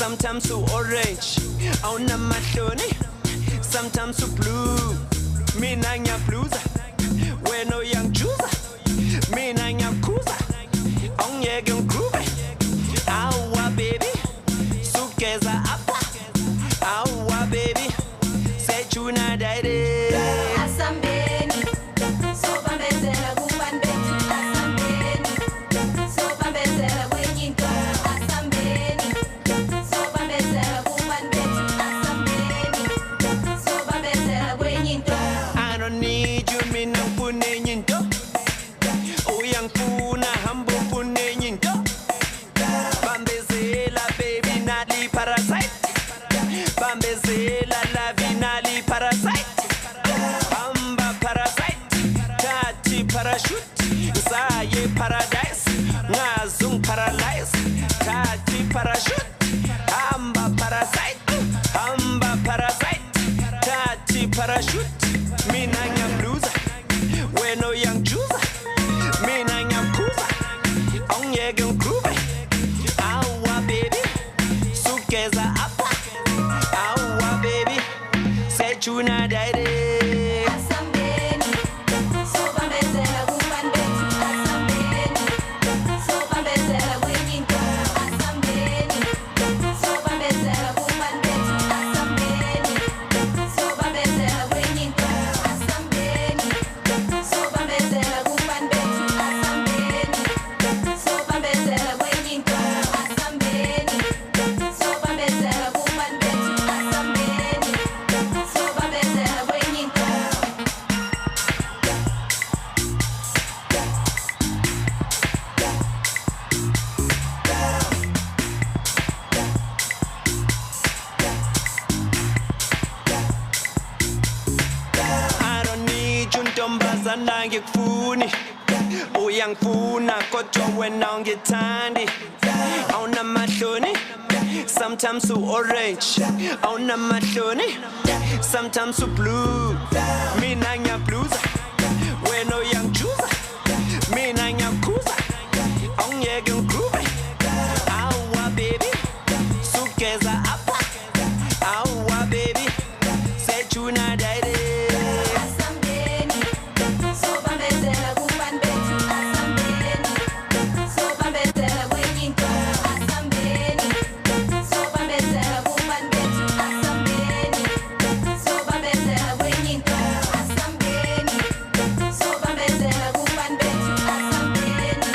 sometimes so orange, awunamahloni, sometimes so blue. Mina ngiyabluza, wena uyangijuza, mina ngiyakhuza, awungiyeke ngigroove. Awa baby, sugeza apha. Awa baby, sejuna daide. Asambeni, sobambezela kubambeni. Asambeni, sobambezela kwenyinto. Asambeni, sobambezela kubambeni. Asambeni, sobambezela kwenyinto. I don't need you, mina ngifune nyinto. Uyangifuna hamba ufune nyinto. Bambezela baby nali parasite. Bambezela lavi nali parasite. Hamba parasite, tati parachute. Zaye paradise, ngazung paralyze. Tati parachute, hamba parasite. Hamba parasite, tati parachute. Mina ngiyabluza, wena uyangijuza. Mina ngiyakhuza, awungiyeke ngigroove. Awa baby, sugeza apha. Awa baby, sejuna daide. Asambeni, sobambezela kubambeni. Asambeni, sobambezela kwenyinto. Asambeni, sobambezela kubambeni. Asambeni, sobambezela kwenyinto. Asambeni, sobambezela kubambeni. Asambeni, sobambezela kwenyinto. Asambeni, sobambezela kubambeni. Asambeni, sobambezela kwenyinto. I don't need you ntombazana ngikufuni. Uyangifuna kodwa wena ungithandi. Awunamahloni, sometimes so orange. Awunamahloni, sometimes so blue. Mina ngiyabluza, wena uyangijuza. Mina ngiyakhuza, awungiyeke ngigroove. Awa baby, sugeza apha. Awa baby, sejuna daide. Asambeni, sobambezela kubambeni. Asambeni, sobambezela kwenyinto. Asambeni, sobambezela kubambeni. Asambeni, sobambezela kwenyinto. Asambeni, sobambezela kubambeni. Asambeni,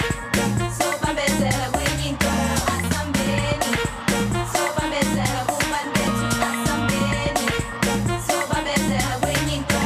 sobambezela kwenyinto. Asambeni, sobambezela kubambeni. Asambeni, sobambezela kwenyinto.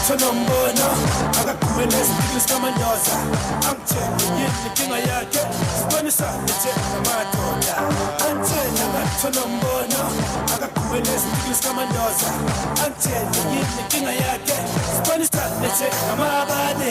Mandoza, akakhumene esipilisi kaMandoza, angitshela yini inkinga yakhe, sibonisane nje ngamadoda. Angitshela ngathona umbono, akakhumene esipilisi kaMandoza, angitshela yini inkinga yakhe, sibonisane nje ngamabane.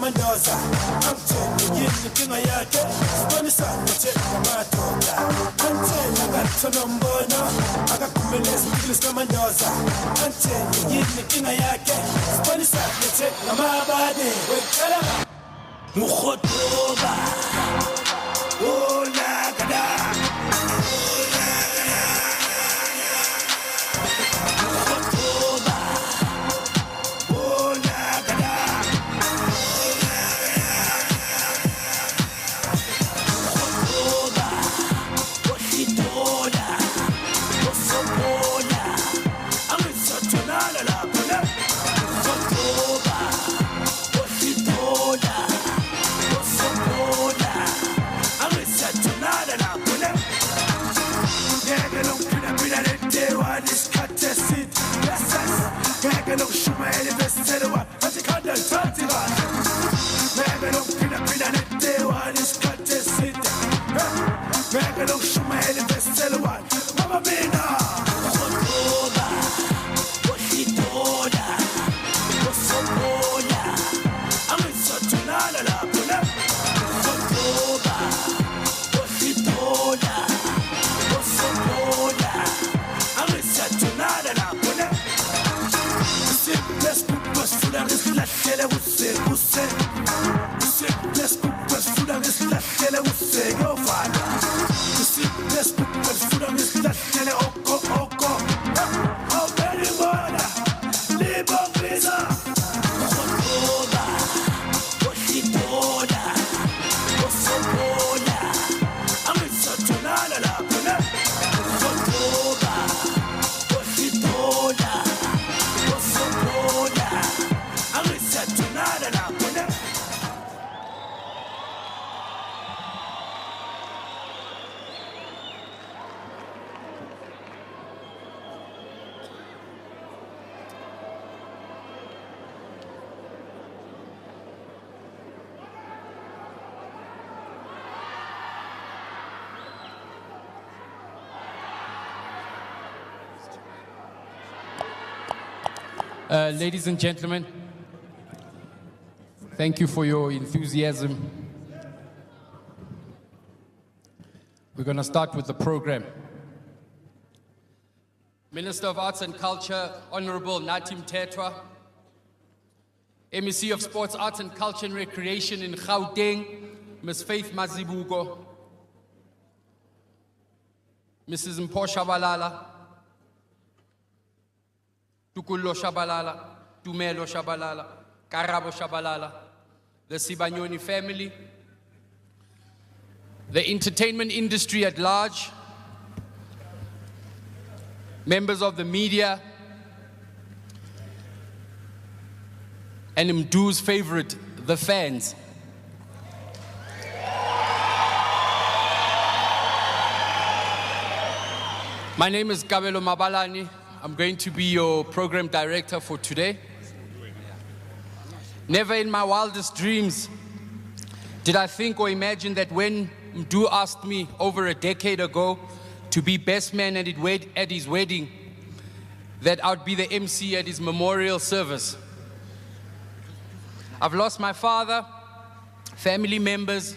Mandoza, anthem, inkinga yakhe, sibonisane nje ngamadoda. Anthem ngathona akakhumele isiphilo sikaMandoza. Anthem, inkinga yakhe, sibonisane nje ngamabade. Wekhala mukhotoba, olakada. Ladies and gentlemen, thank you for your enthusiasm. We're going to start with the program. Minister of Arts and Culture, Honorable Natim Tetwa, MEC of Sports, Arts and Culture and Recreation in Gauteng, Ms. Faith Mazibuko, Mrs. Mpho Shabalala, Tukullo Shabalala, Tumelo Shabalala, Karabo Shabalala, the Sibanyoni family, the entertainment industry at large, members of the media, and Mdu's favorite, the fans. My name is Kabelo Mabalani. I'm going to be your program director for today. Never in my wildest dreams did I think or imagine that when Mdu asked me over a decade ago to be best man at his wedding, that I'd be the MC at his memorial service. I've lost my father, family members,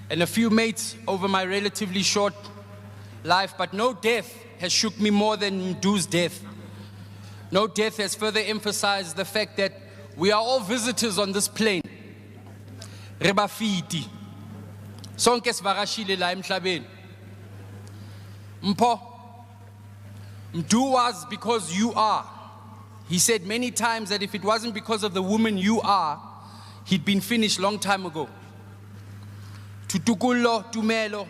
and a few mates over my relatively short life, but no death has shook me more than Mdu's death. No death has further emphasized the fact that we are all visitors on this plane. Rebafiti. Sonke sivakashile la emhlabeni. Mpho, Mdu was because you are. He said many times that if it wasn't because of the woman you are, he'd been finished long time ago. Tutukulo, Tumelo,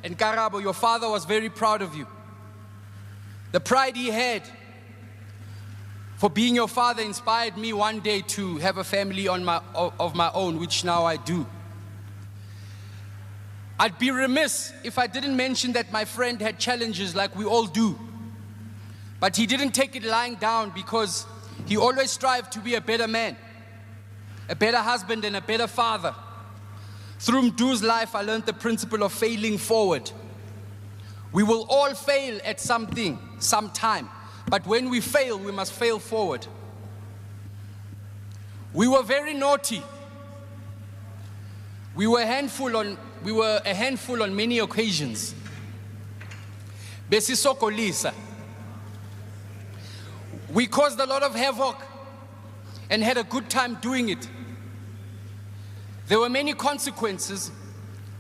and Karabo, your father was very proud of you. The pride he had for being your father inspired me one day to have a family of my own, which now I do. I'd be remiss if I didn't mention that my friend had challenges like we all do. But he didn't take it lying down because he always strived to be a better man, a better husband and a better father. Through Mdu's life, I learned the principle of failing forward. We will all fail at something, sometime. But when we fail, we must fail forward. We were very naughty. We were a handful on many occasions. Besisokolisa. We caused a lot of havoc and had a good time doing it. There were many consequences,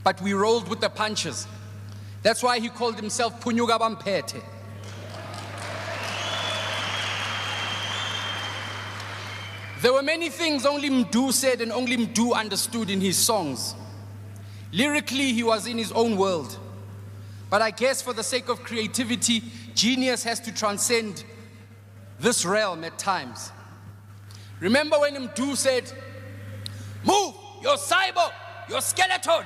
but we rolled with the punches. That's why he called himself Punyuga Bampete. There were many things only Mdu said and only Mdu understood in his songs. Lyrically, he was in his own world. But I guess for the sake of creativity, genius has to transcend this realm at times. Remember when Mdu said, "Move, your cyborg, your skeleton."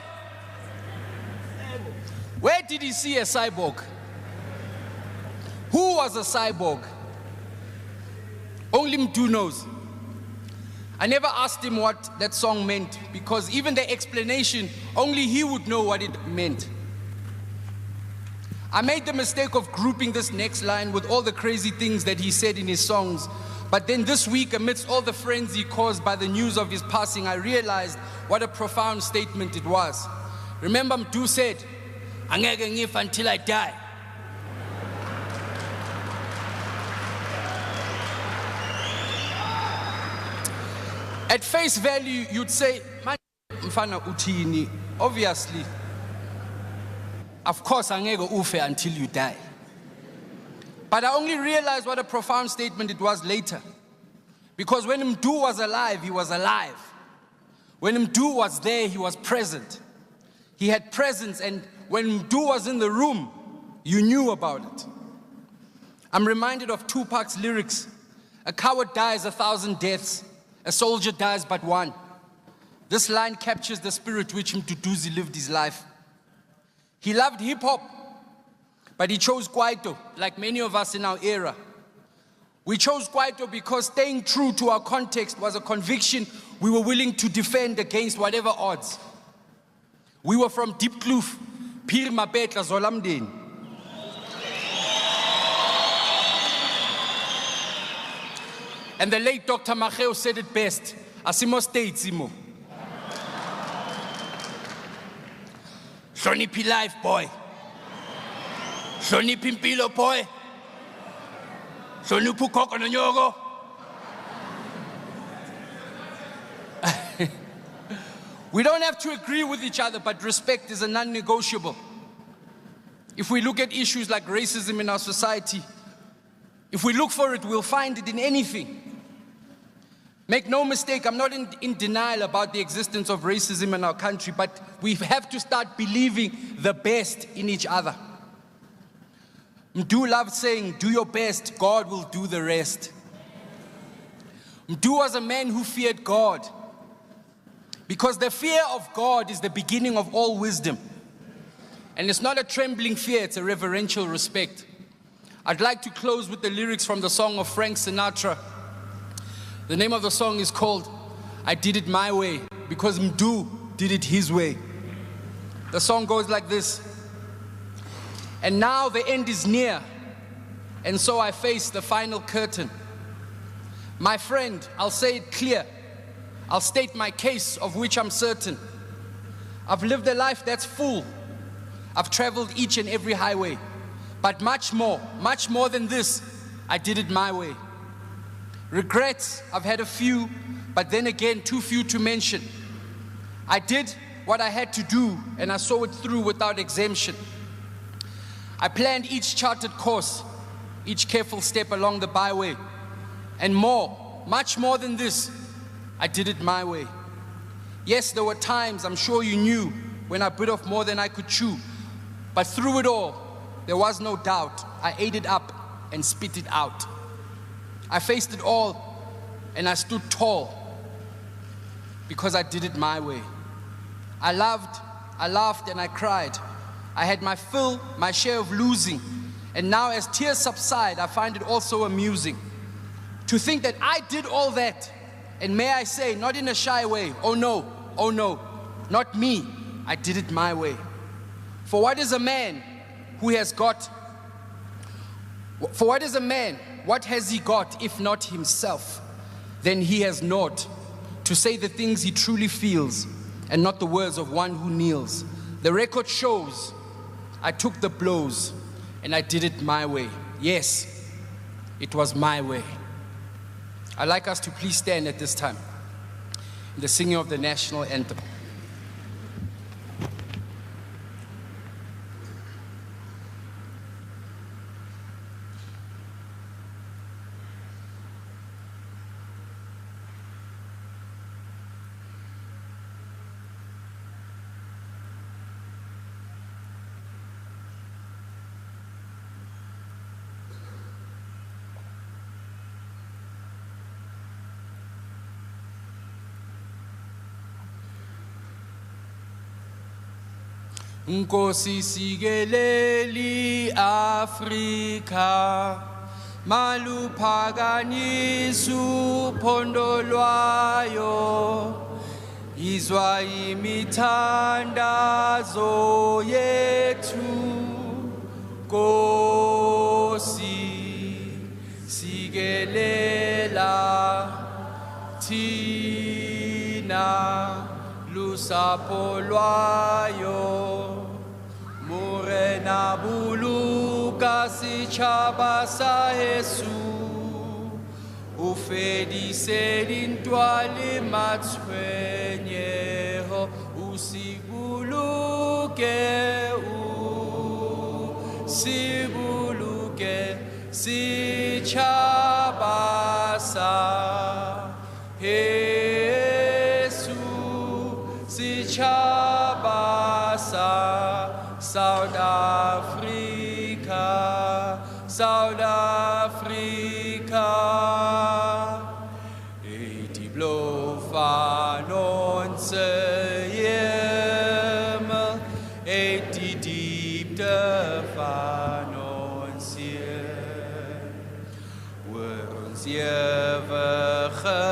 Where did he see a cyborg? Who was a cyborg? Only Mdu knows. I never asked him what that song meant because even the explanation, only he would know what it meant. I made the mistake of grouping this next line with all the crazy things that he said in his songs. But then this week, amidst all the frenzy caused by the news of his passing, I realized what a profound statement it was. Remember, Mdu said, "Angeke ngife until I die." At face value, you'd say, "Man, mfana utini." Obviously, of course, angeke ufe until you die. But I only realized what a profound statement it was later. Because when Mdu was alive, he was alive. When Mdu was there, he was present. He had presence, and when Mdu was in the room, you knew about it. I'm reminded of Tupac's lyrics. "A coward dies 1,000 deaths. A soldier dies but one." This line captures the spirit which Mduduzi lived his life. He loved hip-hop, but he chose Kwaito, like many of us in our era. We chose Kwaito because staying true to our context was a conviction we were willing to defend against whatever odds. We were from Deep Kloof, Pir Mapetla Zolamdeni. And the late Dr. Macheo said it best, "Asimo States, Imo. Hloniphi life, boy. Hloniphi impilo, boy. Hloniphi ukhokho nonyoko." We don't have to agree with each other, but respect is a non-negotiable. If we look at issues like racism in our society, if we look for it, we'll find it in anything. Make no mistake, I'm not in denial about the existence of racism in our country, but we have to start believing the best in each other. Mdu loved saying, "Do your best, God will do the rest." Mdu was a man who feared God, because the fear of God is the beginning of all wisdom. And it's not a trembling fear, it's a reverential respect. I'd like to close with the lyrics from the song of Frank Sinatra. The name of the song is called I Did It My Way, because Mdu did it his way. The song goes like this. And now the end is near, and so I face the final curtain. My friend, I'll say it clear. I'll state my case, of which I'm certain. I've lived a life that's full. I've traveled each and every highway. But much more than this, I did it my way. Regrets, I've had a few, but then again, too few to mention. I did what I had to do, and I saw it through without exemption. I planned each charted course, each careful step along the byway. And much more than this, I did it my way. Yes, there were times, I'm sure you knew, when I bit off more than I could chew. But through it all, there was no doubt. I ate it up and spit it out. I faced it all, and I stood tall, because I did it my way. I loved, I laughed, and I cried. I had my fill, my share of losing. And now as tears subside, I find it also amusing to think that I did all that. And may I say, not in a shy way, oh no, not me, I did it my way. For what is a man who has got, what has he got if not himself? Then he has naught to say the things he truly feels, and not the words of one who kneels. The record shows I took the blows, and I did it my way. Yes, it was my way. I'd like us to please stand at this time in the singing of the national anthem. Nkosi sikeleli Afrika maluphakanyisa uphondo lwayo izwa imithandazo yethu Nkosi sikelela thina lusapho lwayo Morena buluka sitjhaba sa Jesu ufedise dintwa le matshwenyeho usibuluke sitjhaba sa Jesu sitjhaba sa South Africa, eti blofa nonse yemel, eti diepte van ons Heer. Ons ewige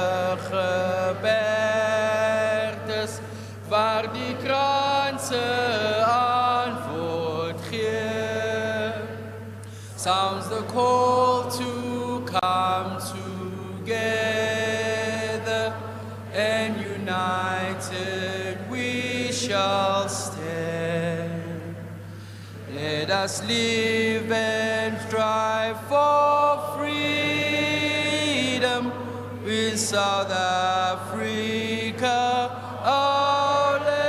gebergtes, waar die kranse antwoord gee. Sounds the call to come together, and united we shall stand. Let us live and strive for freedom with South Africa, our land.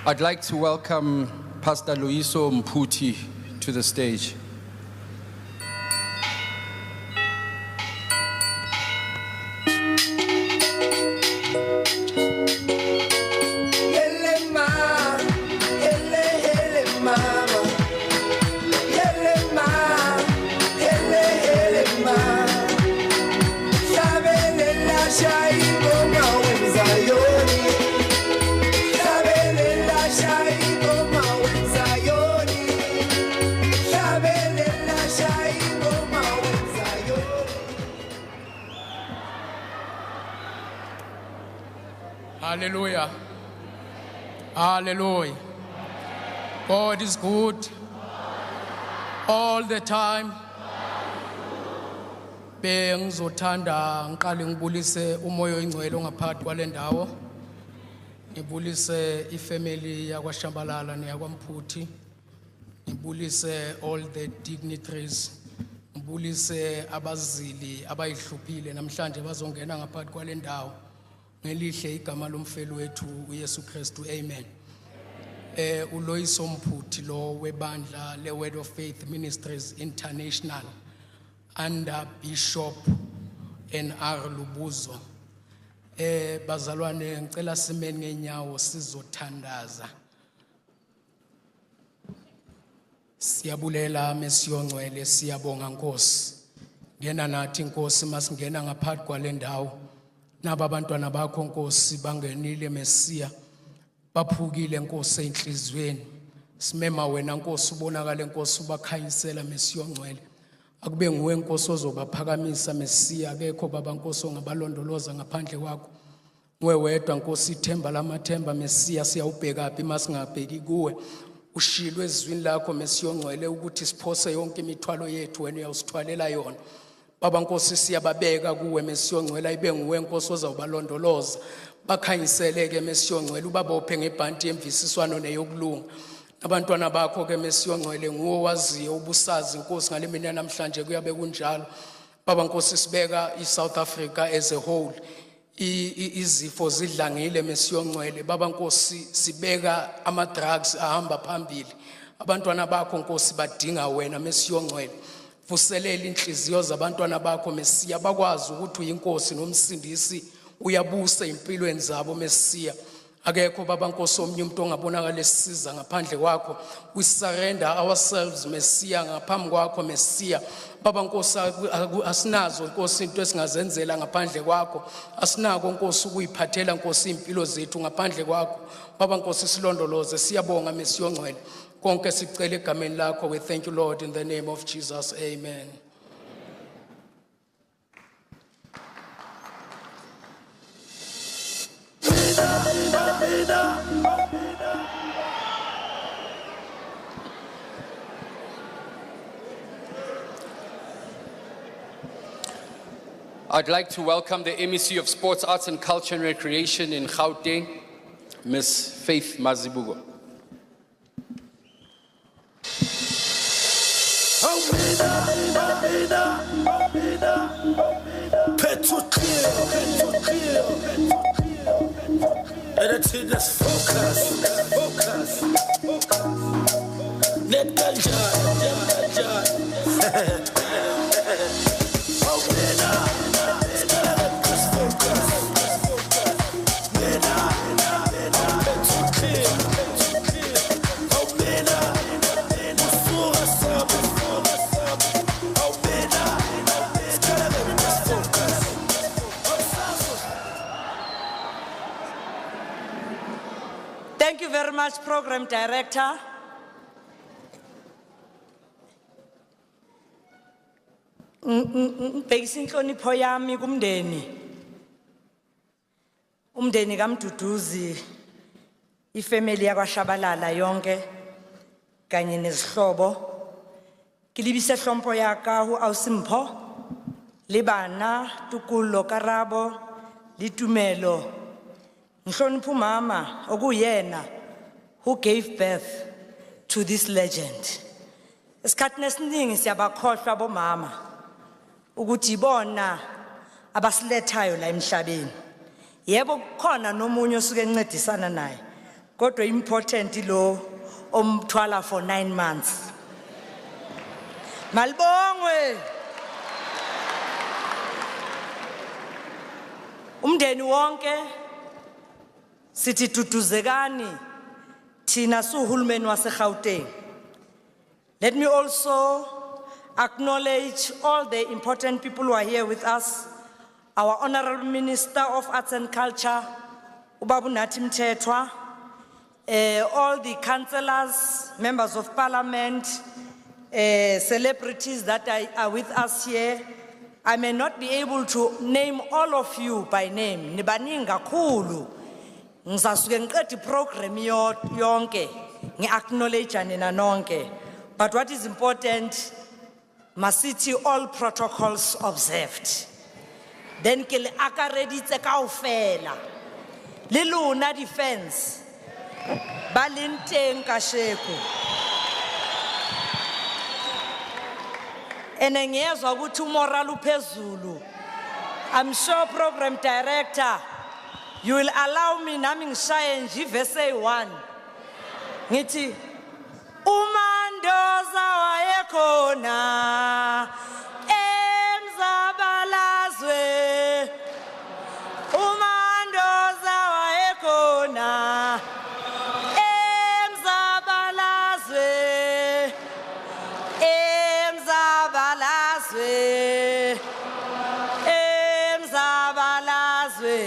I'd like to welcome Pastor Loyiso Mputi to the stage. Shall Hallelujah. Hallelujah. God is good all the time. Bengizothanda ngiqale ngibulise umoya oyingcwele ongaphakathi kwale ndawo. Ngibulise ifamily yakwaShambalala neyakwamputhi. Ngibulise all the dignitaries. Ngibulise abazili abayihluphile namhlanje bazongena ngaphakathi kwale ndawo. Ngelihle igama lomfelo wethu uYesu Kristu. Amen. Uloyiso Mphuthi lo webandla le Word of Faith Ministries International under Bishop N.R. Lubuzo. Bazalwane ngicela simeni ngenyawo sizothandaza. Siyabulela mesiyongcwele, siyabonga Nkosi. Ngena nathi Nkosi masingena ngaphakathi kwale ndawo. Naba abantwana bakho Nkosi bangenile Mesiya. Baphukile Nkosi enhlizweni. Simema wena Nkosi ubonakale Nkosi ubakhanyisela mesiyongcwele. Akube nguwe Nkosi ozobaphakamisa Mesiya, akekho baba Nkosi ongabalondoloza ngaphandle kwakho. Nguwe wedwa Nkosi ithemba lamathemba Mesiya, siyawubheka phi masingabheki kuwe. Ushilwe ezwini lakho mesiyongcwele ukuthi siphose yonke imithwalo yethu wena uyawusithwalela yona. Baba Nkosi siyababeka kuwe mesiyongcwele, ibe nguwe Nkosi ozabalondoloza. Bakhanyiseleke mesiyongcwele ubabophe ngebhanti yemvisiswano neyokulunga. Abantwana bakho ke mesiyongcwele nguwe waziyo ubusazi Nkosi ngale mina namhlanje kuyabe kunjalo. Baba Nkosi sibeka iSouth Africa as a whole. Izifo zidlangile mesiyongcwele. Baba Nkosi sibeka ama drugs ahamba phambili. Abantwana bakho Nkosi badinga wena mesiyongcwele. Vuselela inhliziyo zabantwana bakho Mesiya, bakwazi ukuthi uyinkosi nomsindisi, uyabusa impilweni zabo Mesiya. Akekho baba Nkosi omnye umuntu ongabonakala esisiza ngaphandle kwakho. We surrender ourselves Mesiya ngaphambi kwakho Mesiya. Baba Nkosi asinazo Nkosi into esingazenzela ngaphandle kwakho. Asinako Nkosi ukuyiphathela Nkosi impilo zethu ngaphandle kwakho. Baba Nkosi silondoloze, siyabonga mesiyongcwele. Konke sicela egameni lakho. We thank you Lord in the name of Jesus. Amen. I'd like to welcome the MEC of Sports, Arts and Culture and Recreation in Gauteng, Ms. Faith Mazibuko. Thank you very much, Program Director. Bhekisa inhlonipho yami kumndeni. Umndeni kaMduduzi, ifamily yakwaShabalala yonke kanye nezihlobo. Kilibise hlompo yaka hu Ausimpho, Libana, Tukulo Karabo, Litumelo. Nhlonipho mama okuyena who gave birth to this legend. Esikhathini esiningi siyabakhohlwa bomama ukuthi ibona abasilethayo la emhlabeni. Yebo kukhona nomunye osuke encedisana naye, kodwa important lo omthwala for 9 months. Malibongwe. Umndeni wonke sithi duduzekani thina suhulumeni waseGauteng. Let me also acknowledge all the important people who are here with us. our Honorable Minister of Arts and Culture, Ubabu Natim Tetwa, all the councillors, members of parliament, celebrities that are with us here. I may not be able to name all of you by name. Nibaninga kulu. Ngizasuke ngiqede program yonke. Ngi-acknowledge nina nonke. But what is important, masithi all protocols observed. Then ke le akareditse kaofela. Le lona defense. Ba leng teng kasheko. Enengezwa ukuthi umoral uphezulu. I'm sure program director, you will allow me nami ngishaye nje verse 1. Ngithi uMandoza wayekhona emzabalazwe. uMandoza wayekhona emzabalazwe. Emzabalazwe. Emzabalazwe.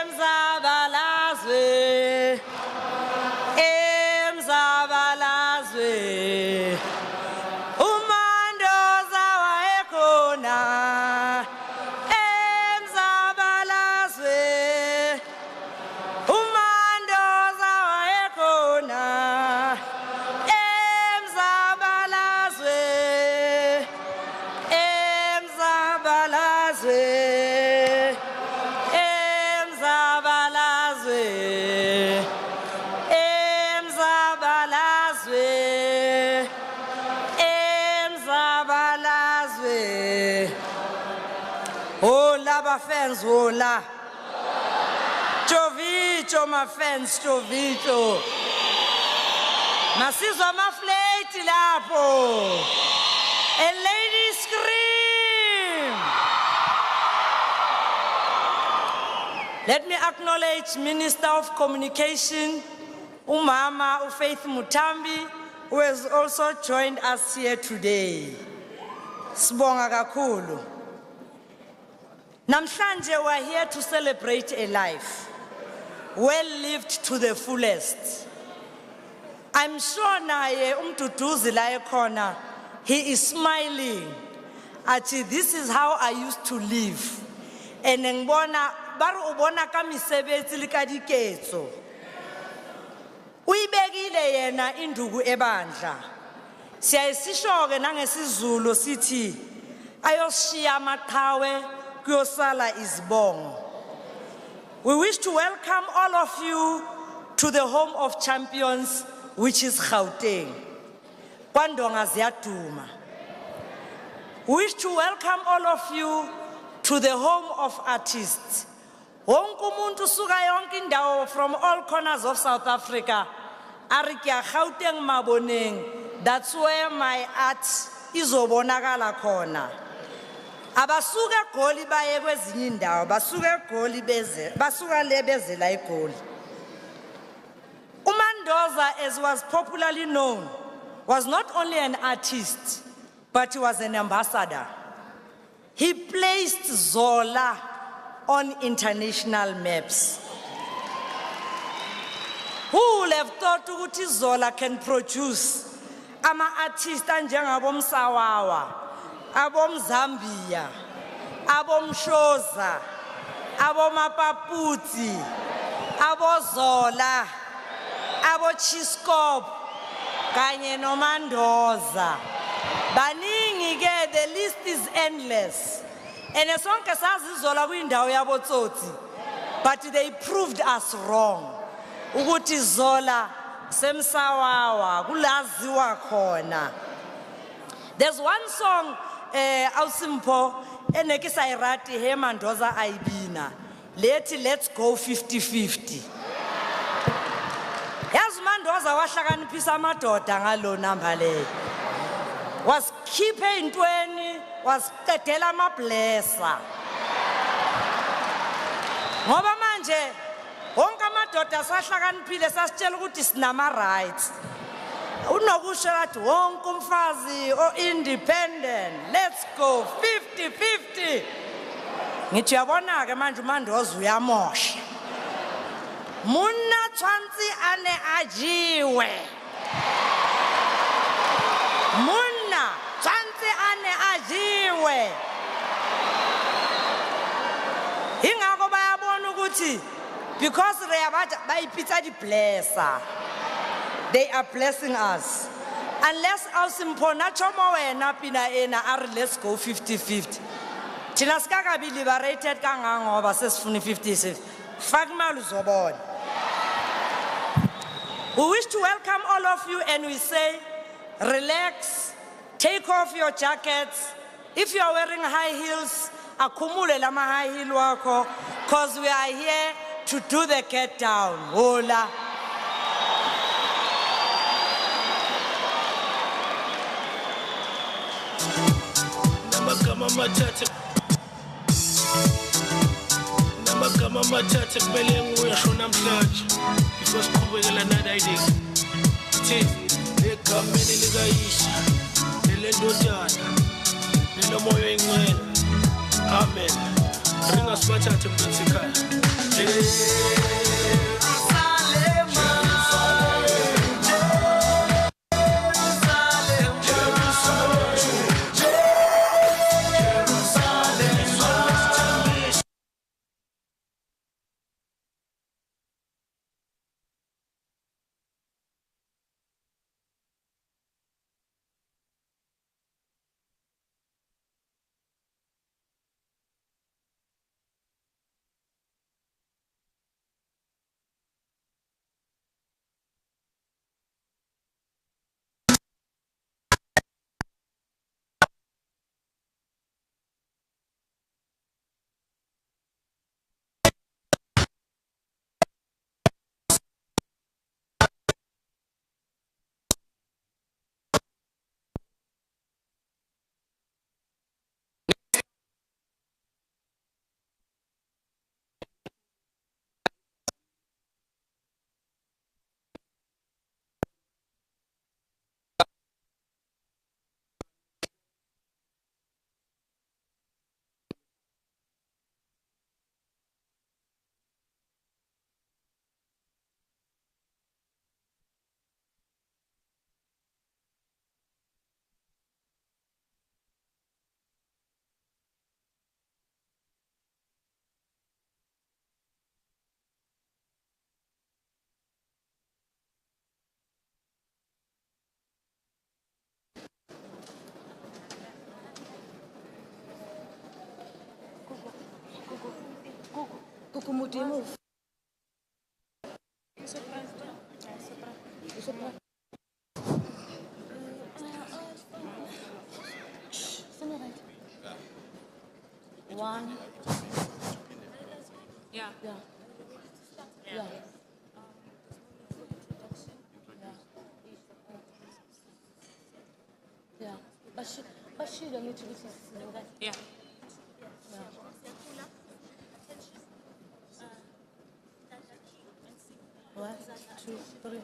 Emzabalazwe. Emzabalazwe. uMandoza wayekhona emzabalazwe. uMandoza wayekhona emzabalazwe. Emzabalazwe. Emzabalazwe. Emzabalazwe. Emzabalazwe. Hola my fans, hola. Chovito my fans, chovito. Masizwa mafleti lapho. And ladies scream. Let me acknowledge Minister of Communication, Umama Ufaith Mutambi, who has also joined us here today. Sibonga kakhulu. Namhlanje we're here to celebrate a life well lived to the fullest. I'm sure naye umduduzi la ekhona, he is smiling. Athi, this is how I used to live. And ngibona bari ubona ka misebetsi le ka diketso. Uyibekile yena induku ebandla. Siyayisisho-ke nangesizulu sithi ayoshiya amaqhawe kuyosala izibongo. We wish to welcome all of you to the home of champions, which is Gauteng. Kwandonga ziyaduma. We wish to welcome all of you to the home of artists. Wonke umuntu suka yonke indawo from all corners of South Africa. Ari kya Gauteng maboneng. That's where my art izobonakala khona. Abasuka Goli baye kwezinye indawo, basuka Goli beze, basuka le bezela eGoli. uMandoza, as was popularly known, was not only an artist, but he was an ambassador. He placed Zola on international maps. Who would have thought ukuthi Zola can produce ama-artists anjengabo Msawawa, abom Zambia, abom Shoza, abom Mapaputsi, abo Zola, abo Chiskop, kanye no Mandoza. Baningi ke, the list is endless. And sonke sazi Zola kwindawo yabo tsotsi, but they proved us wrong. Ukuthi Zola semsawawa kulaziwa khona. There's one song awusimpo enekisayirati he Mandoza ayibina lethi let's go 50-50. Yazi Mandoza wahlakaniphisa amadoda ngalo namba le. Was khiphe intweni, was qedela amablessa. Ngoba manje wonke amadoda sahlakaniphile sasitshela ukuthi sinama rights. unokusho kathi wonke umfazi o-independent, let's go 50-50. Ngithi uyabona-ke manje uMandoza uyamosha. Muna tshwantse ane ajiwe. Muna tshwantse ane ajiwe. Ingako bayabona ukuthi because bayipitsa di-blesser. They are blessing us. Unless awusimpona chomo wena pina ena are let's go 50-50. Thina sikakabi liberated kangangoba sesifuna 50-50. Fakimali uzobona. We wish to welcome all of you and we say, relax, take off your jackets. If you are wearing high heels, akumule lama high heel wako, because we are here to do the get down. Hola. Namagama mathathe kumele ngisho namhlanje because qhubekela naliding egameni likayisha nelendodana nelomoya oyingcwele amen ringa sibathathe mntanzi ekhaya Move. One. Yeah. Yeah. Yeah. Yeah. But she don't need to be that. Yeah. One, two, three.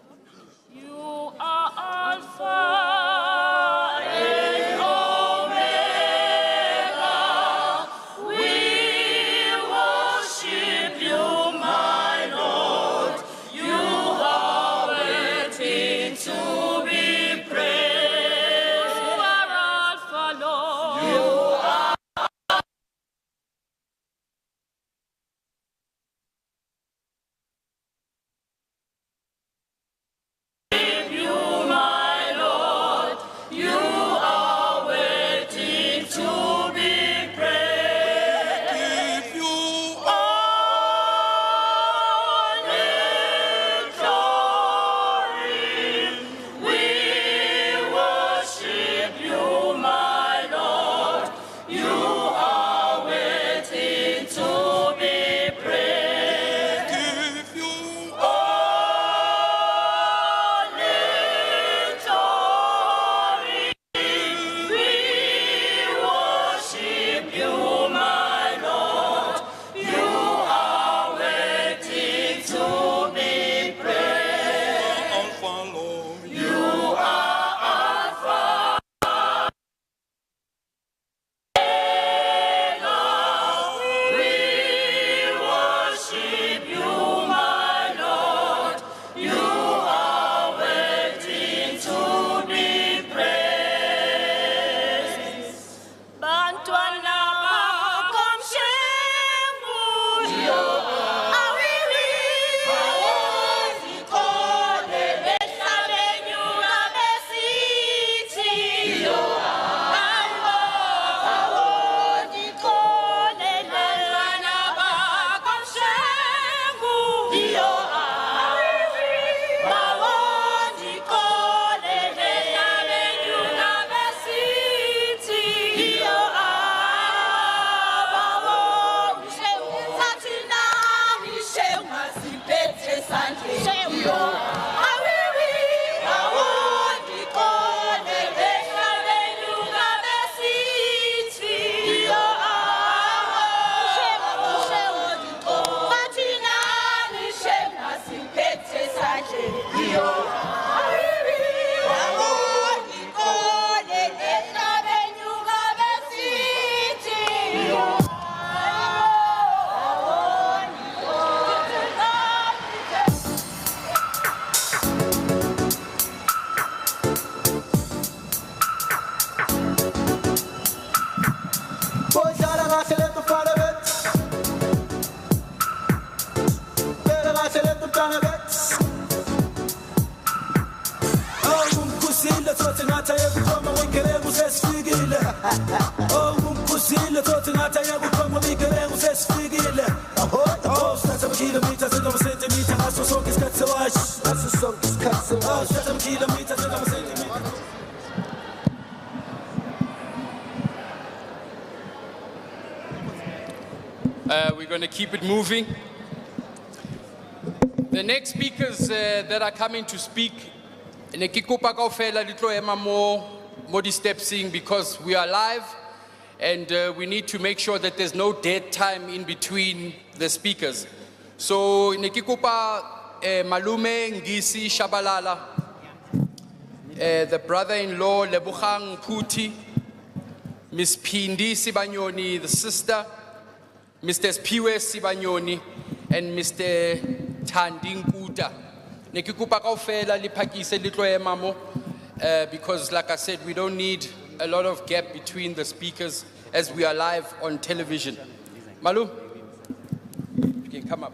You are Alpha and Omega. We worship you, my Lord. You are worthy to be praised. You are Alpha, Lord. You are We're going to keep it moving. The next speakers that are coming to speak, ne ke kopa kaofela le tlo ema mo di-stepsing because we are live and we need to make sure that there's no dead time in between the speakers. So ne ke kopa Malume Ngisi Shabalala, the brother-in-law Lebogang Puti, Miss Pindi Sibanyoni, the sister, Mr. Spiwe Sibanyoni, and Mr. Tanding Kuta. Ne ke kopa kaofela le phakise le tlo ema mo, because like I said, we don't need a lot of gap between the speakers as we are live on television. Malum, you can come up.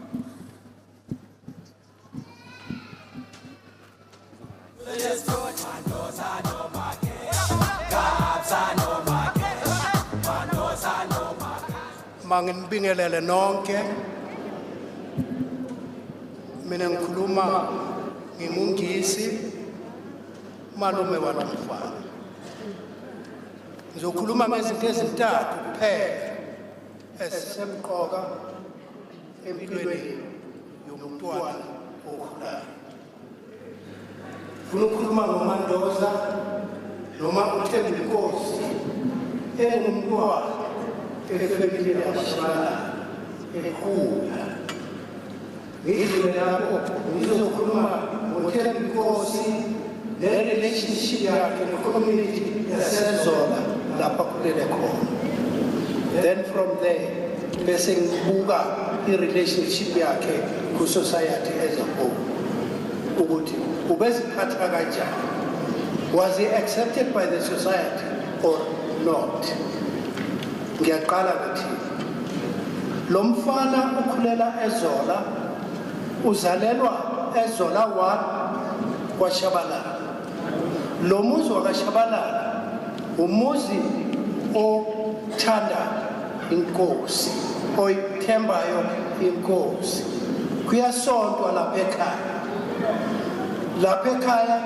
Mangibingelele nonke. Mina ngikhuluma ngimungisi malume wanomfana. Ngizokhuluma ngezinto ezintathu kuphela ezisemqoka empilweni yomntwana okhulayo. Ufuna ukukhuluma ngoMandoza noma uthemba inkosi engumntwana efemini yashabalala ekhula. Ngizwe lapho ngizokhuluma ngothemba inkosi ne-relationship yakhe ne-community yaseZola lapha kulele khona. Then from there bese ngibuka i-relationship yakhe ku-society as a whole ukuthi ubeziphatha kanjani. Was he accepted by the society or not? Ngiyaqala ukuthi lo mfana ukhulela eZola, uzalelwa eZola 1 kwaShabalala. Lo muzi wakaShabalala umuzi othanda inkosi, oyithembayo inkosi. Kuyasontwa lapha ekhaya. Lapha ekhaya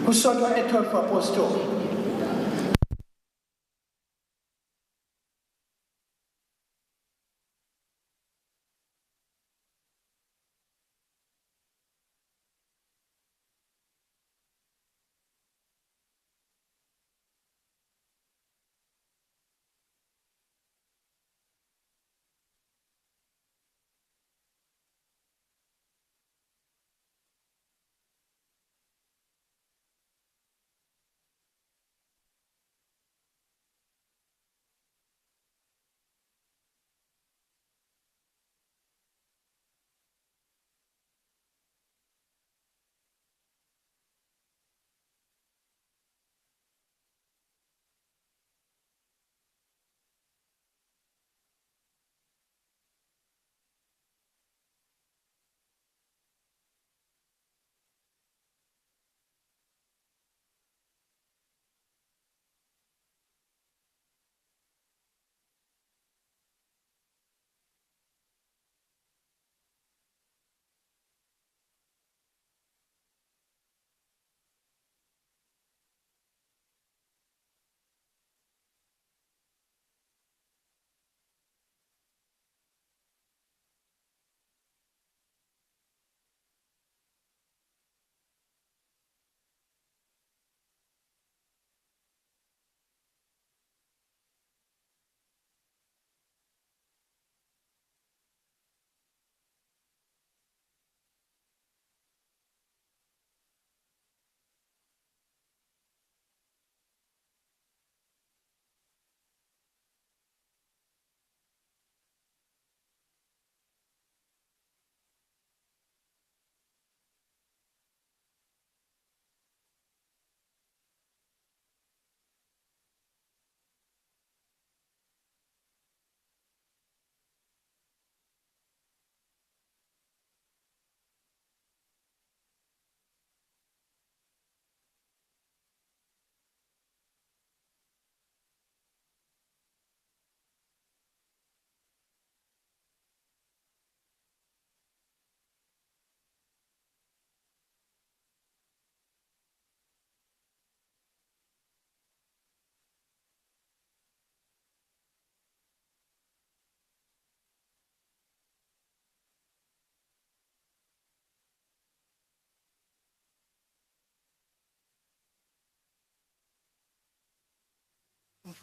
kusontwa e-12 Apostoli.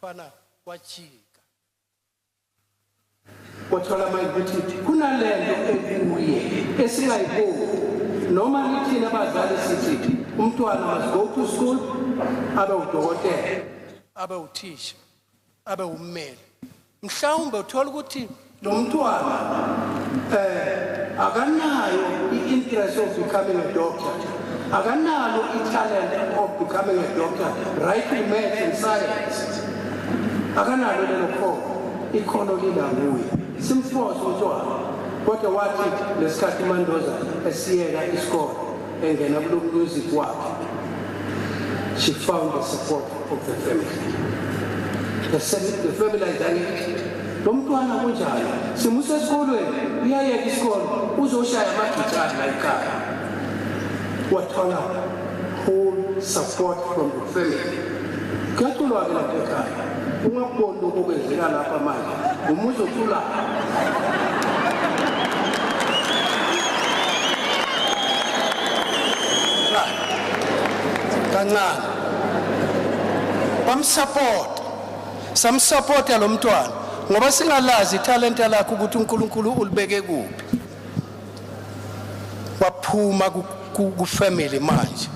umfana wajika wathola manje ukuthi kunalento ekuye esingayiboni noma nithina abazali sithi umntwana must go to school abe udokotela abe uthisha abe ummeli mhlawumbe uthola ukuthi lo mntwana akanayo i-interest of becoming a doctor akanalo i-talent of becoming a doctor right in math and science akanalo lelo khona ikhono lila nguye simforce umntwana kodwa wathi lesikhathi Mandoza esiyeka isikole engena kulo music wakhe she found the support of the family the family identity lo mntwana kunjalo simuse esikolweni uyayeka isikole uzoshaya amagitari la ekhaya wathola whole support from the family kuyaculwa ke lapha ekhaya ungakuboni lokho kwenzeka lapha manje umuzi othula kancane samsupport lo mntwana ngoba singalazi italente lakhe ukuthi uNkulunkulu ulibeke kuphi waphuma ku family manje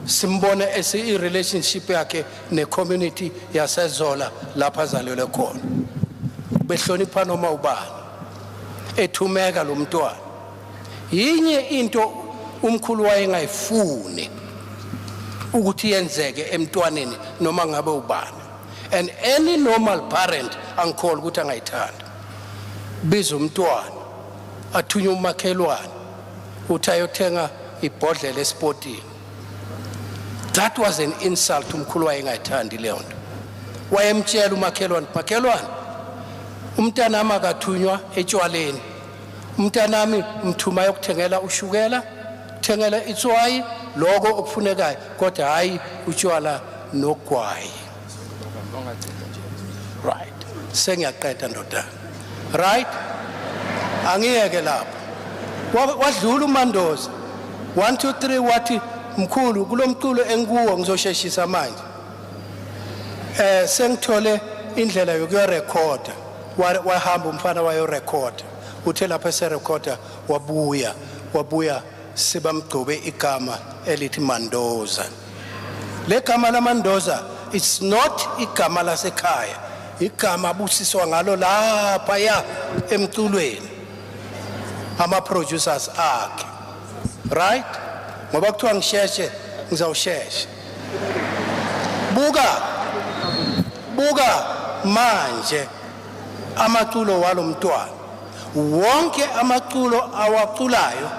simbone esi relationship yakhe ne community yaseZola lapha azalelwe khona behlonipha noma ubani ethumeka lo mntwana yinye into umkhulu wayengayifuni ukuthi yenzeke emntwaneni noma ngabe ubani and any normal parent angicall ukuthi angayithanda biza umntwana athunywe umakhelwane uthi ayothenga ibhodlela esportini that was an insult umkhulu wayengayithandi leyo nto wayemtshela umakhelwane umntanami akathunywa etshwaleni umntanami mthuma yokuthengela ushukela thengela itswayi lokho okufunekayo kodwa hayi utshwala nogwayi right sengiyaqeda ndoda right angiyeke lapho wadlula uMandoza 1 2 3 wathi mkhulu kulomculo engikuwo ngizosheshisa manje sengithole indlela yokurecorda wahamba umfana wayo recorda uthe lapha eserecorda wabuya sibamgcobe igama elithi Mandoza le gama la Mandoza it's not igama lasekhaya igama abusiswa ngalo lapha ya emculweni ama producers akhe right ngoba kuthiwa ngisheshe ngizawusheshe buka manje amaculo walo mntwana wonke amaculo awaculayo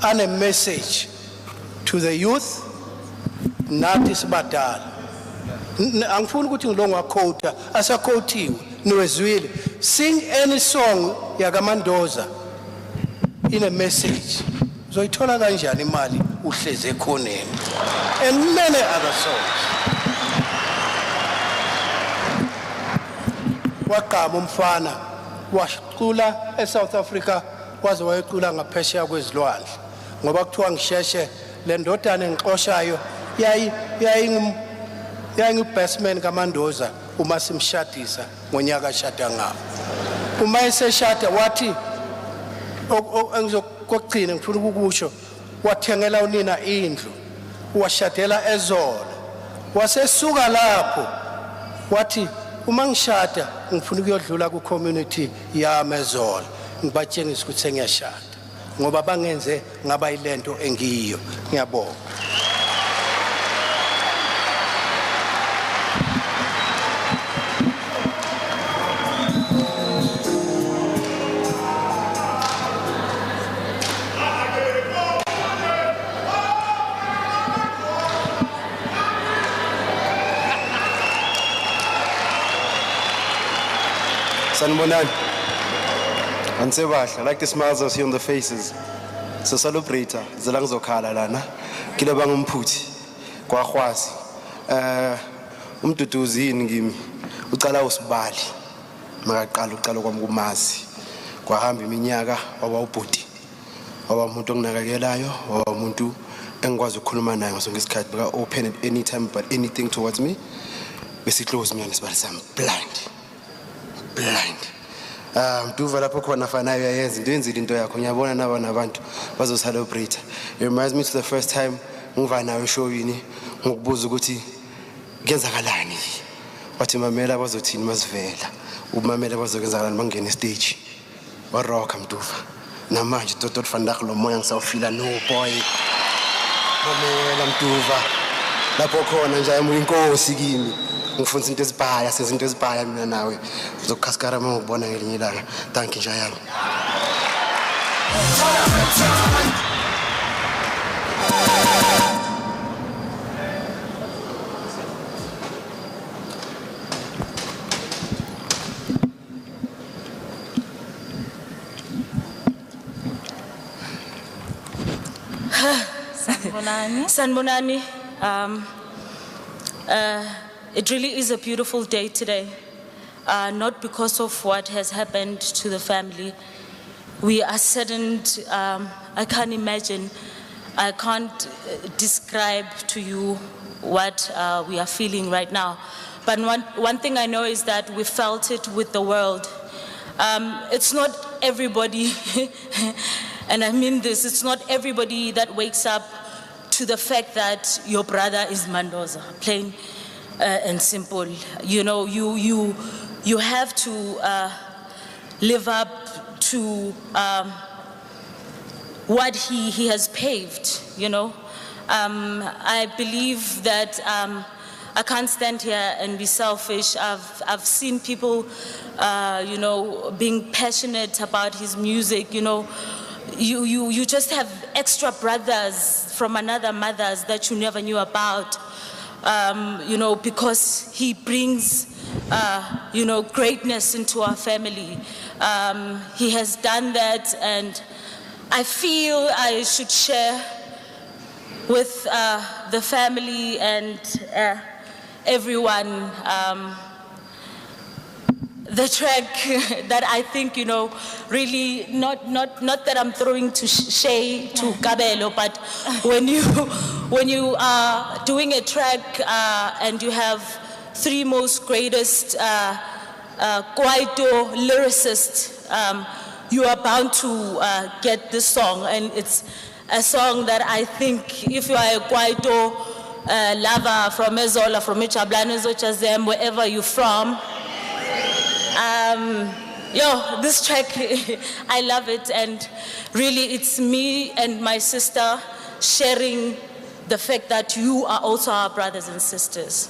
ane message to the youth nathi sibadala angifuni ukuthi ngilonga quote asaquotiwe niwezwile sing any song yakaMandoza in a message uzoyithola kanjani imali uhleze ekhoneni and many other songs waqaba umfana wacula eSouth Africa waze wayecula ngaphesheya kwezilwandle ngoba kuthiwa ngisheshe le ndodana engixoshayo yayingubest man kaMandoza uma simshadisa ngonyaka ashada ngawo uma eseshada wathi engizokugcina ngifuna ukukusho wathengela unina indlu washadela eZola wasesuka lapho wathi uma ngishada ngifuna ukuyodlula ku community yami eZola ngibatshengisa ukuthi sengiyashada ngoba bangenze ngaba yilento engiyo ngiyabonga Sanibonani. Ansebahla. I like the smiles I see on the faces. So celebrate. Zela ngizokhala lana. Kile bangumphuthi kwaGhwazi. Umduduzini ngimi. Ucala usibali. Makaqala ucala kwami kumazi. Kwahamba iminyaka waba ubhuti. Waba umuntu onginakekelayo, waba umuntu engikwazi ukukhuluma naye ngasonke isikhathi beka open at any time but anything towards me. besiclose mina nesibali sami blind. Mduva lapho khona fanayo yayenza into yenzile into yakho ngiyabona nabantu bazocelebrate. It reminds me to the first time ngiva nawe eshowini ngokubuza ukuthi kuyenzakalani. Wathi mamela bazothini masivela. Ubamela bazokenzakalani bangena stage. Wa rock Mduva. Namanje tot vandag lo moya ngisawufila no boy. Mamela Mduva. Lapho khona nje ayinkosi kimi. Ngifundisa into ezibhaya sezinto ezibhaya mina nawe uzokukhaskara uma ngikubona ngelinye ilanga. Thank you njayami. Sanbonani, it really is a beautiful day today, not because of what has happened to the family. We are saddened. I can't imagine, I can't describe to you what we are feeling right now. But one thing I know is that we felt it with the world. It's not everybody, and I mean this, it's not everybody that wakes up to the fact that your brother is Mandoza, plain and simple. You know, you have to live up to what he has paved, you know. I believe that I can't stand here and be selfish. I've seen people, you know, being passionate about his music, you know. You just have extra brothers from another mothers that you never knew about, you know, because he brings, you know, greatness into our family. He has done that, and I feel I should share with the family and everyone the track that I think, you know, really not that I'm throwing to shade to Kabelo, but when you are doing a track and you have three most greatest Kwaito lyricists, you are bound to get this song, and it's a song that I think if you are a Kwaito lover from Ezola, from Ichablane, Zochazem, wherever you're from, this track, I love it, and really it's me and my sister sharing the fact that you are also our brothers and sisters.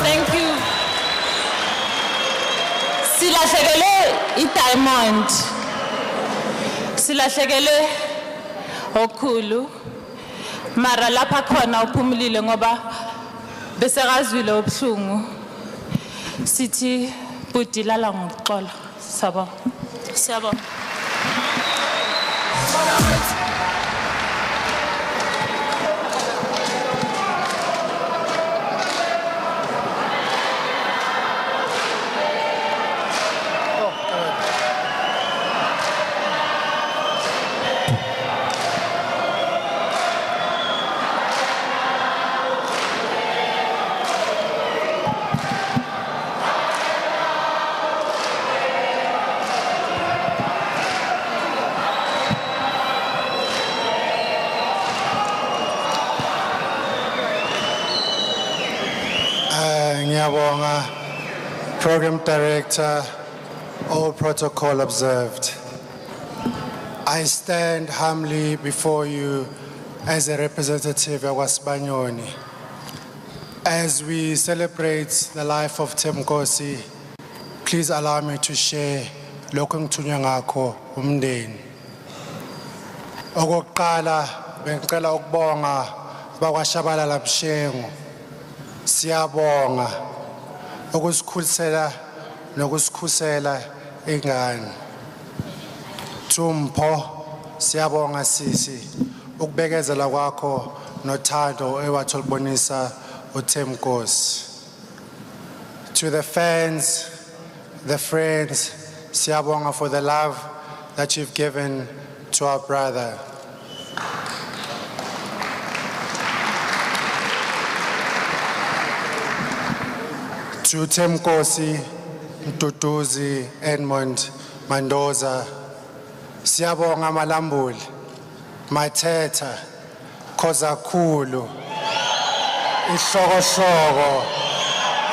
Thank you. Silahlekele i-diamond. Silahlekele okhulu. Mara lapha khona uphumulile ngoba bese kazwile obuhlungu. Sithi budi lala ngokuxola. Sabo. Sabo. Ngiyabonga, Program Director, all protocol observed. I stand humbly before you as a representative of Wasbanyoni. As we celebrate the life of Themkosi, please allow me to share lokho engithunywe ngakho umndeni. Okokuqala bengicela ukubonga bakwaShabalala Mshengu. Siyabonga ukusikhulisela nokusikhusela ingane. Tumpho siyabonga sisi ukubekezela kwakho nothando ewatholibonisa uThemkosi. To the fans, the friends, siyabonga for the love that you've given to our brother. To Themkosi, Mduduzi, Edmund, Mandoza, siyabonga Malambuli, Mathetha, Khozakhulu, Ihlokohloko,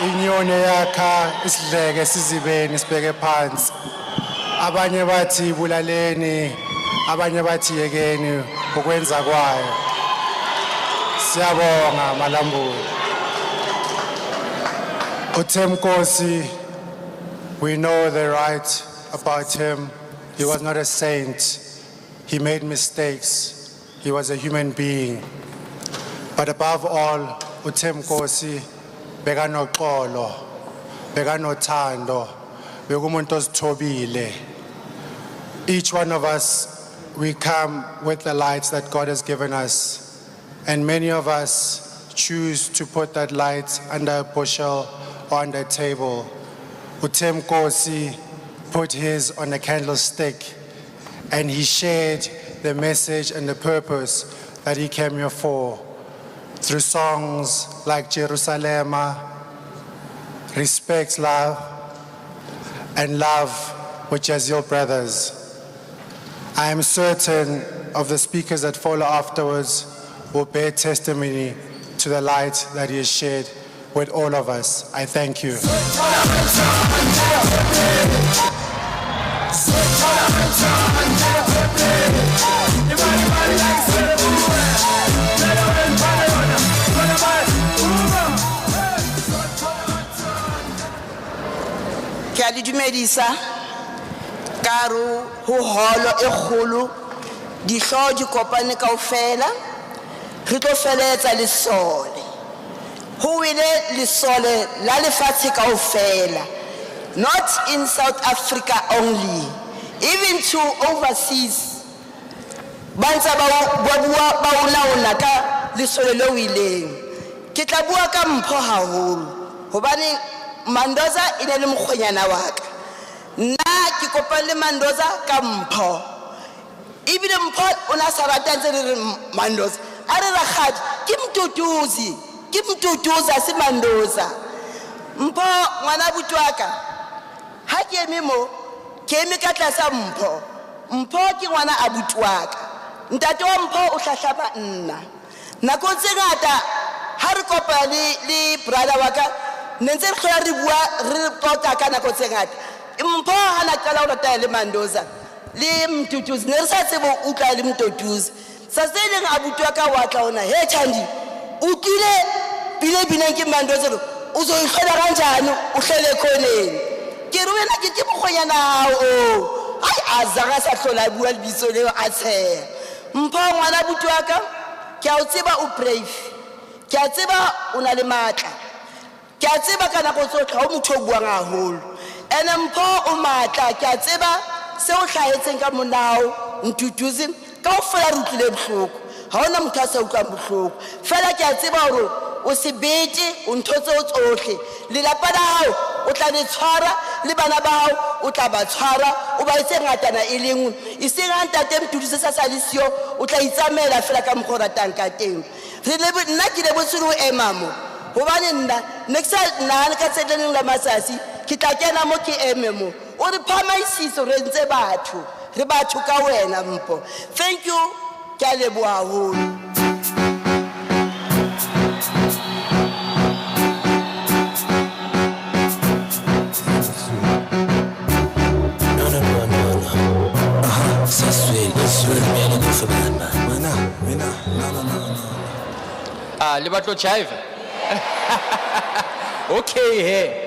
inyoni yakha isidleke sizibeni sibeke phansi. Abanye bathi bulaleni, abanye bathi yekeni ukwenza kwayo. Siyabonga Malambuli. uThemkosi, we know the right about him. He was not a saint. He made mistakes. He was a human being. But above all, uThemkosi bekanoxolo, bekanothando, bekumuntu ozithobile. Each one of us, we come with the lights that God has given us. And many of us choose to put that light under a bushel or under a table. uThemkosi put his on a candlestick, and he shared the message and the purpose that he came here for through songs like Jerusalema, Respect Love, and Love with Jazil Brothers. I am certain of the speakers that follow afterwards will bear testimony to the light that he has shared with all of us. I thank you. Ke a le dumedisa karu ho holo e kgolo dihlooho di kopane kaofela re tlo feletsa lesole ho wile lesole la lefatshe kaofela, not in South Africa only, even to overseas. Bantsa ba una ka lesole le wileng. Ke tla bua ka Mpho haholo hobane Mandoza ine le mokgonyana wa ka. Nna ke kopane le Mandoza ka Mpho. Ebile Mpho o na sa rata ntse re Mandoza a re rakgadi ke Mduduzi, ke Mduduzi a se Mandoza. Mpho ngwana buti wa ka ha ke eme mo ke eme ka tlasa Mpho. Mpho ke ngwana a buti wa ka. Ntate wa Mpho o hlahlaba nna. Nako tse ngata ha re kopa le brother wa ka nentse re khola re bua re tota ka nako tse ngata. Mpho ha na qala ho rata le Mandoza le Mduduzi ne re sa tsebo o tla le Mduduzi. Sa se leng abuti wa ka wa tla ona he Thandi o tlile bile bine ke Mandoza o zo ikhola kanjani o hlele khoneni. Ke re wena ke mokgonyana o ai azanga sa hlola bua le bitso leo a tshe. Mpho ngwana buti wa ka ke a o tseba o brave, ke a tseba o na le matla, ke a tseba ka nako tsotlhe o motho o buang haholo. Ene Mpho o matla, ke a tseba se o hlahetseng ka monao Mduduzi kaofela re utlwile bohloko, ha hona motho a sa utlwang bohloko. Fela ke a tseba hore o se bete o ntho tseo tsohle, lelapa la hao o tla le tshwara le bana ba hao o tla ba tshwara o ba etse ngatana e lengwe. E seng ha ntate Mduduzi sa sa le siyo o tla itsamela fela ka mokgwa o ratang ka teng. Nna ke le botsolo o ema mo hobane nna ne ke sa nahane ka tseleng la matsatsi ke tla kena mo ke eme mo o re phamaisitse re ntse batho re batho ka wena Mpho. Thank you, ke a leboha haholo. le batlo jive. Okay, hey.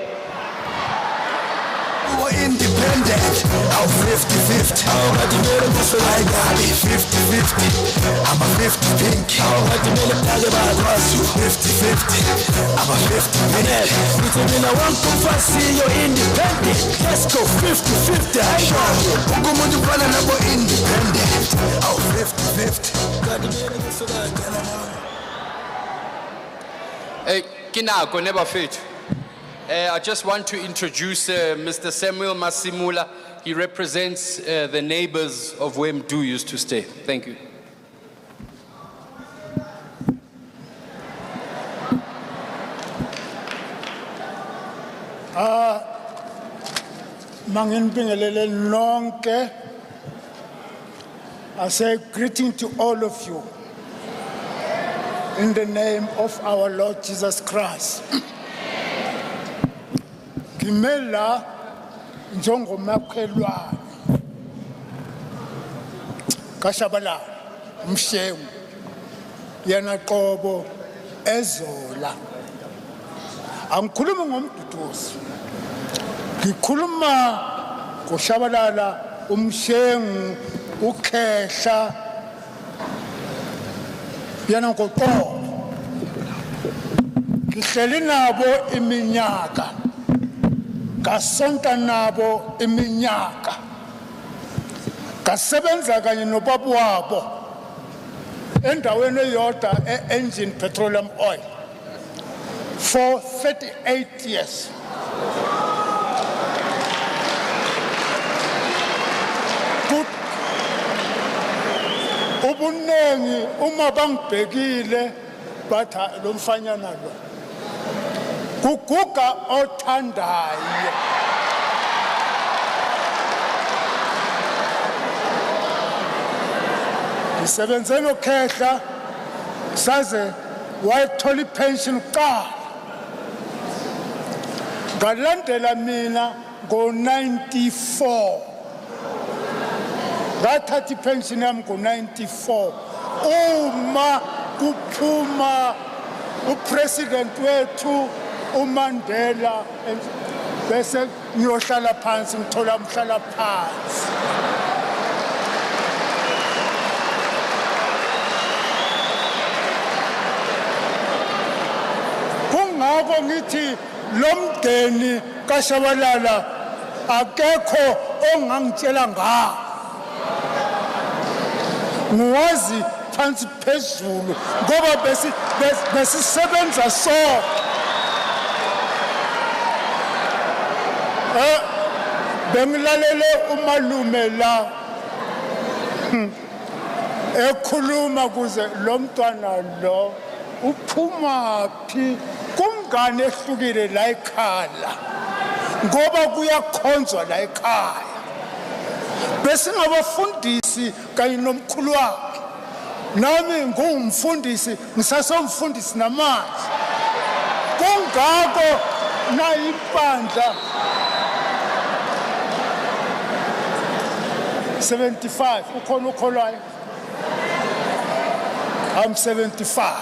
Independent, I'm 50-50. I got it 50-50. I'm a 50 pink. I got you 50-50. I'm a 50 pink. I want to see you independent. Let's go 50-50. I got you. I'm independent. I'm 50-50. Hey, Kinako, never fit. I just want to introduce Mr. Samuel Masimula. He represents the neighbors of where Mdu used to stay. Thank you. Manginbingelele nonke. I say greeting to all of you in the name of our Lord Jesus Christ. Kimela njengomakhelwane kaShabala umshengu yana qobo ezola angikhulumi ngomduduzi ngikhuluma ngoShabalala umshengu ukhehla yana ngoqobo ngihleli nabo iminyaka ngasonta nabo iminyaka ngasebenza kanye nobaba wabo endaweni eyodwa e-Engine Petroleum Oil for 38 years. Ubunengi uma bangibhekile bathi lo mfanyana lo kuguga othandayo ngisebenze nokhehla saze wayethola ipension kuqala ngalandela mina ngo-94 ngathatha ipension yami ngo-94 uma kuphuma upresident wethu uMandela bese ngiyohlala phansi ngithola umhlala phansi kungako ngithi lomdeni kaShabalala akekho ongangitshela ngawo ngiwazi phansi phezulu ngoba besisebenza so bengilalele umalume la ekhuluma kuze lo mntwana lo uphuma phi kumngane ehlukile la ekhaya ngoba kuyakhonzwa la ekhaya besingabafundisi kanye nomkhulu wakhe nami ngumfundisi ngisasomfundisi namanje kungako nayimpandla 75 ukhona ukholwayo I'm 75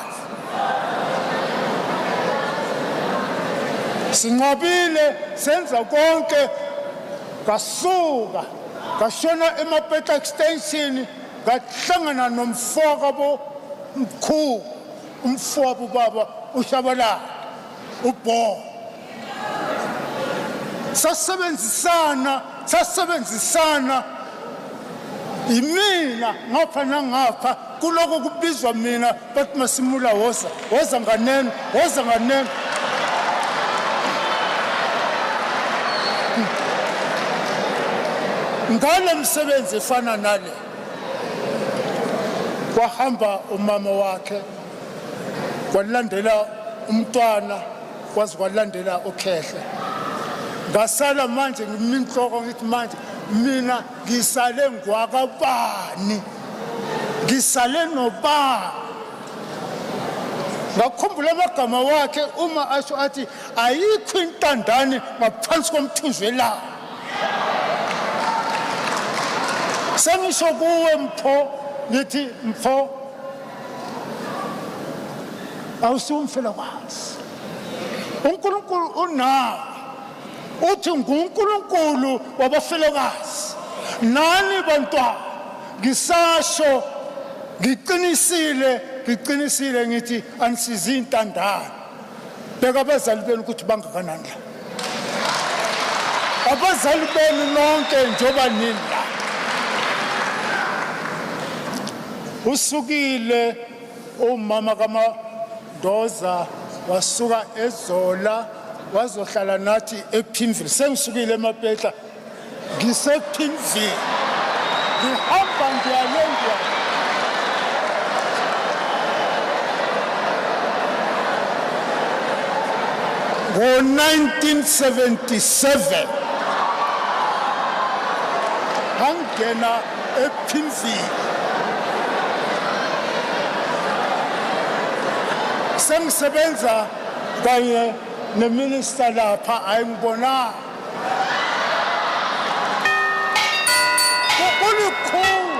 sinqabile senza konke kasuka kashona emapeta extension ngahlangana nomfokabo mkhulu umfowabo baba uShabalala ubho sasebenzisana imina ngapha nangapha kuloko kubizwa mina bathi Masimula woza nganene ngale msebenzi efana nale kwahamba umama wakhe kwalandela umntwana kwazi kwalandela okhehla ngasala manje ngiminhloko ngithi manje mina ngisale ngwakabani ngisale nobani ngakhumbula amagama wakhe uma asho athi ayikho intandane ngaphansi komthunzi welanga sengisho kuwe Mpho ngithi Mpho awusumfelokazi. uNkulunkulu unawe uthi nguNkulunkulu wabafelokazi. Nani bantwana ngisasho ngiqinisile ngithi anisizi intandane. Beka abazali benu ukuthi bangakanani la. Abazali benu nonke njoba nini la. Usukile umama kaMandoza wasuka eZola wazohlala nathi ePimville. Sengisukile eMapetla ngisePimville. Ngihamba ngiyalendwa. Ngo-1977 angena ePimville. Sengisebenza kanye neminister lapha ayingibona. Kulikhulu.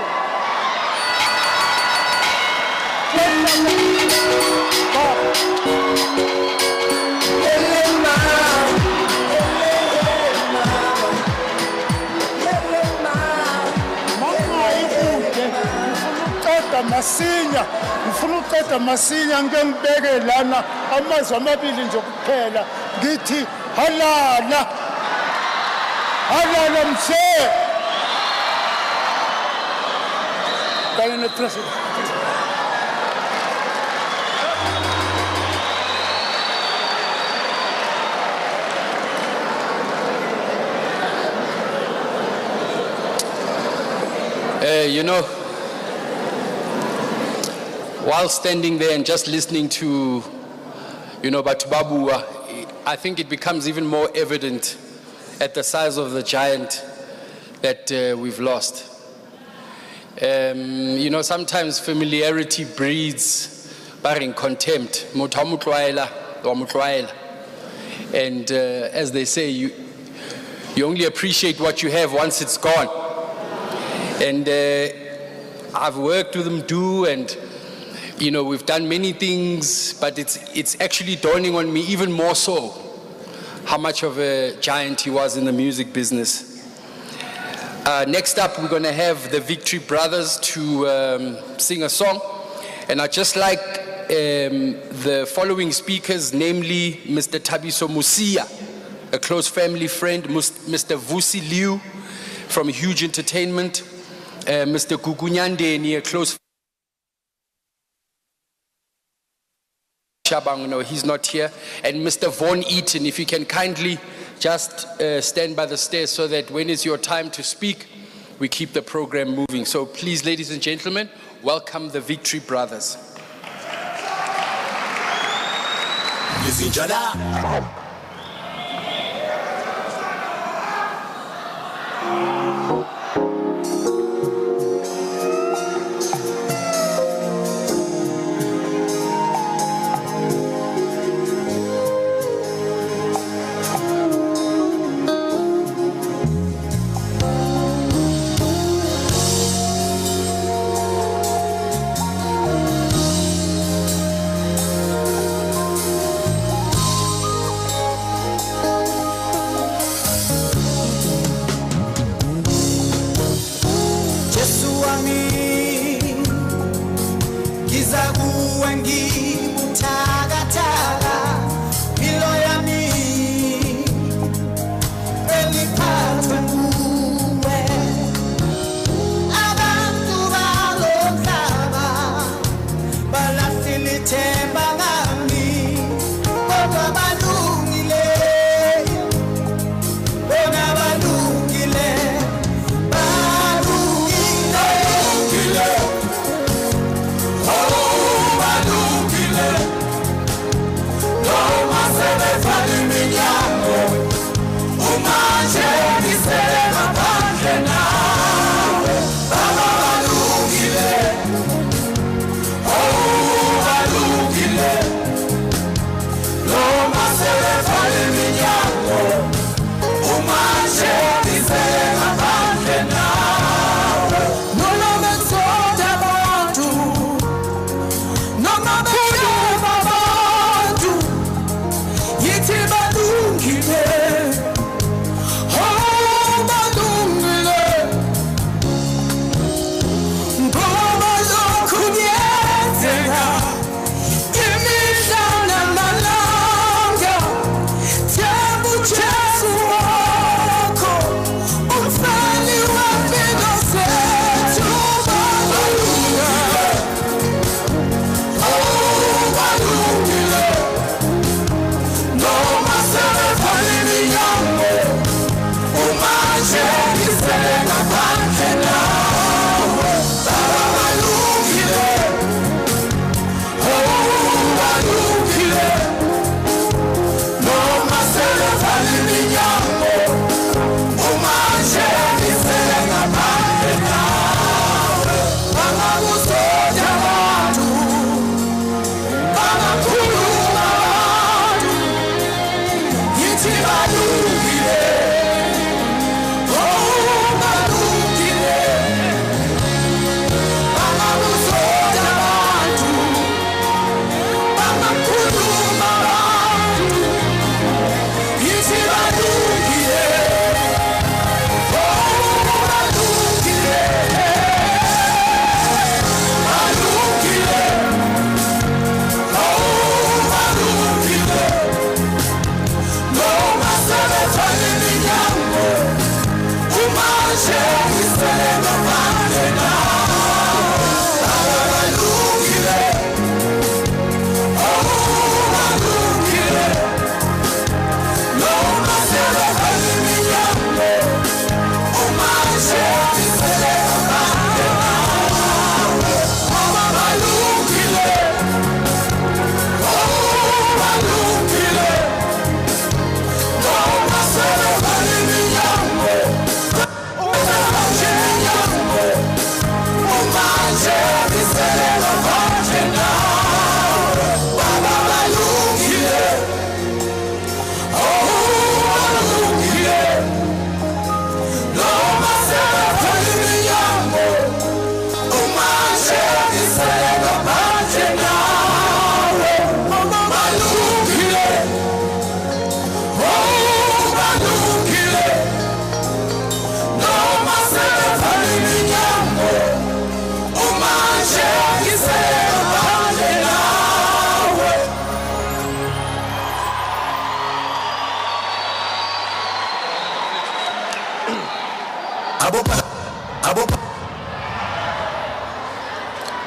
Masinya ngifuna uqeda masinya ngeke ngibeke lana amazwi amabili nje kuphela ngithi halala mse kanye nepresident. You know, while standing there and just listening to, Batubabua, I think it becomes even more evident at the size of the giant that we've lost. Sometimes familiarity breeds barring contempt. And as they say, you only appreciate what you have once it's gone. And I've worked with Mdu, and we've done many things, but it's actually dawning on me even more so how much of a giant he was in the music business. Next up, we're going to have the Victory Brothers to sing a song, and I'd just like the following speakers, namely Mr. Tabiso Musia, a close family friend, Mr. Vusi Liu from Huge Entertainment, Mr. Gugunyandeni, a close Shabang, no, he's not here, and Mr. Von Eaton, if you can kindly just stand by the stairs so that when it's your time to speak, we keep the program moving. So please, ladies and gentlemen, welcome the Victory Brothers.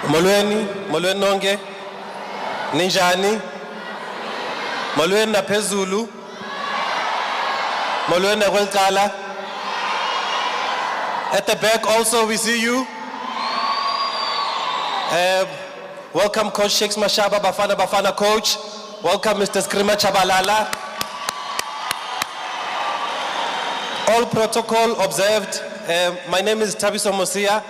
Molweni nonke. Ninjani? Molweni naphezulu. Molweni nakwelicala. At the back also we see you. Welcome Coach Shakes Mashaba, Bafana coach. Welcome Mr. Skrima Chabalala. All protocol observed. My name is Tabiso Mosia.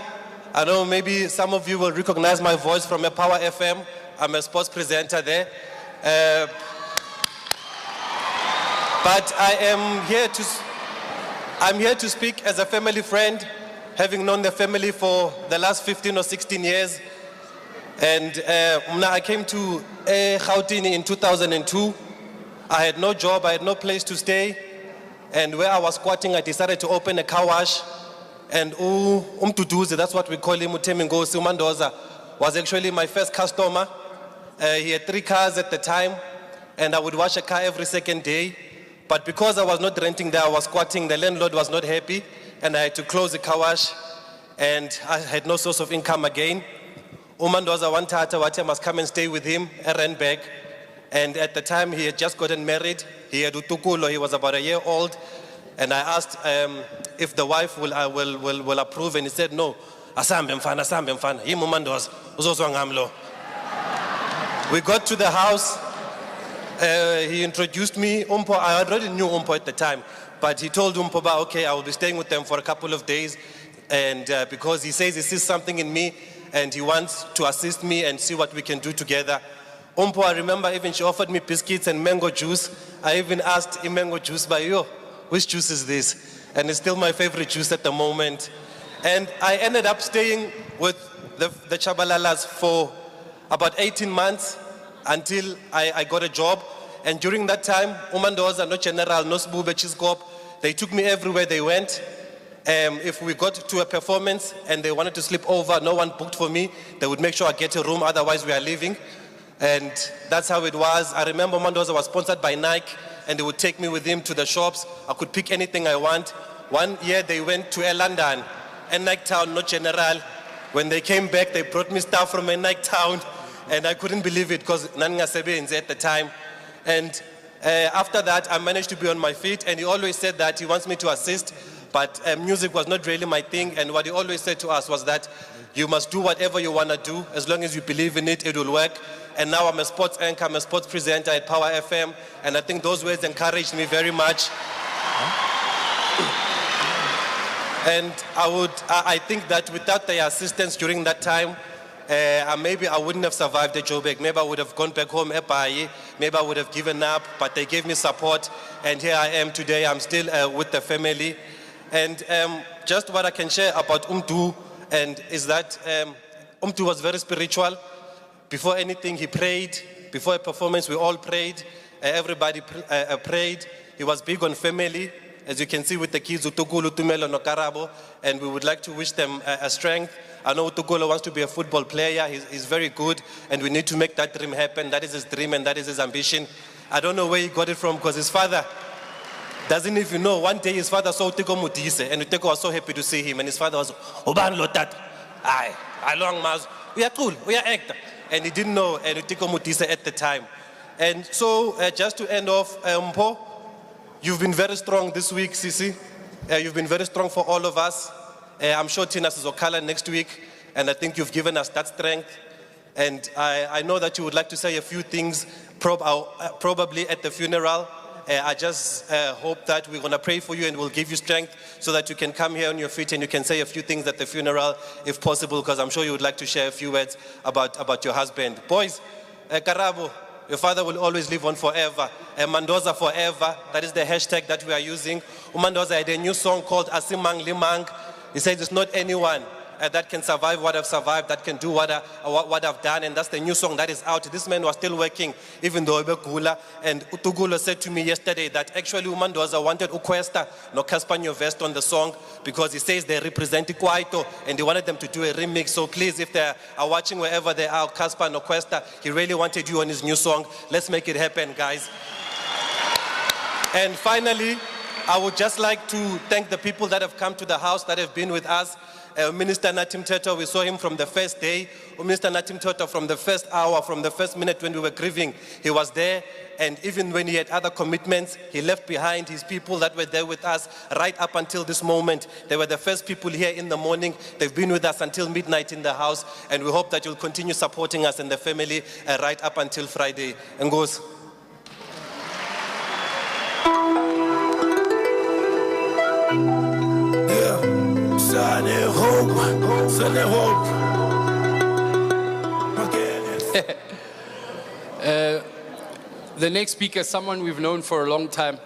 I know maybe some of you will recognize my voice from a Power FM. I'm a sports presenter there. But I'm here to speak as a family friend, having known the family for the last 15 or 16 years. And I came to Gauteng in 2002. I had no job, I had no place to stay. And where I was squatting, I decided to open a car wash. And Umtuduzi, that's what we call him, Utemingosi Mandoza, was actually my first customer. He had 3 cars at the time, and I would wash a car every second day. But because I was not renting there, I was squatting, the landlord was not happy, and I had to close the car wash, and I had no source of income again. Umandoza one tata, I must come and stay with him, I ran back. And at the time, he had just gotten married. He had utukulo, he was about a year old. And I asked if the wife will approve, and he said, no. Asambe mfana. Umandoza, uzozwa ngamlo. We got to the house. He introduced me. I already knew Umpo at the time, but he told Umpo, okay, I will be staying with them for a couple of days. And because he says he sees something in me, and he wants to assist me and see what we can do together. Umpo, I remember even she offered me biscuits and mango juice. I even asked him mango juice, but which juice is this? And it's still my favorite juice at the moment. And I ended up staying with the Chabalalas for about 18 months until I got a job. And during that time, Mandoza, no General, no Sbube, Chiskop, they took me everywhere they went. If we got to a performance and they wanted to sleep over, no one booked for me, they would make sure I get a room, otherwise we are leaving. And that's how it was. I remember Mandoza was sponsored by Nike, and they would take me with him to the shops. I could pick anything I want. One year they went to London, a Nike town, not General. When they came back, they brought me stuff from a Nike town, and I couldn't believe it because Nanga Sebenze at the time. And after that, I managed to be on my feet, and he always said that he wants me to assist, but music was not really my thing. And what he always said to us was that you must do whatever you want to do. As long as you believe in it, it will work. And now I'm a sports anchor, I'm a sports presenter at Power FM, and I think those words encouraged me very much. And I think that without their assistance during that time, maybe I wouldn't have survived the Joburg. Maybe I would have gone back home, maybe I would have given up, but they gave me support, and here I am today. I'm still with the family. And just what I can share about Umtu, and is that Umtu was very spiritual. Before anything, he prayed. Before a performance, we all prayed. Everybody prayed. He was big on family, as you can see with the kids, Utukulu, Tumelo, Nokarabo, and we would like to wish them a strength. I know Utukulu wants to be a football player. He's very good, and we need to make that dream happen. That is his dream, and that is his ambition. I don't know where he got it from, because his father doesn't even know. One day his father saw Uteko Mutise, and Uteko was so happy to see him, and his father was, Oban Lotat, I long mas, we are cool, we are actor. And he didn't know Uteko Mutise at the time. And so, just to end off, Mpo, you've been very strong this week, Sisi. You've been very strong for all of us. I'm sure Tina Sizokala next week, and I think you've given us that strength. And I know that you would like to say a few things, probably at the funeral. I just hope that we're going to pray for you and we'll give you strength so that you can come here on your feet and you can say a few things at the funeral if possible, because I'm sure you would like to share a few words about your husband. Boys, Karabo, your father will always live on forever. Mandoza forever, that is the hashtag that we are using. Mandoza had a new song called Asimang Limang. He says it's not anyone that can survive what I've survived, that can do what I've done, and that's the new song that is out. This man was still working, even though Ibekula. And Utugulo said to me yesterday that actually Mandoza wanted Ukwesta no Caspanyo Vest on the song because he says they represent Kwaito and they wanted them to do a remix. So please, if they are watching wherever they are, Caspa no Kwesta, he really wanted you on his new song. Let's make it happen, guys. And finally, I would just like to thank the people that have come to the house, that have been with us. Minister Natim Teto, we saw him from the first day. Minister Natim Teto, from the first hour, from the first minute when we were grieving, he was there. And even when he had other commitments, he left behind his people that were there with us right up until this moment. They were the first people here in the morning. They've been with us until midnight in the house. And we hope that you'll continue supporting us and the family right up until Friday. Ngos. The next speaker is someone we've known for a long time.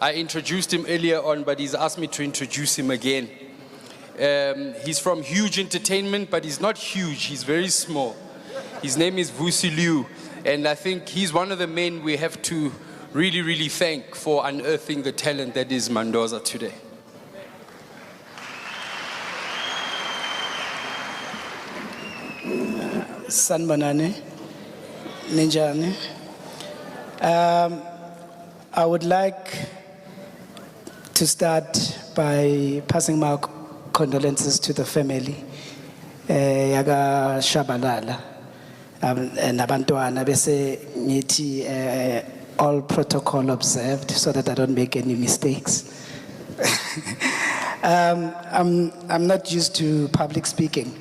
I introduced him earlier on, but he's asked me to introduce him again. He's from Huge Entertainment, but he's not huge, he's very small. His name is Vusi Liu, and I think he's one of the men we have to really, really thank for unearthing the talent that is Mandoza today. Sanbanane, Ninjani. I would like to start by passing my condolences to the family. Yaga Shabalala. Nabantwana bese ngithi all protocol observed so that I don't make any mistakes. I'm not used to public speaking,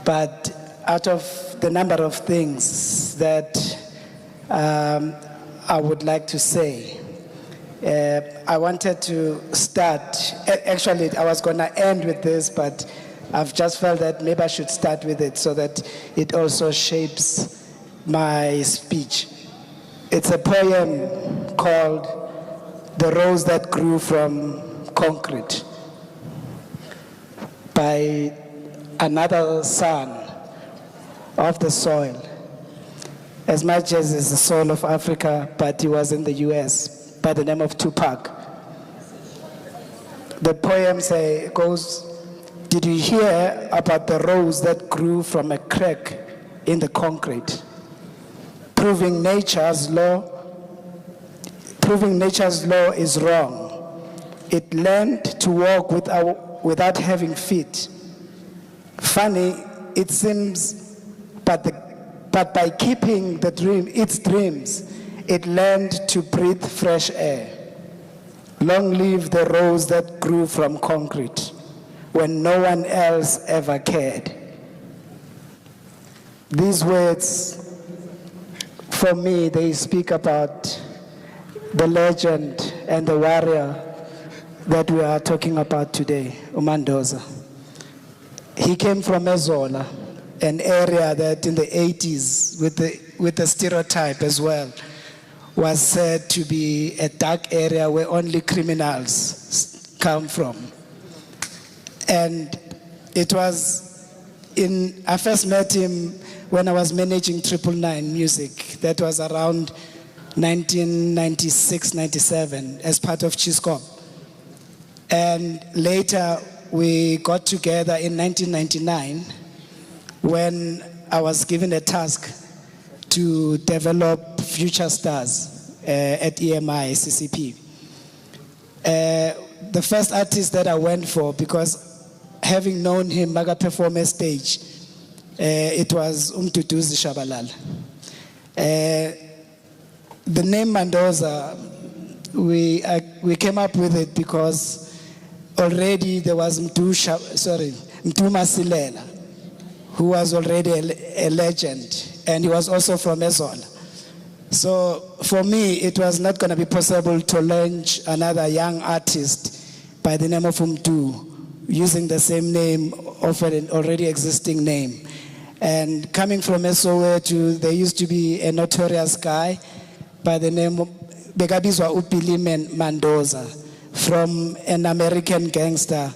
but out of the number of things that I would like to say, I wanted to start, actually I was going to end with this, but I've just felt that maybe I should start with it so that it also shapes my speech. It's a poem called "The Rose That Grew from Concrete" by another son of the soil. As much as is the soul of Africa, but he was in the US by the name of Tupac. The poem goes, "Did you hear about the rose that grew from a crack in the concrete? Proving nature's law is wrong. It learned to walk without having feet. Funny, it seems, but by keeping its dreams, it learned to breathe fresh air. Long live the rose that grew from concrete when no one else ever cared." These words, for me, they speak about the legend and the warrior that we are talking about today, Mandoza. He came from Ezola, an area that in the 80s, with the stereotype as well, was said to be a dark area where only criminals come from. And it was I first met him when I was managing 999 Music. That was around 1996, 97, as part of Chiscop. And later, we got together in 1999 when I was given a task to develop future stars at EMI, CCP. The first artist that I went for, because having known him, Maga performance stage, it was Umtutuzi Shabalala. The name Mandoza, we came up with it because already there was Mtu Masilela, who was already a legend, and he was also from Ezola. So for me, it was not going to be possible to launch another young artist by the name of Umtu, using the same name of an already existing name. And coming from Esoweto, there used to be a notorious guy by the name of Begabizwa Upili Mandoza, from an American gangster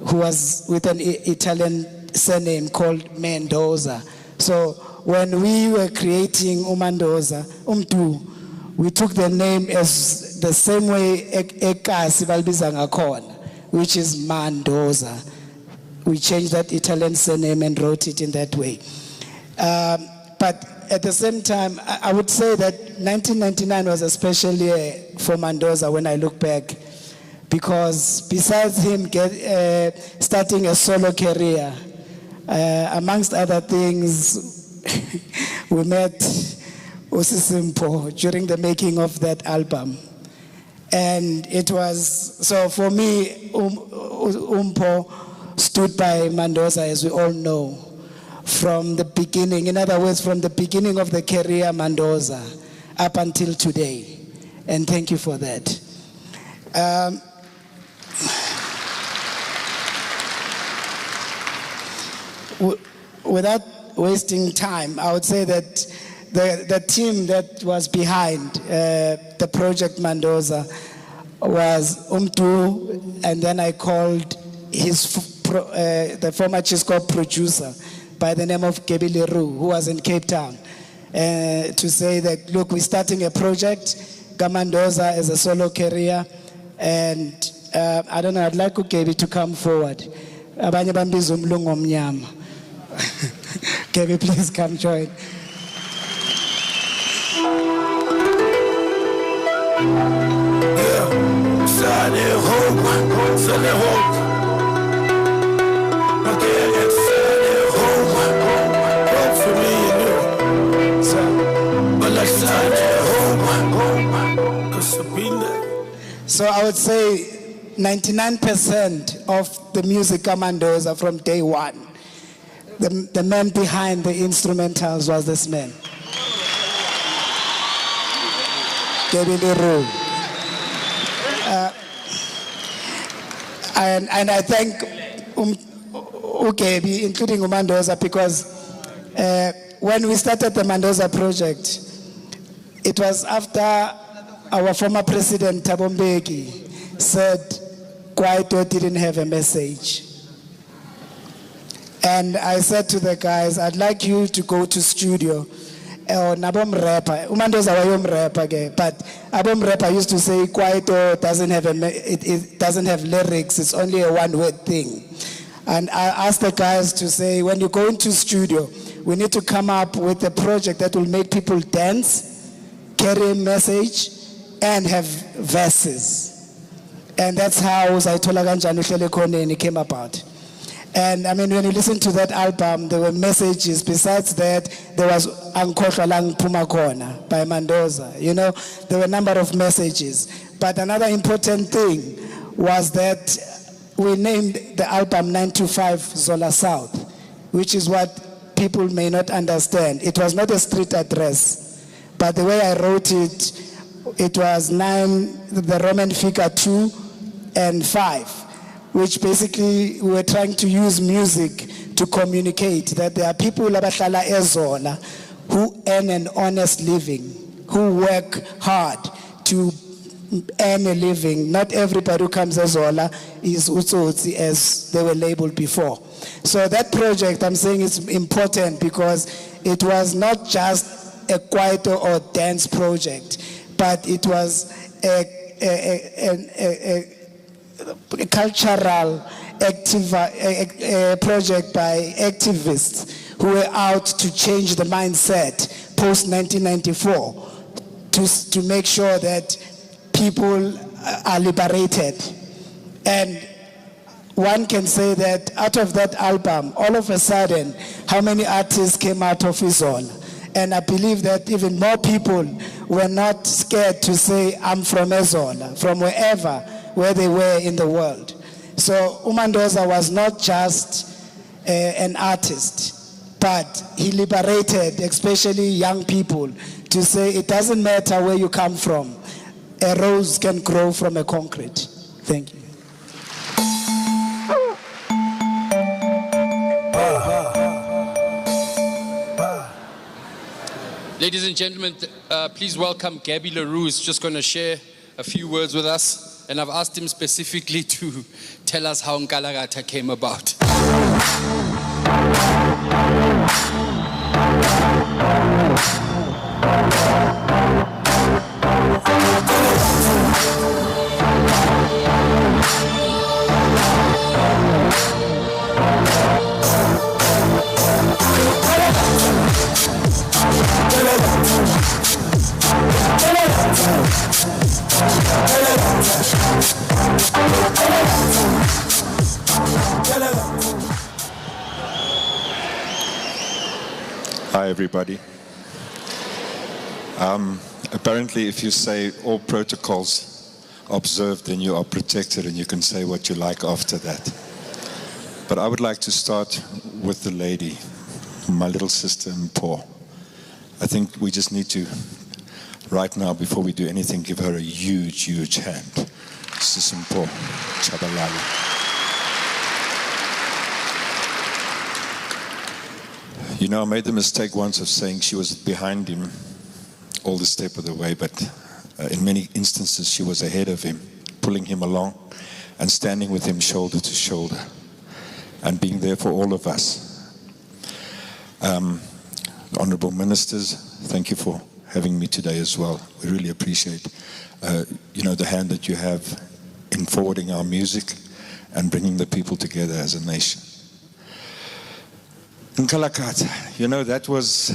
who was with an Italian surname called Mandoza. So when we were creating Mandoza, we took the name as the same way Ekasi Balbizanga Kona, which is Mandoza. We changed that Italian surname and wrote it in that way. But at the same time, I would say that 1999 was a special year for Mandoza when I look back, because besides him starting a solo career, amongst other things, we met Usisimpo during the making of that album. And it was, so for me, Umpo stood by Mandoza, as we all know, from the beginning. In other words, from the beginning of the career Mandoza up until today. And thank you for that. Without wasting time, I would say that the team that was behind the project Mandoza was Umtu, and then I called the former Chisco producer by the name of Gebi Leroux, who was in Cape Town, to say that, look, we're starting a project, Mandoza as a solo career, and I don't know, I'd like Gebi to come forward. Abanye bambiza umlungu omnyama. Gebi, please come join. So I would say 99% of the music Mandoza from day one, the man behind the instrumentals was this man, Gebi Leroux. And I thank Gebi, including Mandoza, because when we started the Mandoza project, it was after our former president, Thabo Mbeki, said Kwaito didn't have a message. And I said to the guys, I'd like you to go to studio. Nabom rapper, Mandoza wayom rapper, but Abom rapper used to say Kwaito doesn't have it doesn't have lyrics, it's only a one-word thing. And I asked the guys to say, when you go into studio, we need to come up with a project that will make people dance, carry a message, and have verses. And that's how Zaitola Ganjani Hlele Khoneni came about. And I mean, when you listen to that album, there were messages. Besides that, there was Angkhohlwa La Ngiphuma Khona by Mandoza. You know, there were a number of messages. But another important thing was that we named the album 925 Zola South, which is what people may not understand. It was not a street address, but the way I wrote it, it was 9, the Roman figure 2 and 5, which basically we were trying to use music to communicate that there are people abahlala eZola who earn an honest living, who work hard to earn a living. Not everybody who comes eZola is utsotsi as they were labeled before. So that project, I'm saying, is important because it was not just a kwaito or dance project, but it was a cultural project by activists who were out to change the mindset post-1994 to make sure that people are liberated. And one can say that out of that album, all of a sudden, how many artists came out of Izola? And I believe that even more people were not scared to say, I'm from Ezola, from where they were in the world. So Mandoza was not just an artist, but he liberated, especially young people, to say it doesn't matter where you come from. A rose can grow from a concrete. Thank you. Ladies and gentlemen, please welcome Gebi Leroux, who's just going to share a few words with us. And I've asked him specifically to tell us how Nkalagata came about. everybody. Apparently, if you say all protocols observed, then you are protected and you can say what you like after that. But I would like to start with the lady, my little sister Mpho. I think we just need to, right now, before we do anything, give her a huge, huge hand. Sister Mpho Chabalala. You know, I made the mistake once of saying she was behind him all the step of the way, but in many instances she was ahead of him, pulling him along and standing with him shoulder to shoulder and being there for all of us. Honorable ministers, thank you for having me today as well. We really appreciate the hand that you have in forwarding our music and bringing the people together as a nation. Nkalakata, that was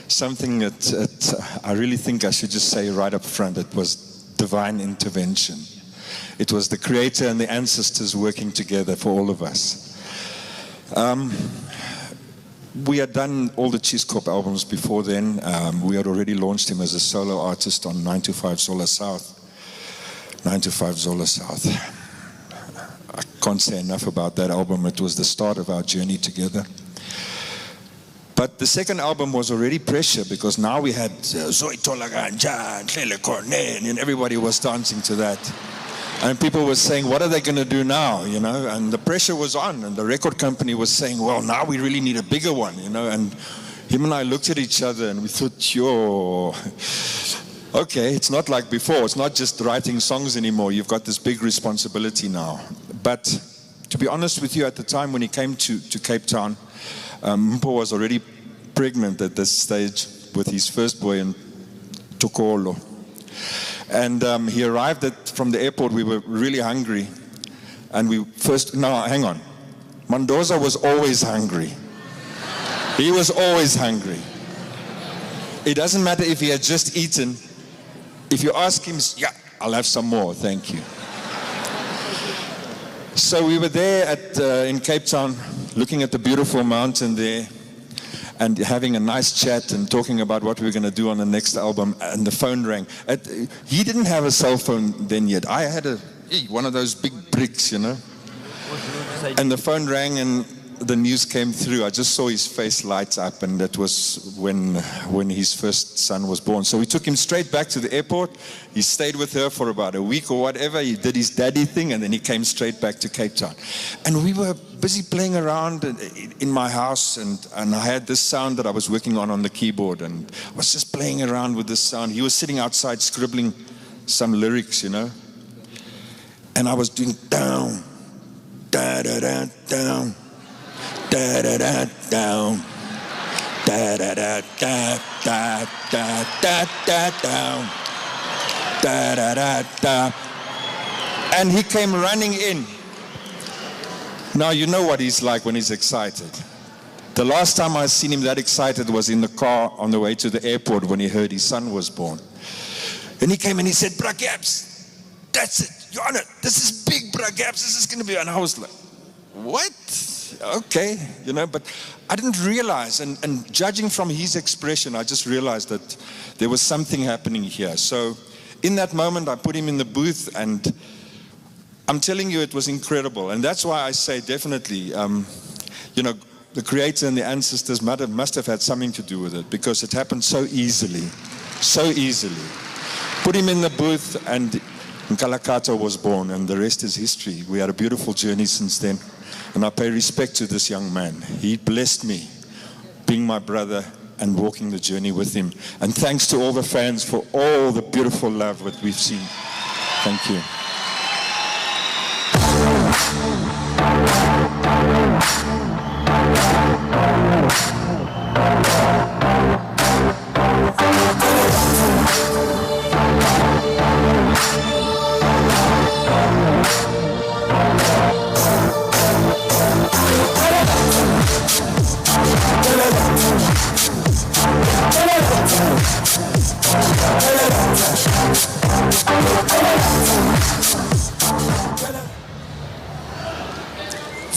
something that I really think I should just say right up front. It was divine intervention. It was the Creator and the ancestors working together for all of us. We had done all the Cheese Corp albums before then. We had already launched him as a solo artist on 925 Zola South. 925 Zola South. I can't say enough about that album. It was the start of our journey together. But the second album was already pressure because now we had Zoe Tolaganja and Hlele Cornen and everybody was dancing to that. And people were saying, what are they going to do now, And the pressure was on and the record company was saying, well, now we really need a bigger one, And him and I looked at each other and we thought, okay, it's not like before. It's not just writing songs anymore. You've got this big responsibility now. But to be honest with you, at the time when he came to Cape Town, Mpho was already pregnant at this stage with his first boy in Tokolo. And he arrived from the airport. We were really hungry. And hang on. Mandoza was always hungry. He was always hungry. It doesn't matter if he had just eaten. If you ask him, yeah, I'll have some more, thank you. So we were there in Cape Town, looking at the beautiful mountain there and having a nice chat and talking about what we were going to do on the next album, and the phone rang. He didn't have a cell phone then yet. I had one of those big bricks, And the phone rang and the news came through. I just saw his face light up, and that was when his first son was born. So we took him straight back to the airport. He stayed with her for about a week or whatever. He did his daddy thing, and then he came straight back to Cape Town. And we were busy playing around in my house, and I had this sound that I was working on the keyboard, and I was just playing around with this sound. He was sitting outside scribbling some lyrics, And I was doing down, da da da down. Da da da down, da da da da da da da da down, da da da da, and he came running in. Now you know what he's like when he's excited. The last time I seen him that excited was in the car on the way to the airport when he heard his son was born. And he came and he said, "Bra Gaps, that's it, Your Honor, this is big, Bra Gaps, this is going to be," and I was like, what? Okay, but I didn't realize, and judging from his expression, I just realized that there was something happening here. So in that moment, I put him in the booth, and I'm telling you, it was incredible. And that's why I say definitely, the Creator and the ancestors must have had something to do with it, because it happened so easily, so easily. Put him in the booth, and Nkalakata was born, and the rest is history. We had a beautiful journey since then. And I pay respect to this young man. He blessed me, being my brother and walking the journey with him. And thanks to all the fans for all the beautiful love that we've seen. Thank you.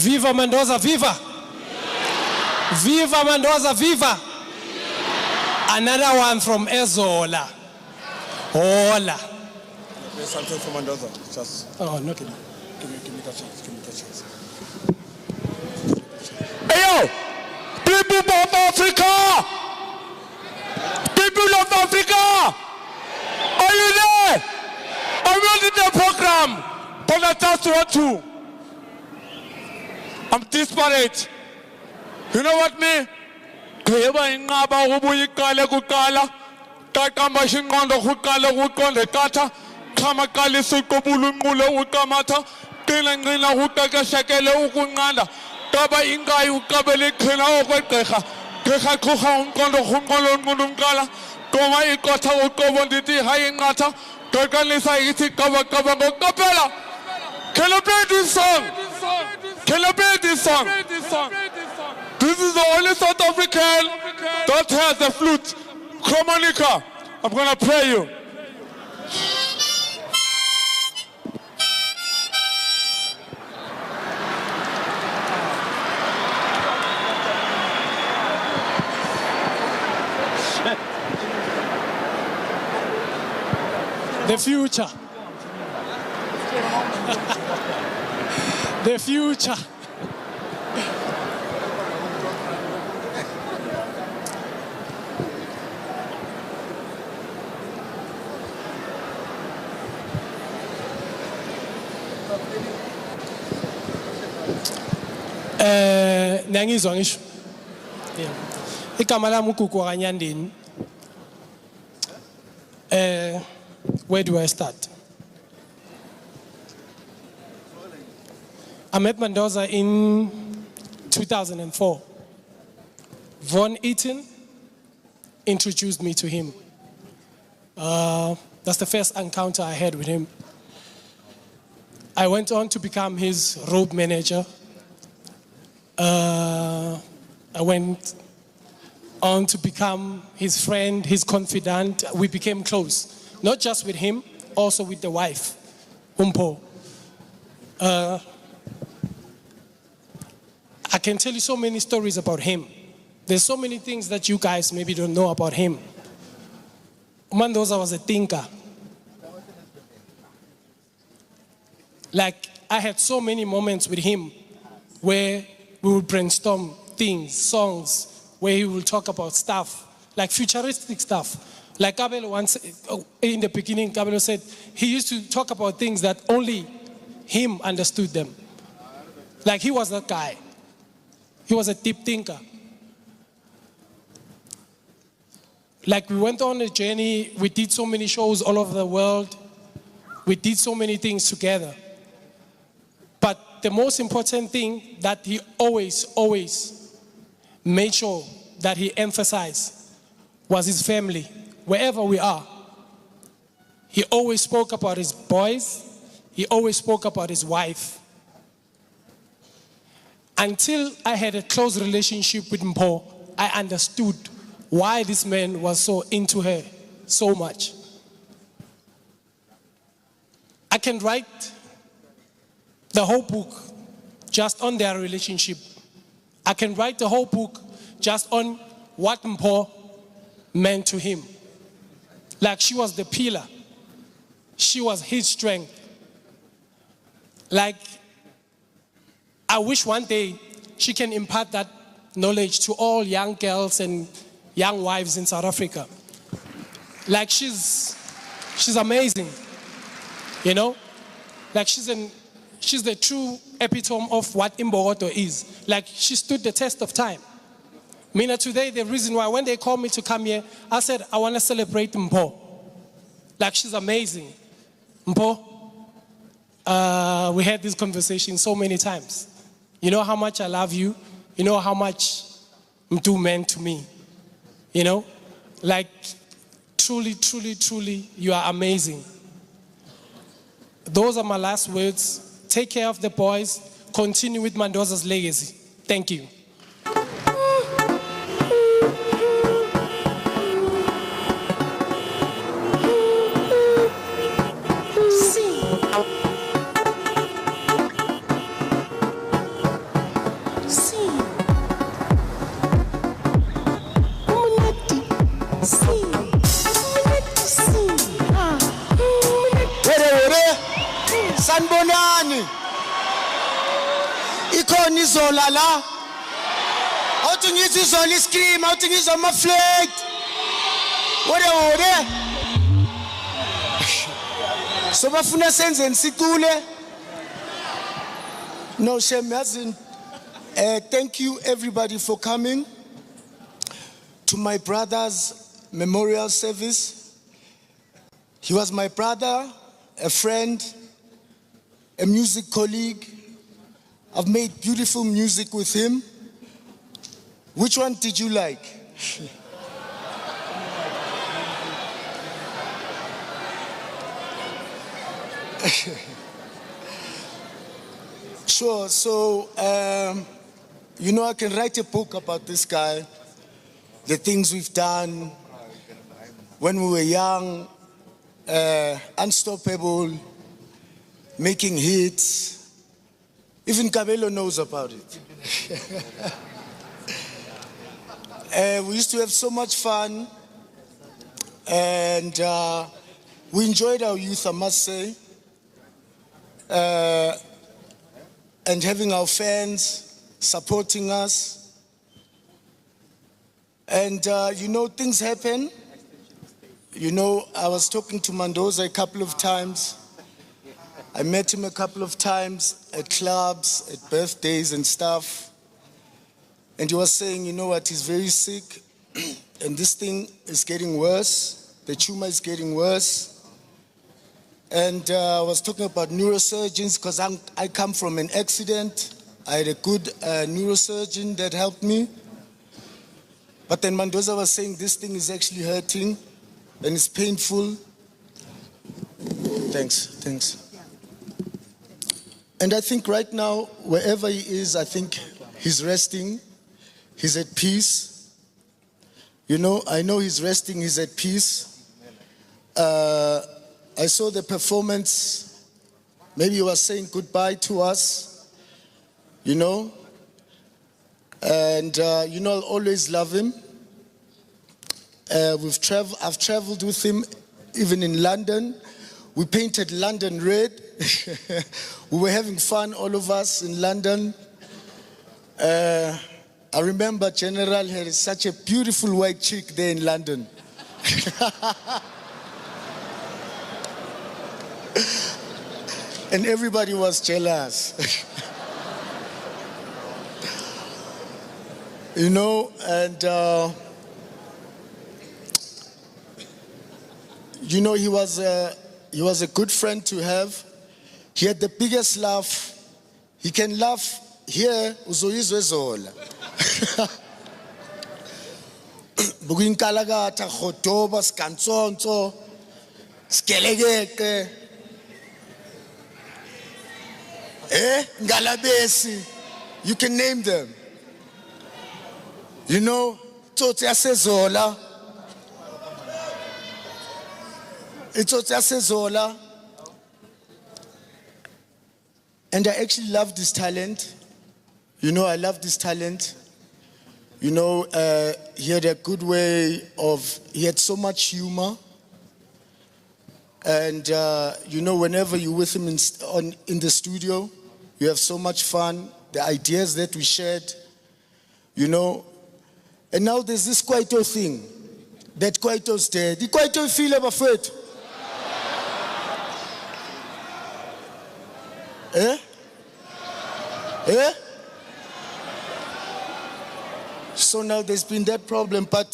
Viva Mandoza, viva! Viva Mandoza, viva! Another one from Ezola. Hola. There's something from Mandoza. Just. Oh, no, give me that chance. Give me that chance. Hey yo, people of Africa! People of Africa! Are you there? I'm not in the program, but I just want to. I'm desperate. You know what me? Kuyeba ingaba ubuye iqale kuqala. Kaqamba shinqondo kuqala kuqonde qatha. Khama qala isiqobula unqule uqamatha. Qina nqina uqeqeshekele ukunqanda. Qaba ingayi uqabele iqhina okwegqirha. Gqirha qhuha unqondo unqolo unqulu umqala. Qoma iqotha uqobo ndithi hayi inqatha. Qaqanisa ithi qaba qaba ngoqaphela. Can I play this song? Can I play this song? This is the only South African that has a flute. Harmonica. I'm gonna play you. The future. The future. Nangizwa ngisho. Igama lami uGugu kaNyandeni. Where do I start? I met Mandoza in 2004. Von Eaton introduced me to him. That's the first encounter I had with him. I went on to become his road manager. I went on to become his friend, his confidant. We became close, not just with him, also with the wife, Umpo. I can tell you so many stories about him. There's so many things that you guys maybe don't know about him. Mandoza was a thinker. Like, I had so many moments with him where we would brainstorm things, songs, where he would talk about stuff, like futuristic stuff. Like Kabelo once, in the beginning, Kabelo said, he used to talk about things that only him understood them. Like, he was that guy. He was a deep thinker. Like, we went on a journey, we did so many shows all over the world, we did so many things together. But the most important thing that he always made sure that he emphasized was his family, wherever we are. He always spoke about his boys, he always spoke about his wife. Until I had a close relationship with Mpo, I understood why this man was so into her so much. I can write the whole book just on their relationship. I can write the whole book just on what Mpo meant to him. Like, she was the pillar. She was his strength. Like, I wish one day she can impart that knowledge to all young girls and young wives in South Africa. Like, she's amazing, you know? Like, she's the true epitome of what Imbogoto is. Like, she stood the test of time. Mina, today, the reason why when they called me to come here, I said, I want to celebrate Mpo. Like, she's amazing. Mpo, we had this conversation so many times. You know how much I love you. You know how much Mtu meant to me. You know? Like, truly, truly, truly, you are amazing. Those are my last words. Take care of the boys. Continue with Mandoza's legacy. Thank you. Sanbonani. Ikhona izola la. Awuthi ngithi izola iscream, awuthi ngizoma flaked. Ode. So bafuna senzeni sicule. No shame, hasn't. Thank you everybody for coming to my brother's memorial service. He was my brother, a friend, a music colleague. I've made beautiful music with him. Which one did you like? Sure, so, you know, I can write a book about this guy, the things we've done when we were young, unstoppable, making hits. Even Kabelo knows about it. We used to have so much fun, and we enjoyed our youth, I must say. And having our fans supporting us. And you know, things happen. You know, I was talking to Mandoza a couple of times. I met him a couple of times at clubs, at birthdays and stuff. And he was saying, you know what, he's very sick. And this thing is getting worse. The tumor is getting worse. And I was talking about neurosurgeons because I come from an accident. I had a good neurosurgeon that helped me. But then Mandoza was saying this thing is actually hurting and it's painful. Thanks. And I think right now, wherever he is, I think he's resting. He's at peace. You know, I know he's resting, he's at peace. I saw the performance. Maybe he was saying goodbye to us, you know. And, you know, I'll always love him. I've traveled with him, even in London. We painted London red. We were having fun, all of us in London. I remember General had such a beautiful white chick there in London. And everybody was jealous. You know, and you know, he was a good friend to have. He had the biggest laugh. He can laugh here, uzoyizwe zola. Bukinkalagata khotoba skantsonto skelekeke. Ngalabesi, you can name them. You know, Tsotsi Asezola. It's Tsotsi Asezola. And I actually loved this talent. You know, I loved this talent. You know, he had a good way he had so much humor. And, you know, whenever you're with him in the studio, you have so much fun, the ideas that we shared, you know. And now there's this Kwaito thing, that Kwaito's dead. The Kwaito feel about it. So now there's been that problem, but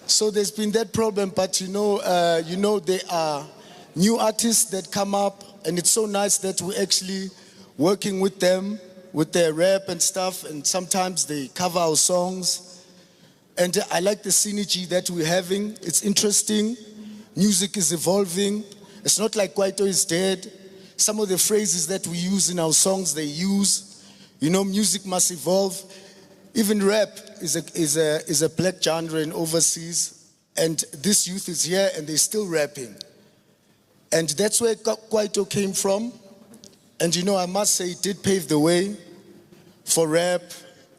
so there's been that problem, but you know, there are new artists that come up, and it's so nice that we're actually working with them, with their rap and stuff, and sometimes they cover our songs. And I like the synergy that we're having. It's interesting. Music is evolving. It's not like Kwaito is dead. Some of the phrases that we use in our songs, they use. You know, music must evolve. Even rap is a black genre in overseas, and this youth is here and they're still rapping. And that's where Kwaito came from. And you know, I must say it did pave the way for rap.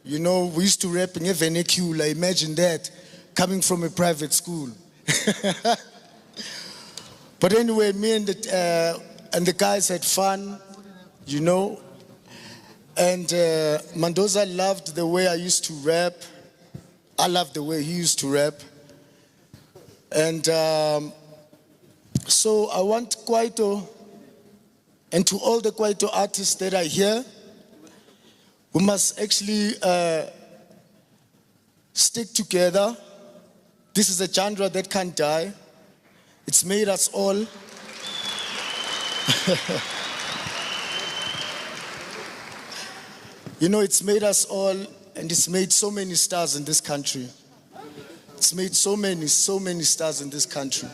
You know, we used to rap in Evenekula, imagine that, coming from a private school. But anyway, me and the guys had fun, you know. And Mandoza loved the way I used to rap. I loved the way he used to rap. And so I want Kwaito, and to all the Kwaito artists that are here, we must actually stick together. This is a genre that can't die. It's made us all. You know, it's made us all, and it's made so many stars in this country. It's made so many stars in this country.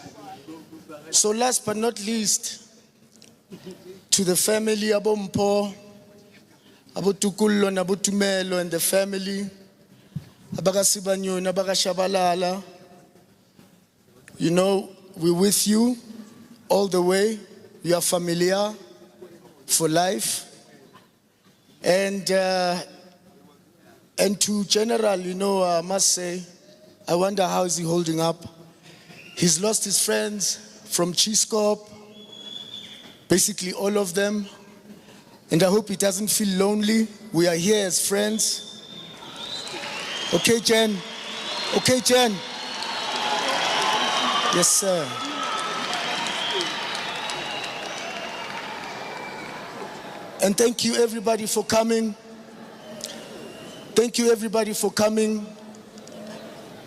So last but not least, to the family, Abompo, Abotukullo, Abotumelo, and the family, Abagasibanyo, Abagashabalala, you know, we're with you all the way. You are familiar for life. And to General, you know, I must say, I wonder how is he holding up. He's lost his friends from Chiscorp, basically all of them. And I hope he doesn't feel lonely. We are here as friends. Okay, Jen? Okay, Jen? Yes, sir. And thank you everybody for coming. Thank you everybody for coming.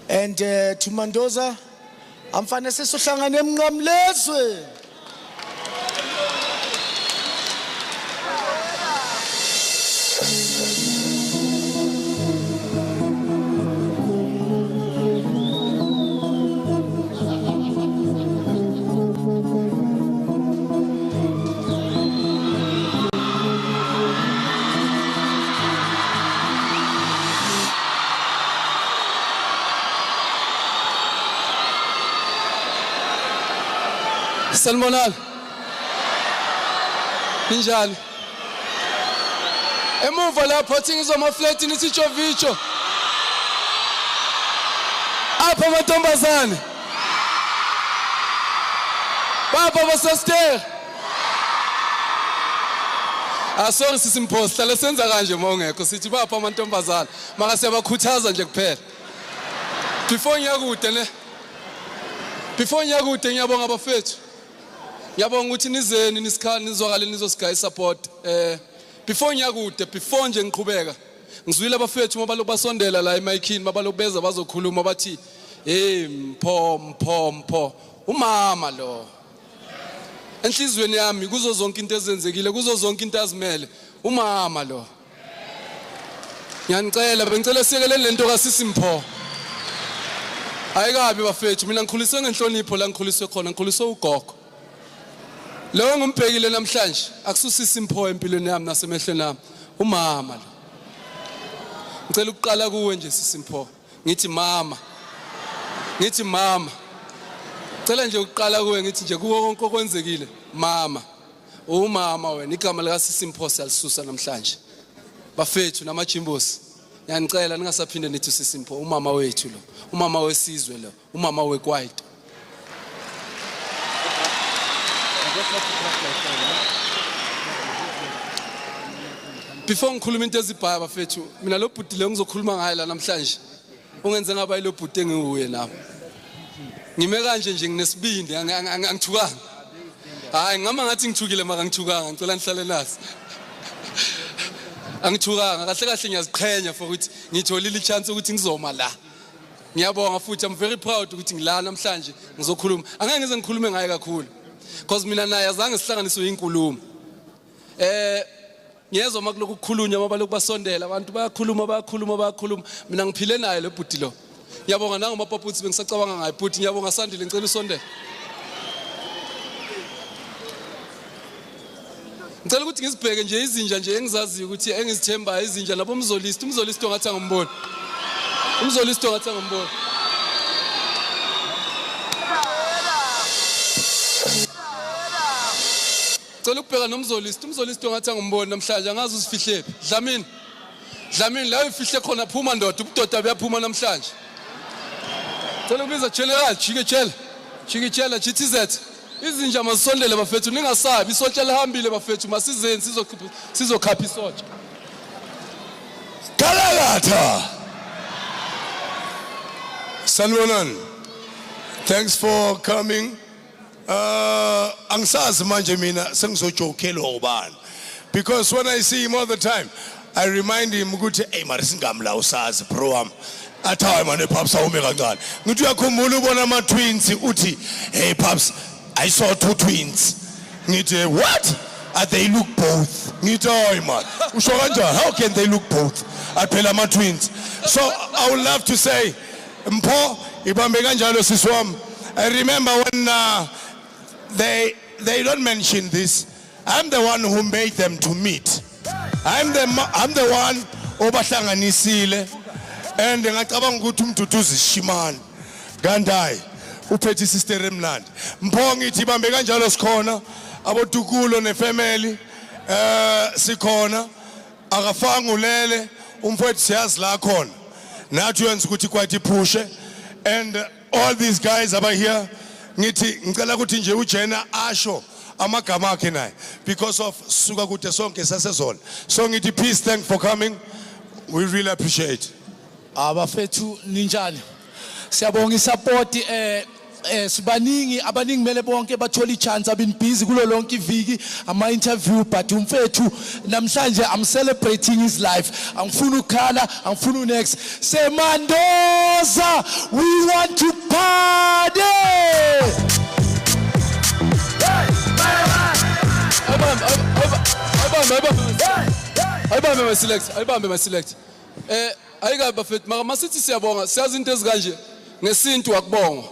And to Mandoza, I'm fine. Salmonal. Ninjani. Emuva lapho thingizwa amaflat nithi chovicho. Apha amantombazane. Baba basastere. Sorry sisimpost hlale senza kanje mawungekho sithi bapha amantombazane maka siyabakhuthaza nje kuphela. Before ngiyakude ngiyabonga abafethu. Ngiyabonga ukuthi nizeni nisikhali nizwakale nizosigaya support. Before ngiyakude before nje ngiqhubeka ngizwile abafethu ngoba lokubasondela la emic-ini baba lokubeza bazokhuluma bathi mpho umama lo. Enhlizweni yami kuzo zonke into ezenzekile kuzo zonke into azimele umama lo. Ngiyanicela bengicela siyekeleni lento kaSisimpho. Ayikabi bafethu mina ngikhuliswe ngenhlonipho la ngikhuliswe khona ngikhuliswe ugogo. Lo ngumbhekile namhlanje akususisimpho empilweni yami nasemehlweni nami umama lo. Ngicela ukuqala kuwe nje Sisimpho. Ngithi mama. Ngicela nje ukuqala kuwe ngithi nje kuwo konke okwenzekile mama. Umama wena igama lika Sisimpho siyalisusa namhlanje. Bafethu namajimbosi. Ngiyanicela ningasaphinde nithi Sisimpho umama wethu lo. Umama wesizwe lo. Umama weKwaito. Before ngikhuluma into ezibhaya bafethu mina lo bhuti le ngizokhuluma ngayo la namhlanje ungenze ngaba ilo bhuti engiuye lapho ngime kanje nje nginesibindi angithukanga hayi ngama ngathi ngithukile maka ngithukanga ngicela nihlale nasi angithukanga kahle ngiyaziqhenya for ukuthi ngitholile ichance ukuthi ngizoma la ngiyabonga futhi I'm very proud ukuthi ngila namhlanje ngizokhuluma angeke ngize ngikhulume ngaye kakhulu because mina naye azange sihlanganiswe inkulumo ngiyezwa makuloku ukukhulunywa maba lokubasondela abantu bayakhuluma mina ngiphile naye lo bhuti lo ngiyabonga nangomapaputsi bengisacabanga ngaye bhuti ngiyabonga Sandile ngicela usondele ngicela ukuthi ngizibheke nje izinja nje engizaziyo ukuthi engizithemba izinja labo umzolist ongathi angimboni Cela ukubheka nomzolist ongathi angimboni namhlanje angazi usifihlephi Dlamini la ufihle khona phuma ndoda ubudoda buyaphuma namhlanje Cela ukubiza General Chikechela GTZ. Izinja masondele bafethu ningasabi isontsha lihambile bafethu masizeni sizokhapha isontsha. Kalakatha. Sanibonani. Thanks for coming. Angisazi manje mina sengizojokela ubani. Because when I see him all the time, I remind him ukuthi hey mara singamla usazi bro wami. Athawe manje Pops awume kancane. Ngithi uyakhumbula ubona ama twins uthi hey Pops I saw two twins. Ngithi what? They look both. Ngithi hoy man. Usho kanjani? How can they look both? Aphela ama twins. So I would love to say Mpho ibambe kanjalo sisi wami. I remember when they don't mention this. I'm the one who made them to meet. I'm the one obahlanganisile and ngicabanga ukuthi umdudu uzishimana. Gandai uphethe sister emnandi. Mpho ngithi ibambe kanjalo sikhona abodukulo nefamily sikhona akafanga ulele umfowethu siyazi la khona. Nathi uyenza ukuthi quite iphushe and all these guys over here ngithi ngicela ukuthi nje uJena asho amagama akhe naye because of suka kude sonke sasezona. So ngithi peace, thanks for coming, we really appreciate. Abafethu ninjani siyabonga isupport sibaningi abaningi mele bonke bathola ichance abini busy kulo lonke iviki ama interview but umfethu namhlanje I'm celebrating his life angifuna ukhala angifuna next say Mandoza we want to party ayibambe my select ayika bafethu mara masithi siyabonga siyazi into ezikanje ngesintu akubonga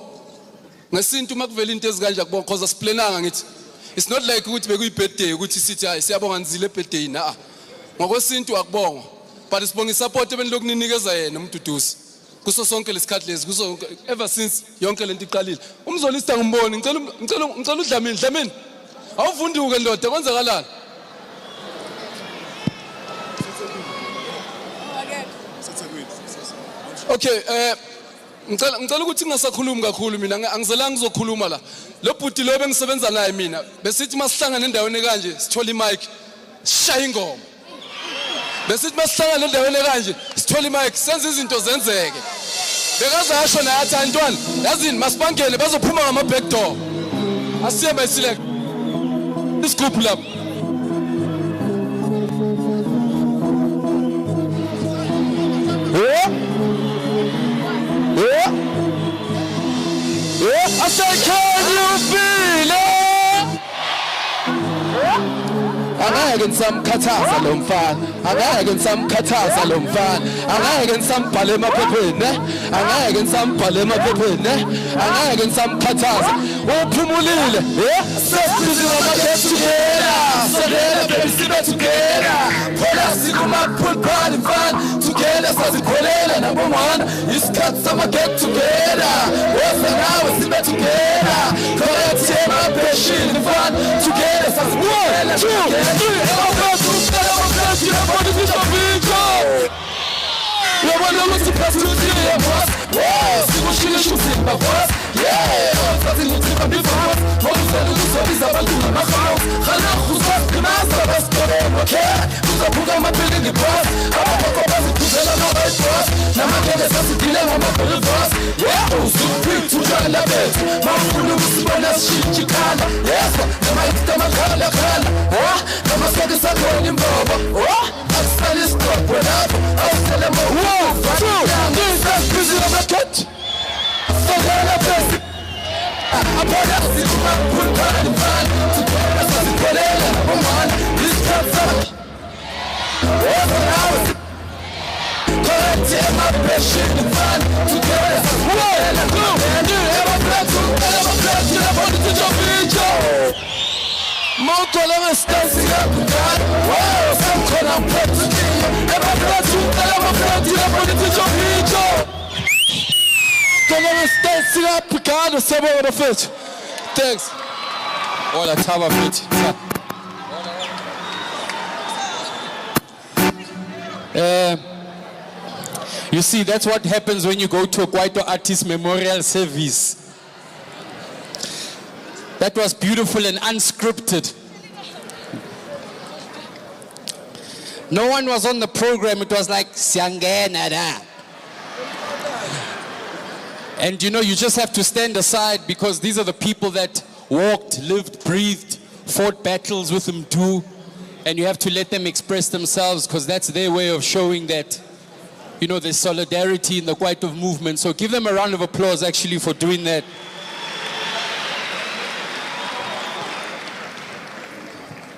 ngesintu makuvela into ezikanje akubonga because asiplananga ngithi it's not like ukuthi bekuyi birthday ukuthi sithi hayi siyabonga nzile birthday na ngokwesintu akubonga but sibonga isupport ebeniloku ninikeza yena umduduzi kuso sonke lesikhathi lezi kuso ever since yonke lento iqalile umzolista ngimboni ngicela uDlamini awuvunduke ndoda kwenzakalani okay ngicela ukuthi ngingasakhulumi kakhulu mina angizelanga ngizokhuluma la lo bhuti lo bengisebenza naye mina besithi masihlangana endaweni kanje sithola imic shaya ingoma besithi masihlangana endaweni kanje sithola imic senze izinto zenzeke bekazasho naye athi antwana yazini masibangele bazophuma ngama back door asiye my select this group lapha I said, can you feel it? Angeke ngisamkhathaza lo mfana angeke ngisamkhathaza lo mfana angeke ngisambhale emaphepheni angeke ngisambhale emaphepheni angeke ngisamkhathaza uphumulile sesibiza ama-get together sodela baby sibe together phola sikuma pool party fun together sazikholela nabomwana isikhathi sama-get together woza nawe sibe together correct my fun together sazikholela together Thanks. Hola, Tava Fit. You see, that's what happens when you go to a Kwaito Artist Memorial Service. That was beautiful and unscripted. No one was on the program. It was like, Siangena da. And you know, you just have to stand aside because these are the people that walked, lived, breathed, fought battles with them too. And you have to let them express themselves because that's their way of showing that, you know, there's solidarity in the Kwaito movement. So give them a round of applause actually for doing that.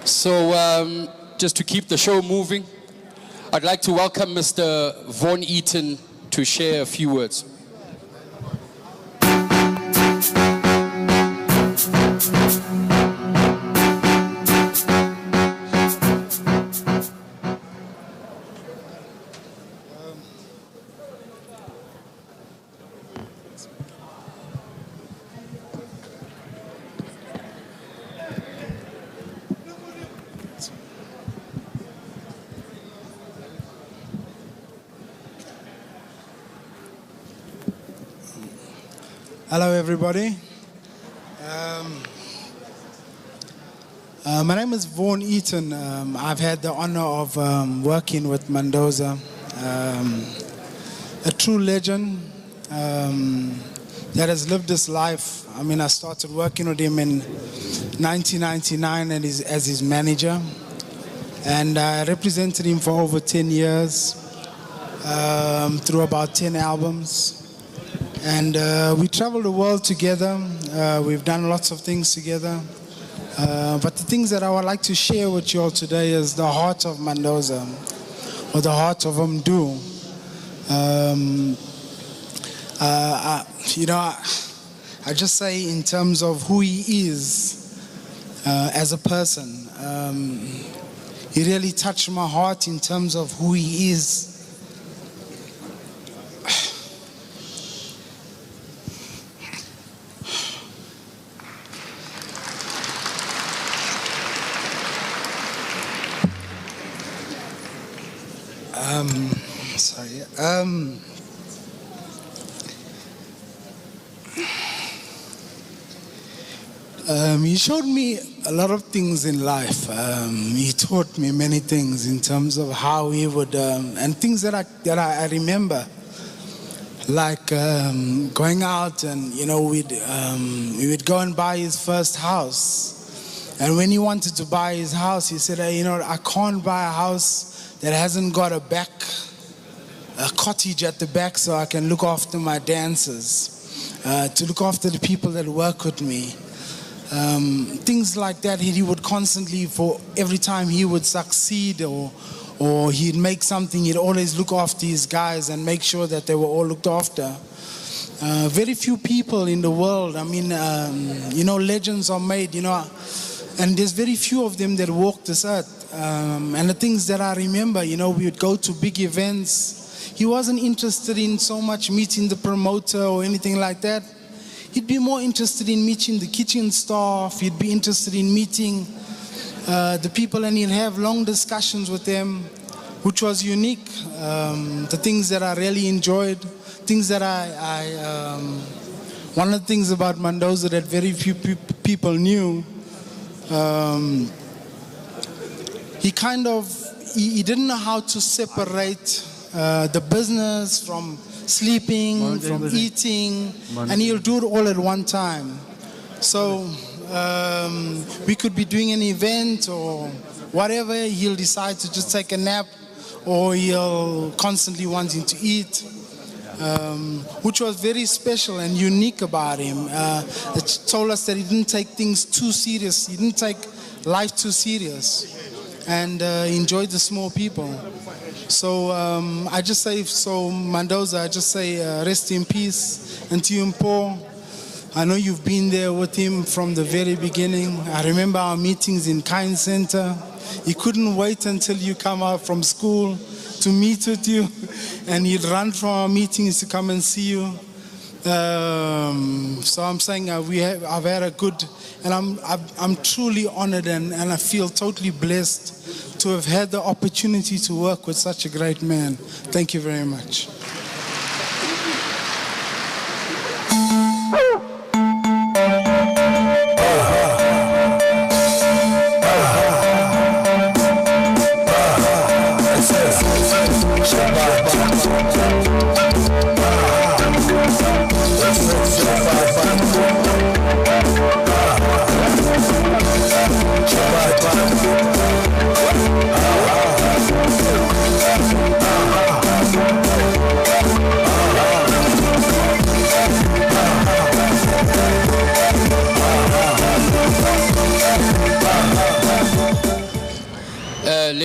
So just to keep the show moving, I'd like to welcome Mr. Vaughan Eaton to share a few words. Hello, everybody. My name is Vaughan Eaton. I've had the honor of working with Mandoza, a true legend that has lived his life. I mean, I started working with him in 1999 as his manager, and I represented him for over 10 years through about 10 albums. And we traveled the world together. We've done lots of things together. But the things that I would like to share with you all today is the heart of Mandoza, or the heart of Mdu. I just say in terms of who he is as a person, he really touched my heart in terms of who he is. He showed me a lot of things in life. He taught me many things in terms of how he would, and things that I remember, like going out and, you know, we would go and buy his first house. And when he wanted to buy his house, he said, hey, you know, I can't buy a house that hasn't got a cottage at the back so I can look after my dancers, to look after the people that work with me. Things like that, he would constantly, for every time he would succeed or he'd make something, he'd always look after his guys and make sure that they were all looked after. Very few people in the world, I mean, you know, legends are made, you know, and there's very few of them that walk this earth. And the things that I remember, you know, we would go to big events. He wasn't interested in so much meeting the promoter or anything like that. He'd be more interested in meeting the kitchen staff. He'd be interested in meeting the people, and he'd have long discussions with them, which was unique. The things that I really enjoyed, things that one of the things about Mandoza that very few people knew, he didn't know how to separate the business from sleeping, from eating, and he'll do it all at one time. So we could be doing an event or whatever, he'll decide to just take a nap, or he'll constantly wanting to eat, which was very special and unique about him. It told us that he didn't take things too serious, he didn't take life too serious, and enjoyed the small people. So I just say, Mandoza, I just say rest in peace. And to you, Paul, I know you've been there with him from the very beginning. I remember our meetings in Kind Center. He couldn't wait until you come out from school to meet with you, and he'd run from our meetings to come and see you. So I'm saying I've had a good, and I'm truly honored and I feel totally blessed to have had the opportunity to work with such a great man. Thank you very much.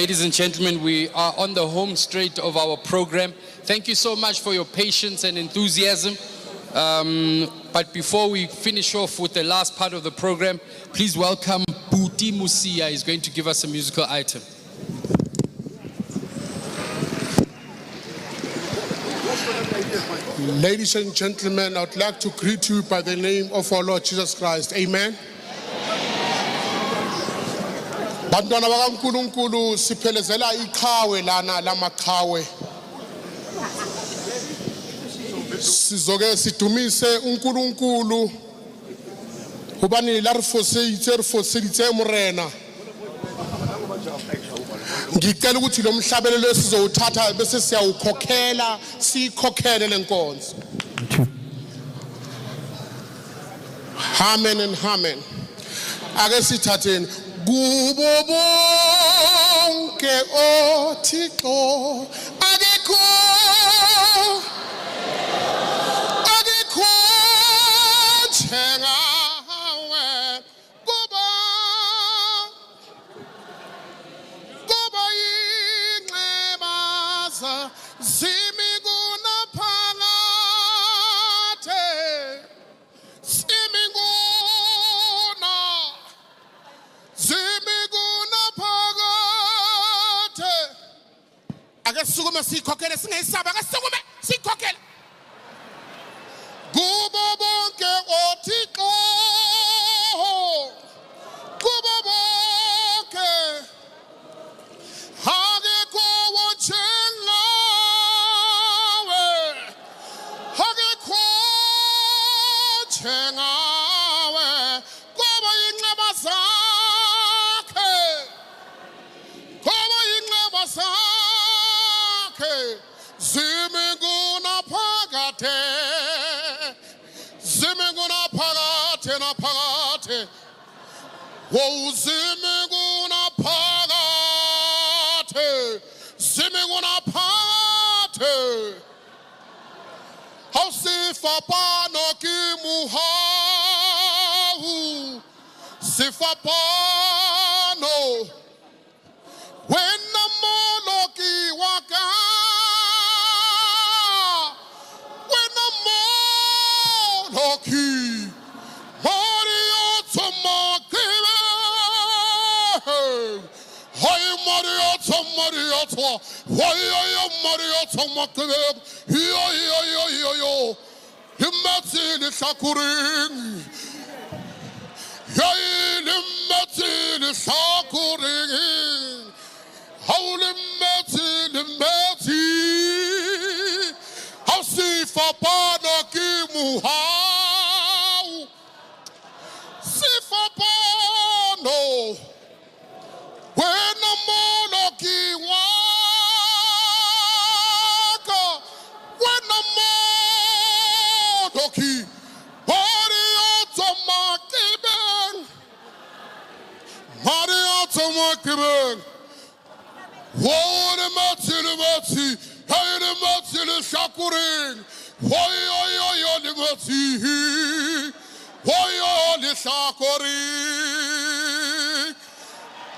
Ladies and gentlemen, we are on the home straight of our program. Thank you so much for your patience and enthusiasm. But before we finish off with the last part of the program, please welcome Buti Musia. He's going to give us a musical item. Ladies and gentlemen, I'd like to greet you by the name of our Lord Jesus Christ. Amen. Bantwana bakaNkulunkulu siphelezela iqhawe lana lamaqhawe. Sizoke sidumise uNkulunkulu. Hobane la re foseditse morena. Ngicela ukuthi lo mhlabelelo esizowuthatha bese siyawukhokhela sikhokhele lenkonzo. Amen and amen. Ake sithatheni kubo bonke oThixo akekho njengawe kubo inxeba zimi kunaphakade zimi kunaphakade ake sisukume sikhokhele singayisaba ake sisukume sikhokhele kubo bonke oThixo kubo bonke akekho njengawe akekho njengawe kubo inxeba zakhe zimi kunaphakade naphakade zimi kunaphakade awusifa pano kimuhawu sifa pano wena moloki waka wena moloki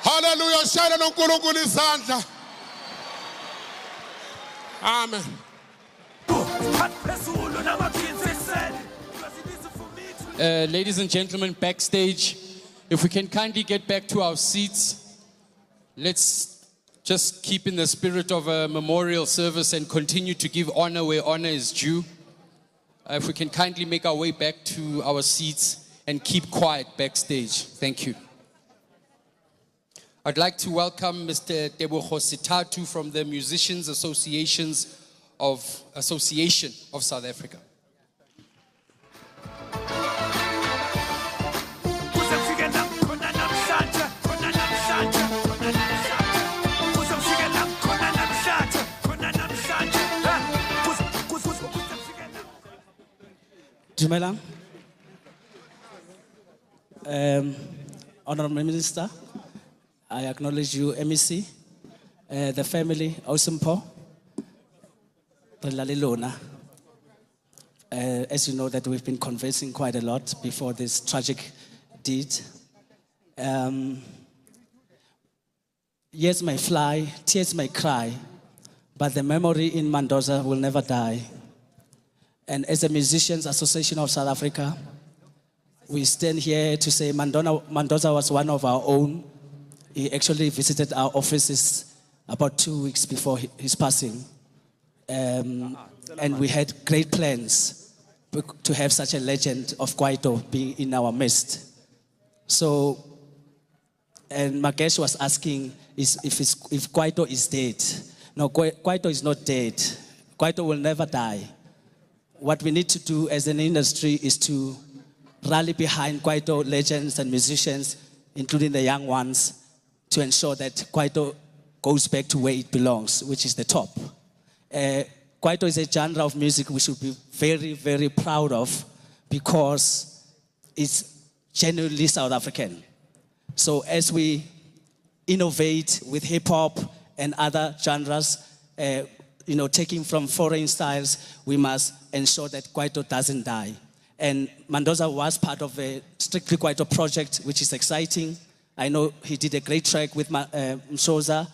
Hallelujah, shine uNkulunkulu izandla. Amen. Ladies and gentlemen, backstage, if we can kindly get back to our seats, let's just keep in the spirit of a memorial service and continue to give honor where honor is due. If we can kindly make our way back to our seats and keep quiet backstage. Thank you. I'd like to welcome Mr. Tebogo Sitatu from the Musicians Association of South Africa. Dumelang. Honorable Minister, I acknowledge you, MEC, the family, Osimpo, Lalilona. As you know that we've been conversing quite a lot before this tragic deed. Years may fly, tears may cry, but the memory in Mandoza will never die. And as a Musicians Association of South Africa, we stand here to say Mandoza was one of our own. He actually visited our offices about 2 weeks before his passing. And we had great plans to have such a legend of Kwaito being in our midst. So, and Magesh was asking if Kwaito is dead. No, Kwaito is not dead. Kwaito will never die. What we need to do as an industry is to rally behind Kwaito legends and musicians, including the young ones, to ensure that Kwaito goes back to where it belongs, which is the top. Kwaito is a genre of music we should be very, very proud of because it's genuinely South African. So as we innovate with hip hop and other genres, taking from foreign styles, we must ensure that Kwaito doesn't die. And Mandoza was part of a Strictly Kwaito project, which is exciting. I know he did a great track with Msoza,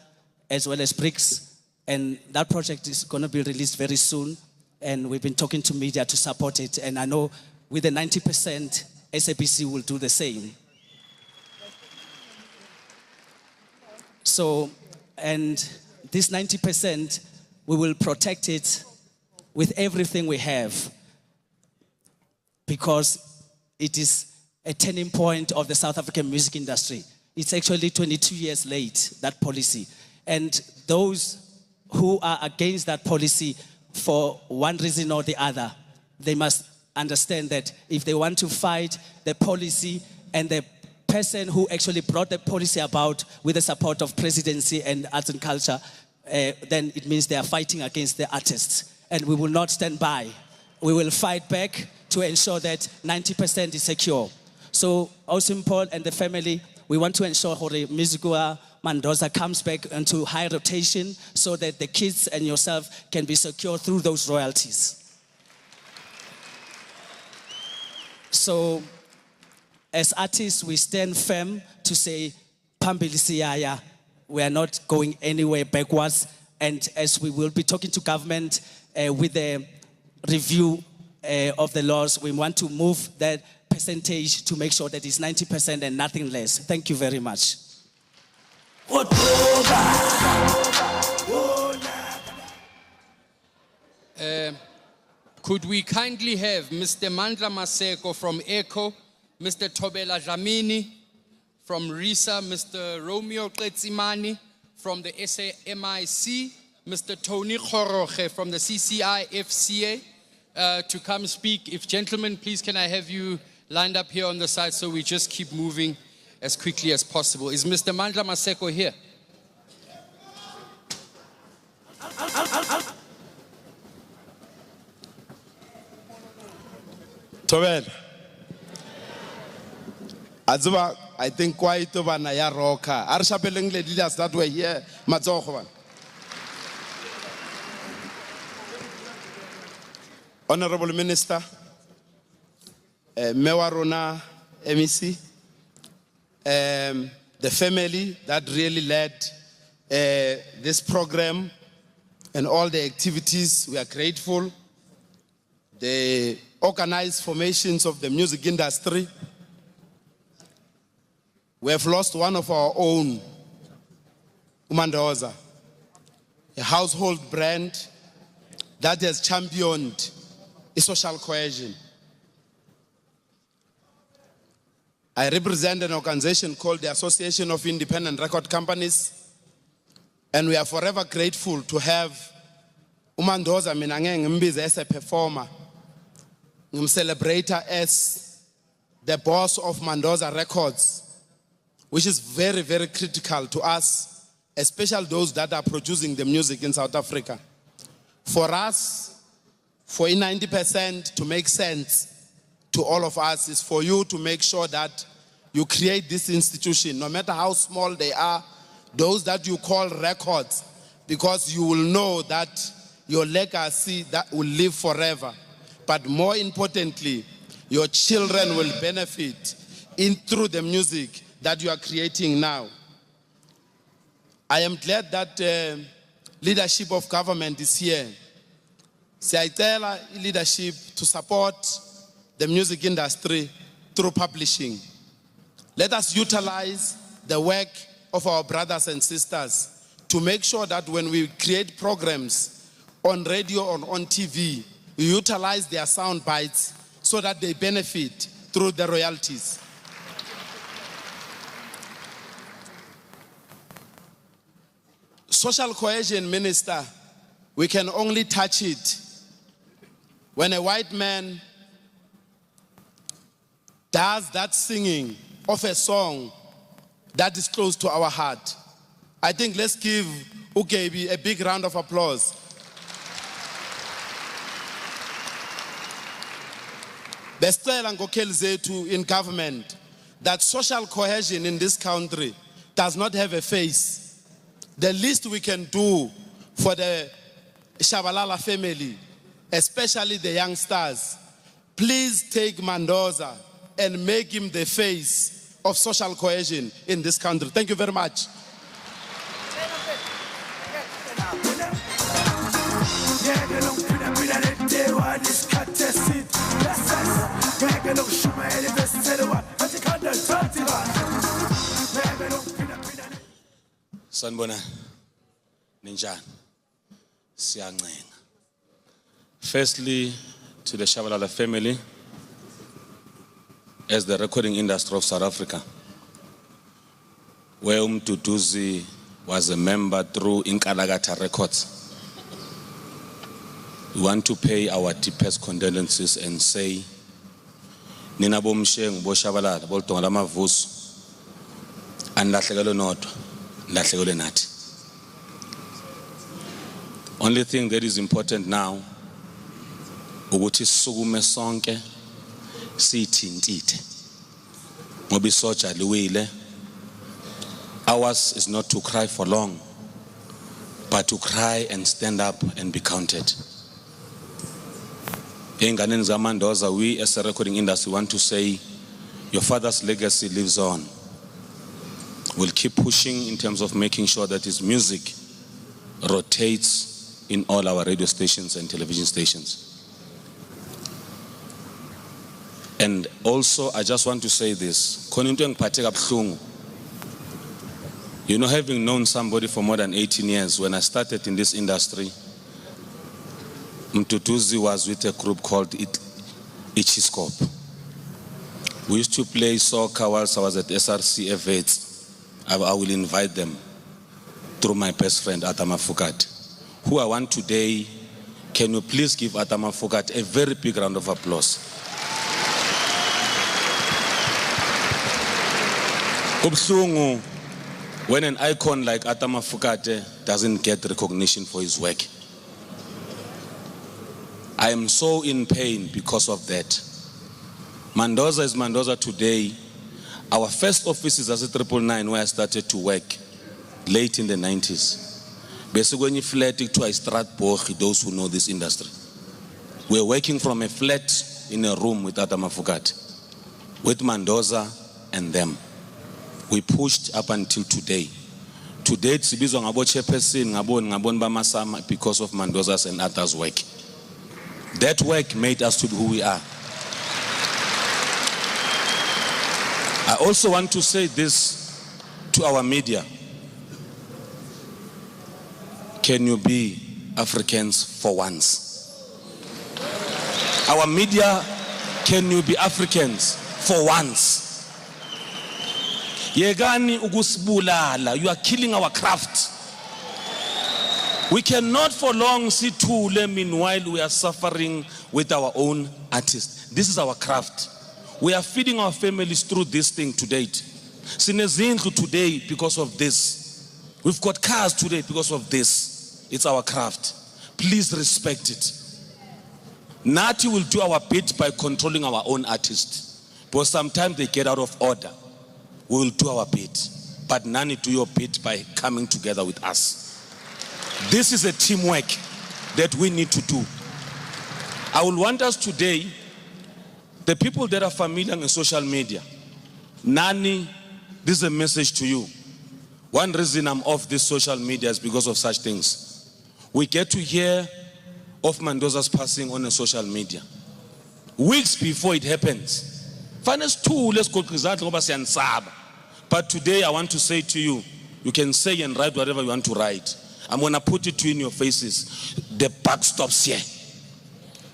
as well as Bricks. And that project is going to be released very soon. And we've been talking to media to support it. And I know with the 90%, SABC will do the same. So, and this 90%, we will protect it with everything we have because it is a turning point of the South African music industry. It's actually 22 years late, that policy. And those who are against that policy for one reason or the other, they must understand that if they want to fight the policy and the person who actually brought the policy about with the support of presidency and arts and culture, then it means they are fighting against the artists. And we will not stand by. We will fight back to ensure that 90% is secure. So Osimpol and the family, we want to ensure that Muzikua Mandoza comes back into high rotation so that the kids and yourself can be secure through those royalties. So as artists, we stand firm to say, Phambili siyaya, we are not going anywhere backwards. And as we will be talking to government with the review of the laws, we want to move that percentage to make sure that it's 90% and nothing less. Thank you very much. Could we kindly have Mr. Mandla Maseko from ECHO, Mr. Tobela Dlamini from RISA, Mr. Romeo Qetsimani from the SAMIC, Mr. Tony Khoroge from the CCI FCA to come speak. If gentlemen, please can I have you lined up here on the side so we just keep moving as quickly as possible. Is Mr. Mandla Maseko here? Tobel, Azuba, I think quite over Naya Roka. Arshapeleng leaders that were here, Matsohovan. Honorable Minister, Mewarona MEC, the family that really led this program and all the activities, we are grateful. The organized formations of the music industry. We have lost one of our own, Mandoza, a household brand that has championed a social cohesion. I represent an organization called the Association of Independent Record Companies, and we are forever grateful to have Mandoza Minangeng Mbize as a performer, celebrator as the boss of Mandoza Records, which is very, very critical to us, especially those that are producing the music in South Africa. For us, for 90% to make sense to all of us is for you to make sure that you create this institution, no matter how small they are, those that you call records, because you will know that your legacy that will live forever. But more importantly, your children will benefit through the music that you are creating now. I am glad that leadership of government is here. Siyayicela leadership to support the music industry through publishing. Let us utilize the work of our brothers and sisters to make sure that when we create programs on radio or on TV, we utilize their sound bites so that they benefit through the royalties. Social cohesion, Minister, we can only touch it when a white man does that singing of a song that is close to our heart. I think let's give Ukebi a big round of applause. Besicela ngokheli zethu in government that social cohesion in this country does not have a face. The least we can do for the Shabalala family, especially the youngsters, please take Mandoza and make him the face of social cohesion in this country. Thank you very much. Sanibona ninjani siyancenga. Firstly, to the Shabalala family, as the recording industry of South Africa, where Mduduzi was a member through Inkalagata Records, we want to pay our deepest condolences and say, Nina bomsheng bo Shabalala bo tonga mavuso andahlekelo nodwa ndahlekelo nathi. Only thing that is important now ukuthi sisukume sonke sithintithe ngoba isoja liwile. Ours is not to cry for long, but to cry and stand up and be counted. Enganeni zaMandoza, we as a recording industry want to say your father's legacy lives on. We'll keep pushing in terms of making sure that his music rotates in all our radio stations and television stations. And also, I just want to say this. You know, having known somebody for more than 18 years, when I started in this industry, Mduduzi was with a group called Ichiscope. We used to play soccer whilst I was at SRC Events. I will invite them through my best friend, Atama Fukat, who I want today. Can you please give Atama Fukat a very big round of applause? Kubhlungu when an icon like Atama Fukate doesn't get recognition for his work. I am so in pain because of that. Mandoza is Mandoza today. Our first office is at 999 where I started to work late in the 90s. Basically, when you flat to Stratbourg, those who know this industry. We're working from a flat in a room with Atama Fukate, with Mandoza and them. We pushed up until today. Today, it's because of Mandoza's and others' work. That work made us to be who we are. I also want to say this to our media. Can you be Africans for once? Our media, can you be Africans for once? Yegani ugusibulala, you are killing our craft. We cannot for long sit Thule meanwhile we are suffering with our own artists. This is our craft. We are feeding our families through this thing to date. Sinezindlu today because of this. We've got cars today because of this. It's our craft. Please respect it. Nati will do our bit by controlling our own artists. But sometimes they get out of order. We will do our bit. But Nani, do your bit by coming together with us. This is a teamwork that we need to do. I will want us today, the people that are familiar in social media, Nani, this is a message to you. One reason I'm off this social media is because of such things. We get to hear of Mandoza's passing on a social media weeks before it happens. But today I want to say to you, you can say and write whatever you want to write. I'm going to put it to you in your faces. The buck stops here.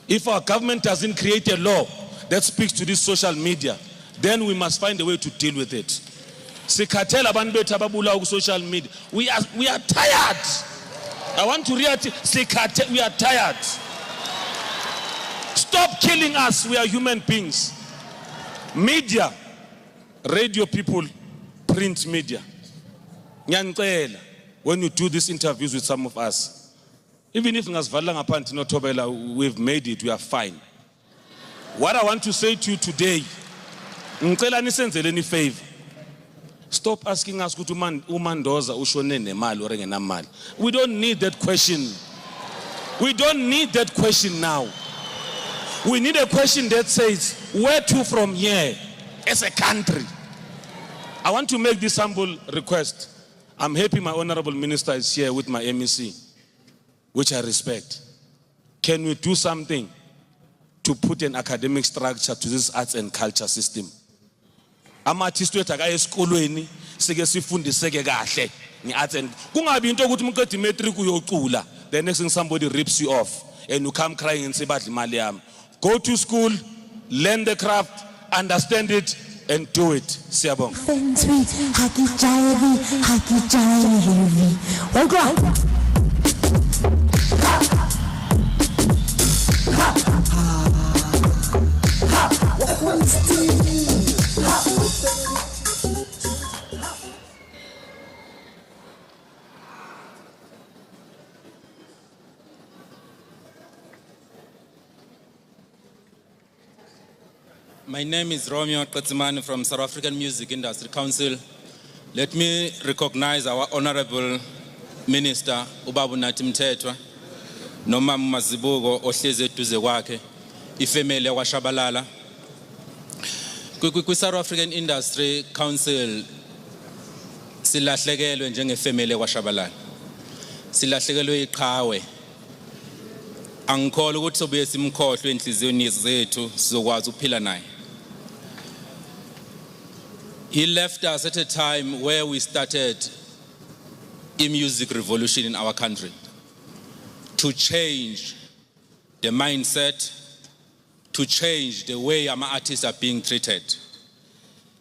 If our government doesn't create a law that speaks to this social media, then we must find a way to deal with it. Social media. We are tired. I want to react. We are tired. Stop killing us. We are human beings. Media, radio people, print media. When you do these interviews with some of us, even if we've made it, we are fine. What I want to say to you today, favor. Stop asking us Mandoza ushone nemali or engenamali. We don't need that question. We don't need that question now. We need a question that says, where to from here as a country? I want to make this humble request. I'm happy my honorable minister is here with my MEC, which I respect. Can we do something to put an academic structure to this arts and culture system? Ama-artists wethu akaye esikolweni sike sifundiseke kahle nge-arts and kungabi into ukuthi umqeda imatric uyocula, the next thing somebody rips you off and you come crying and say badla imali yami. Go to school, learn the craft, understand it and do it. Siyabonga. My name is Romeo Qetsimane from South African Music Industry Council. Let me recognize our Honorable Minister, Ubabu Nathi Mthethwa, Nomama Mazibuko ohlezi eduze kwakhe, ifamily yakwaShabalala. Kwi-South African Industry Council silahlekelwe njengefamily yakwaShabalala. Silahlekelwe iqhawe. Angikholwa ukuthi sobuye simkhohlwe enhliziyweni zethu sizokwazi ukuphila naye. He left us at a time where we started a music revolution in our country to change the mindset, to change the way our artists are being treated.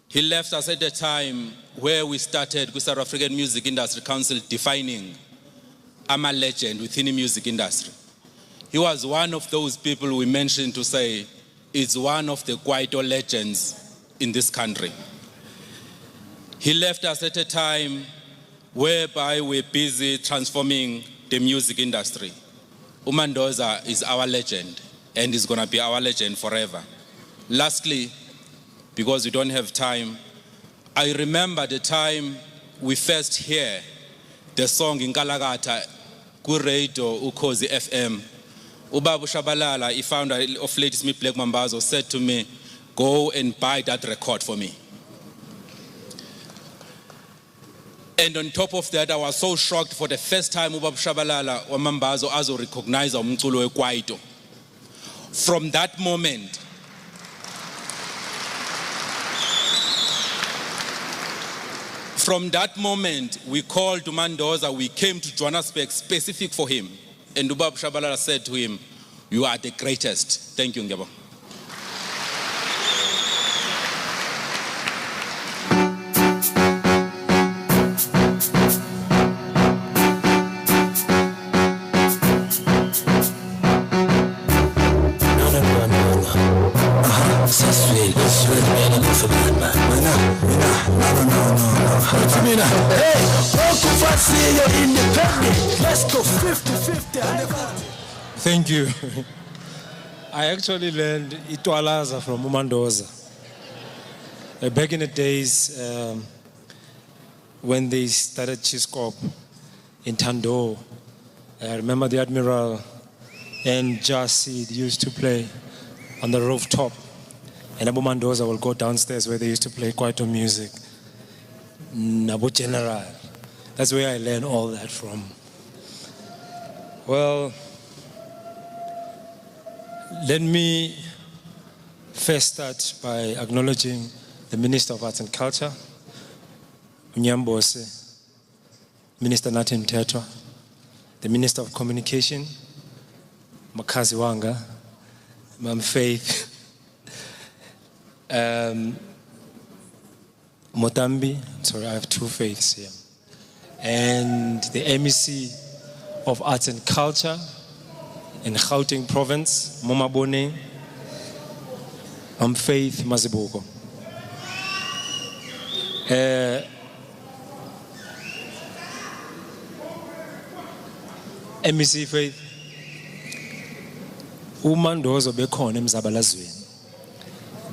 He left us at a time where we started the South African Music Industry Council defining a legend within the music industry. He was one of those people we mentioned to say is one of the Kwaito legends in this country. He left us at a time whereby we're busy transforming the music industry. Mandoza is our legend and is going to be our legend forever. Lastly, because we don't have time, I remember the time we first hear the song in Kalagata, Kureito Ukozi FM. Ubabu Shabalala, he founder of Lady Smith Black Mambazo, said to me, go and buy that record for me. And on top of that, I was so shocked for the first time Ubabu Shabalala or Mambazo azo recognize umculo weKwaito. From that moment, we called to Mandoza, we came to Johannesburg specific for him. And Ubabu Shabalala said to him, you are the greatest. Thank you, Ngebo. Thank you. I actually learned Itwalaza from Mandoza. Back in the days when they started Chiscop in Tando, I remember the Admiral and Jassid used to play on the rooftop. And Abu Mandoza will go downstairs where they used to play Kwaito music. Abu General. That's where I learned all that from. Well, let me first start by acknowledging the Minister of Arts and Culture, Unyambose, Minister Nathi Mthethwa, the Minister of Communication, Makazi Wanga, Mam Faith, Motambi, sorry, I have two faiths here, and the MEC of Arts and Culture in Gauteng Province, Mama Bone, Mam Faith Mazibuko. MEC Faith, Mandoza bekhona emzabalazweni.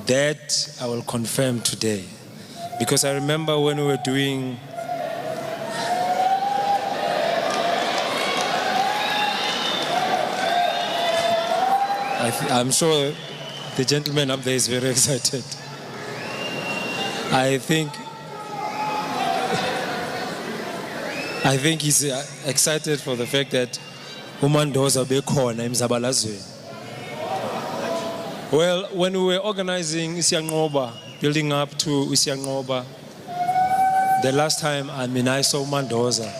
That I will confirm today, because I remember when we were doing I'm sure the gentleman up there is very excited. I think he's excited for the fact that Mandoza bekhona emzabalazweni. Well, when we were organizing Isiyanqoba, building up to Isiyanqoba, the last time I saw Mandoza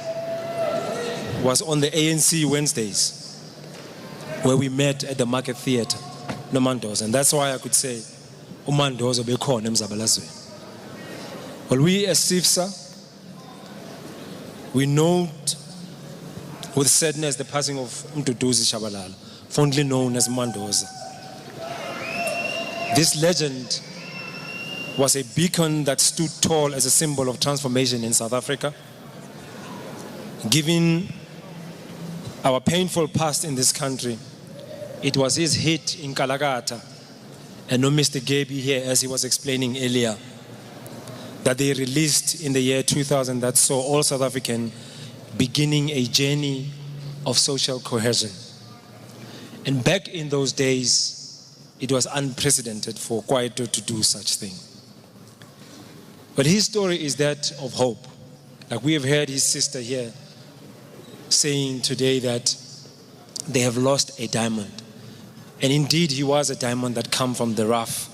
was on the ANC Wednesdays, where we met at the Market Theatre, no Mandoza. And that's why I could say, Mandoza bekhona emzabalazweni. Well, we as CIFSA, we note with sadness the passing of Mduduzi Shabalala, fondly known as Mandoza. This legend was a beacon that stood tall as a symbol of transformation in South Africa. Given our painful past in this country, it was his hit in Kalagata, and no Mr. Gaby here, as he was explaining earlier, that they released in the year 2000 that saw all South African beginning a journey of social cohesion. And back in those days, it was unprecedented for Kwaito to do such thing. But his story is that of hope. Like we have heard his sister here saying today that they have lost a diamond. And indeed, he was a diamond that came from the rough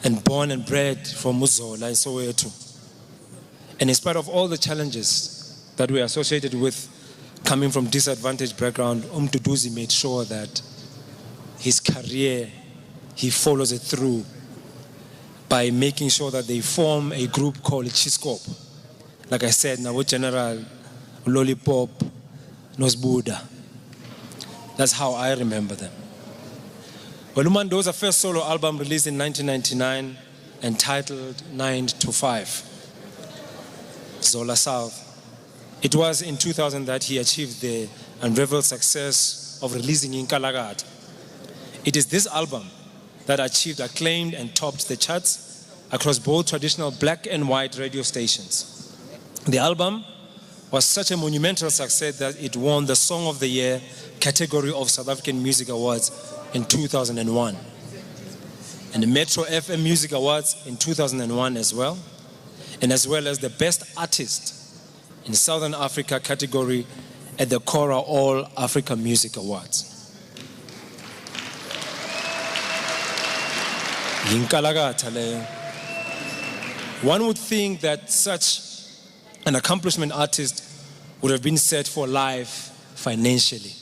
and born and bred from Muzola and Soweto. And in spite of all the challenges that were associated with coming from disadvantaged background, Mduduzi made sure that his career, he follows it through by making sure that they form a group called Chiscope. Like I said, now with General Lollipop, Nosbuda. That's how I remember them. Well, Mandoza's first solo album released in 1999, entitled 9 to 5, Zola South. It was in 2000 that he achieved the unrivaled success of releasing Inkalagata. It is this album that achieved acclaim and topped the charts across both traditional black and white radio stations. The album was such a monumental success that it won the Song of the Year category of South African Music Awards in 2001, and the Metro FM Music Awards in 2001 as well, and as well as the Best Artist in Southern Africa category at the Cora All Africa Music Awards. One would think that such an accomplishment artist would have been set for life financially.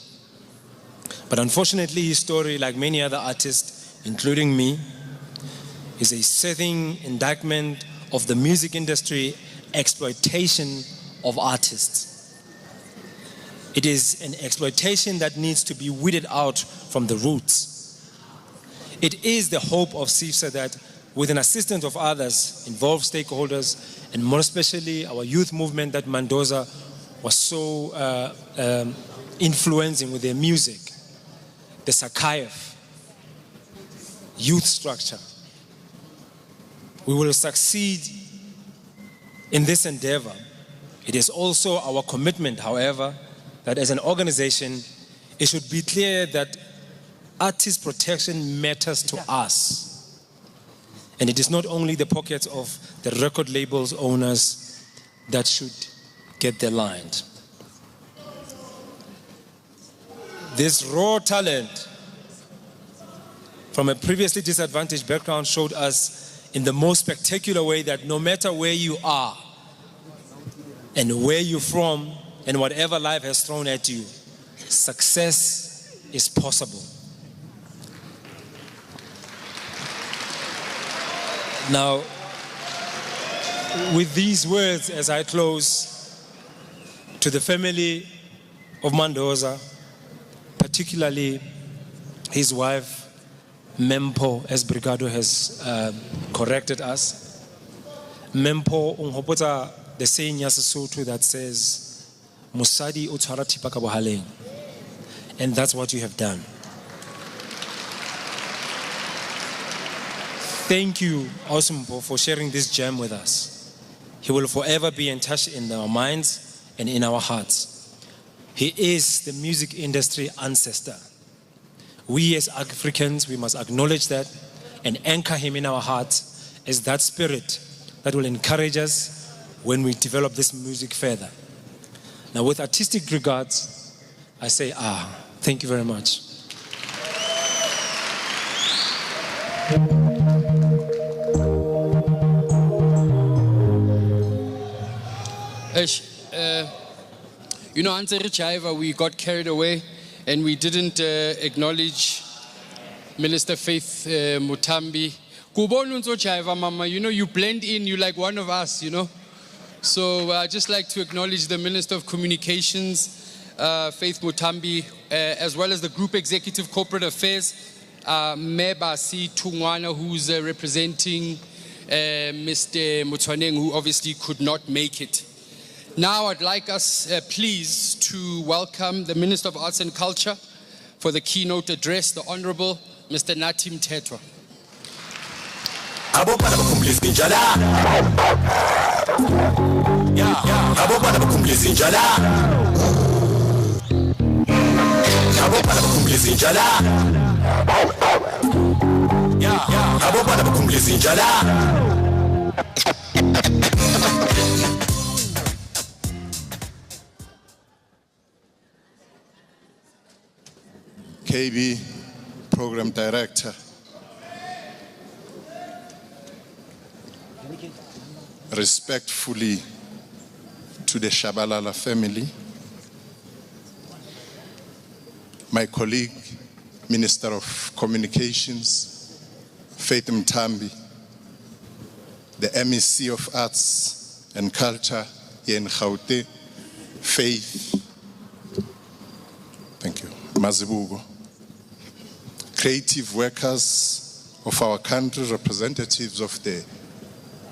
But unfortunately, his story, like many other artists, including me, is a seething indictment of the music industry exploitation of artists. It is an exploitation that needs to be weeded out from the roots. It is the hope of CIFSA that, with an assistance of others, involved stakeholders, and more especially our youth movement that Mandoza was so influencing with their music, the Sakayef youth structure, we will succeed in this endeavor. It is also our commitment, however, that as an organization, it should be clear that artist protection matters to us. And it is not only the pockets of the record labels owners that should get their lines. This raw talent from a previously disadvantaged background showed us in the most spectacular way that no matter where you are and where you're from and whatever life has thrown at you, success is possible. Now, with these words as I close, to the family of Mandoza, particularly his wife, Mempo, as Brigado has corrected us. Mempo, unghopotsa the saying ya Sesotho that says, Musadi o tshwara thipa ka bohaleng. And that's what you have done. Thank you, Osmpo, for sharing this gem with us. He will forever be touched in our minds and in our hearts. He is the music industry ancestor. We as Africans, we must acknowledge that and anchor him in our hearts as that spirit that will encourage us when we develop this music further. Now, with artistic regards, I say, thank you very much. You know, Ansari Chaiva, we got carried away and we didn't acknowledge Minister Faith Mutambi. Kubonunzo Chaiva, Mama, you know, you blend in, you're like one of us, you know. So I'd just like to acknowledge the Minister of Communications, Faith Mutambi, as well as the Group Executive Corporate Affairs, Mebasi Tungwana, who's representing Mr. Mutwaneng, who obviously could not make it. Now I'd like us, please, to welcome the Minister of Arts and Culture for the keynote address, the Honorable Mr. Natim Tetwa. KB Program Director, respectfully to the Shabalala family, my colleague, Minister of Communications, Faith Mtambi, the MEC of Arts and Culture here in Gauteng, Faith, thank you, Mazibugo, creative workers of our country, representatives of the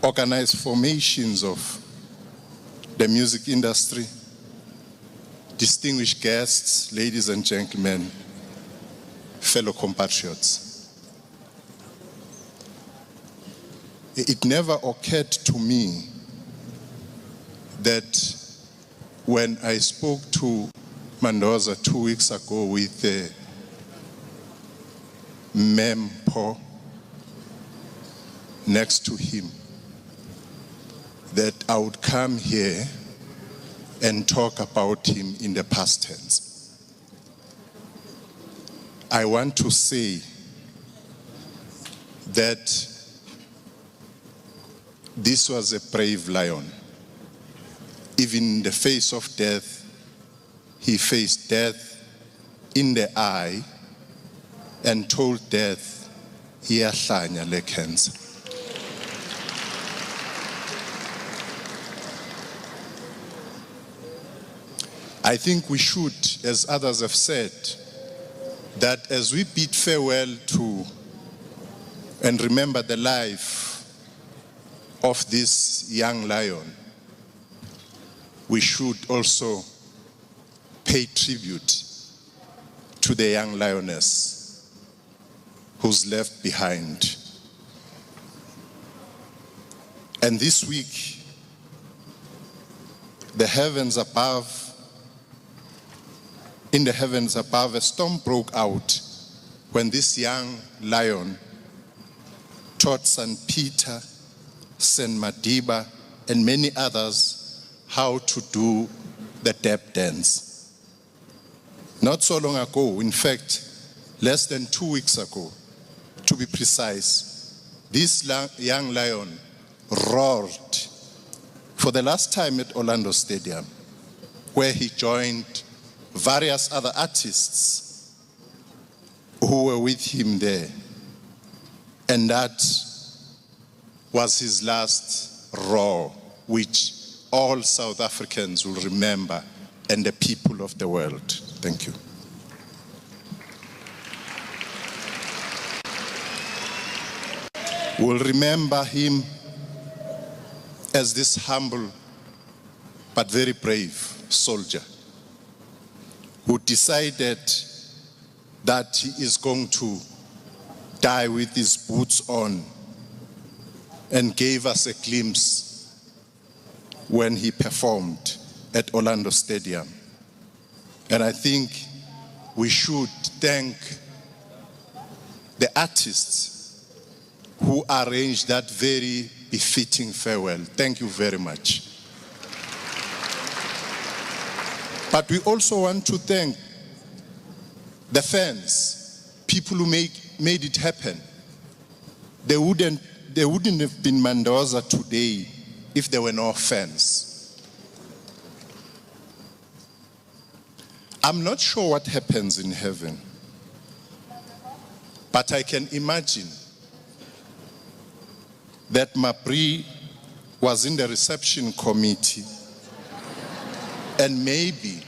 organized formations of the music industry, distinguished guests, ladies and gentlemen, fellow compatriots. It never occurred to me that when I spoke to Mandoza 2 weeks ago with Mempo next to him, that I would come here and talk about him in the past tense. I want to say that this was a brave lion. Even in the face of death, he faced death in the eye and told death, "Iyahlanya le cancer." I think we should, as others have said, that as we bid farewell to and remember the life of this young lion, we should also pay tribute to the young lioness who's left behind. And this week, in the heavens above, a storm broke out when this young lion taught St. Peter, St. Madiba, and many others how to do the tap dance. Not so long ago, in fact, less than 2 weeks ago, to be precise, this young lion roared for the last time at Orlando Stadium, where he joined various other artists who were with him there. And that was his last roar, which all South Africans will remember, and the people of the world. Thank you. We'll remember him as this humble but very brave soldier who decided that he is going to die with his boots on, and gave us a glimpse when he performed at Orlando Stadium. And I think we should thank the artists who arranged that very befitting farewell. Thank you very much. But we also want to thank the fans, people who made it happen. There wouldn't have been Mandoza today if there were no fans. I'm not sure what happens in heaven, but I can imagine that Mapri was in the reception committee, and maybe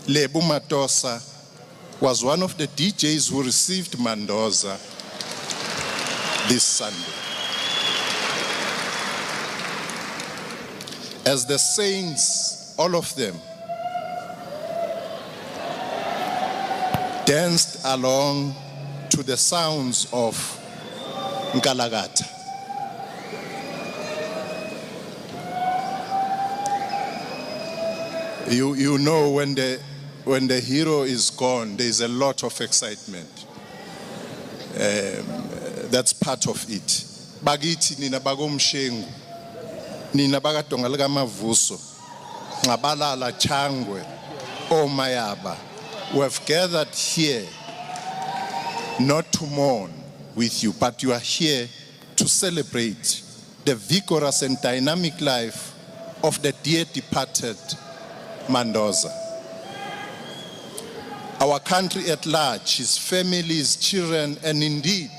Lebu Matosa was one of the DJs who received Mandoza this Sunday. As the saints, all of them, danced along to the sounds of Nkalagata. You know, when the hero is gone, there is a lot of excitement. That's part of it. Bagiti nina bagomshengu, nina bagatonga lega mavuso, ngabalala changwe, omayaba. We have gathered here not to mourn with you, but you are here to celebrate the vigorous and dynamic life of the dear departed Mandoza. Our country at large, his family, his children, and indeed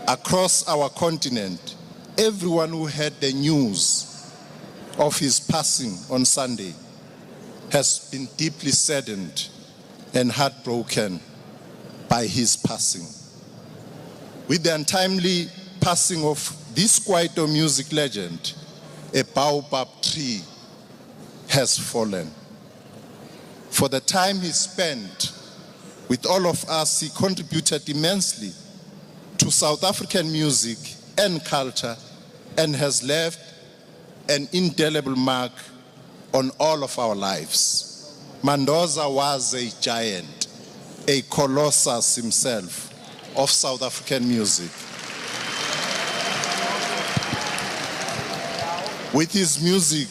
across our continent, everyone who heard the news of his passing on Sunday has been deeply saddened and heartbroken by his passing. With the untimely passing of this Kwaito music legend, a baobab tree has fallen. For the time he spent with all of us, he contributed immensely to South African music and culture, and has left an indelible mark on all of our lives. Mandoza was a giant, a colossus himself of South African music. With his music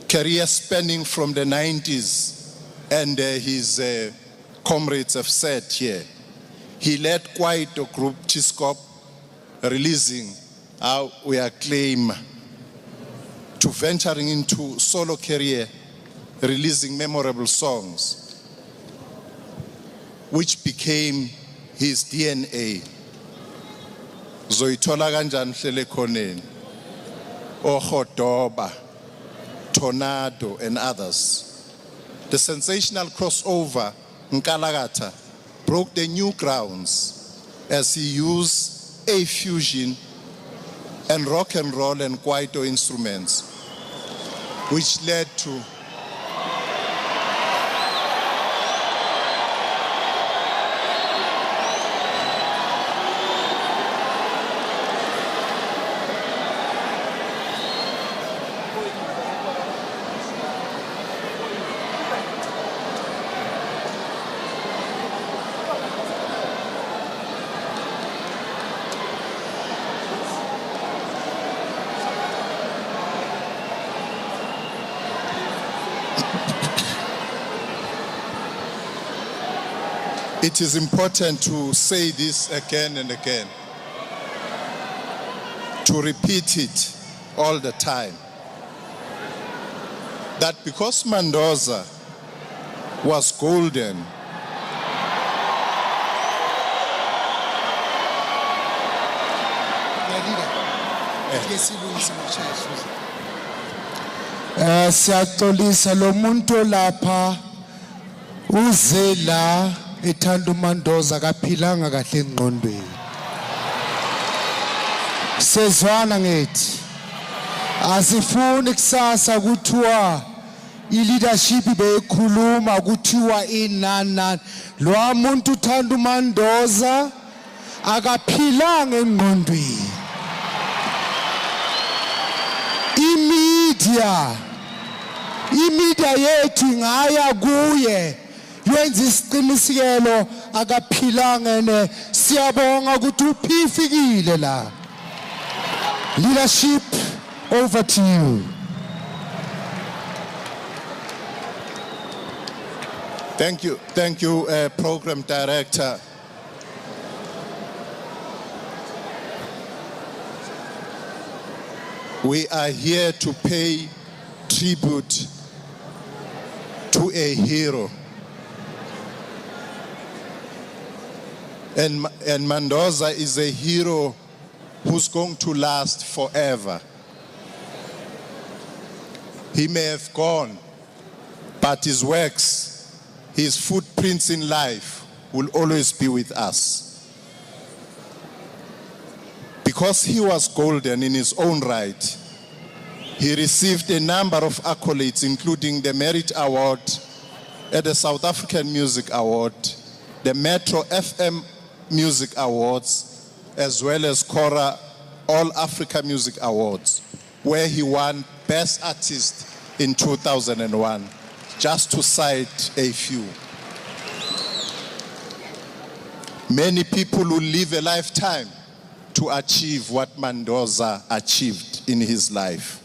career spanning from the 90s, and his comrades have said here, he led quite a group, Chiscop, releasing We Acclaim, to venturing into solo career, releasing memorable songs, which became his DNA. Zoitola kanjani hlele khoneni, Ohodoba, Tornado, and others. The sensational crossover Nkalagata broke the new grounds as he used a fusion and rock and roll and Kwaito instruments, which led to It is important to say this again and again, to repeat it all the time, that because Mandoza was golden, siyaxolisa lo muntu lapha uze la ethanda uMandoza kaphilanga kahle engqondweni. Sezwana ngithi asifuni kusasa kuthiwa i-leadership beyikhuluma kuthiwa inana lo muntu uthanda uMandoza akaphilanga engqondweni. Imedia yethu ngaya kuye yenza isiqinisekelo akaphilanga ene siyabonga ukuthi uphifikile la. Leadership, over to you. Thank you, Program Director. We are here to pay tribute to a hero. And Mandoza is a hero who's going to last forever. He may have gone, but his works, his footprints in life will always be with us. Because he was golden in his own right, he received a number of accolades, including the Merit Award at the South African Music Award, the Metro FM Music Awards, as well as Cora All Africa Music Awards, where he won Best Artist in 2001, just to cite a few. Many people will live a lifetime to achieve what Mandoza achieved in his life.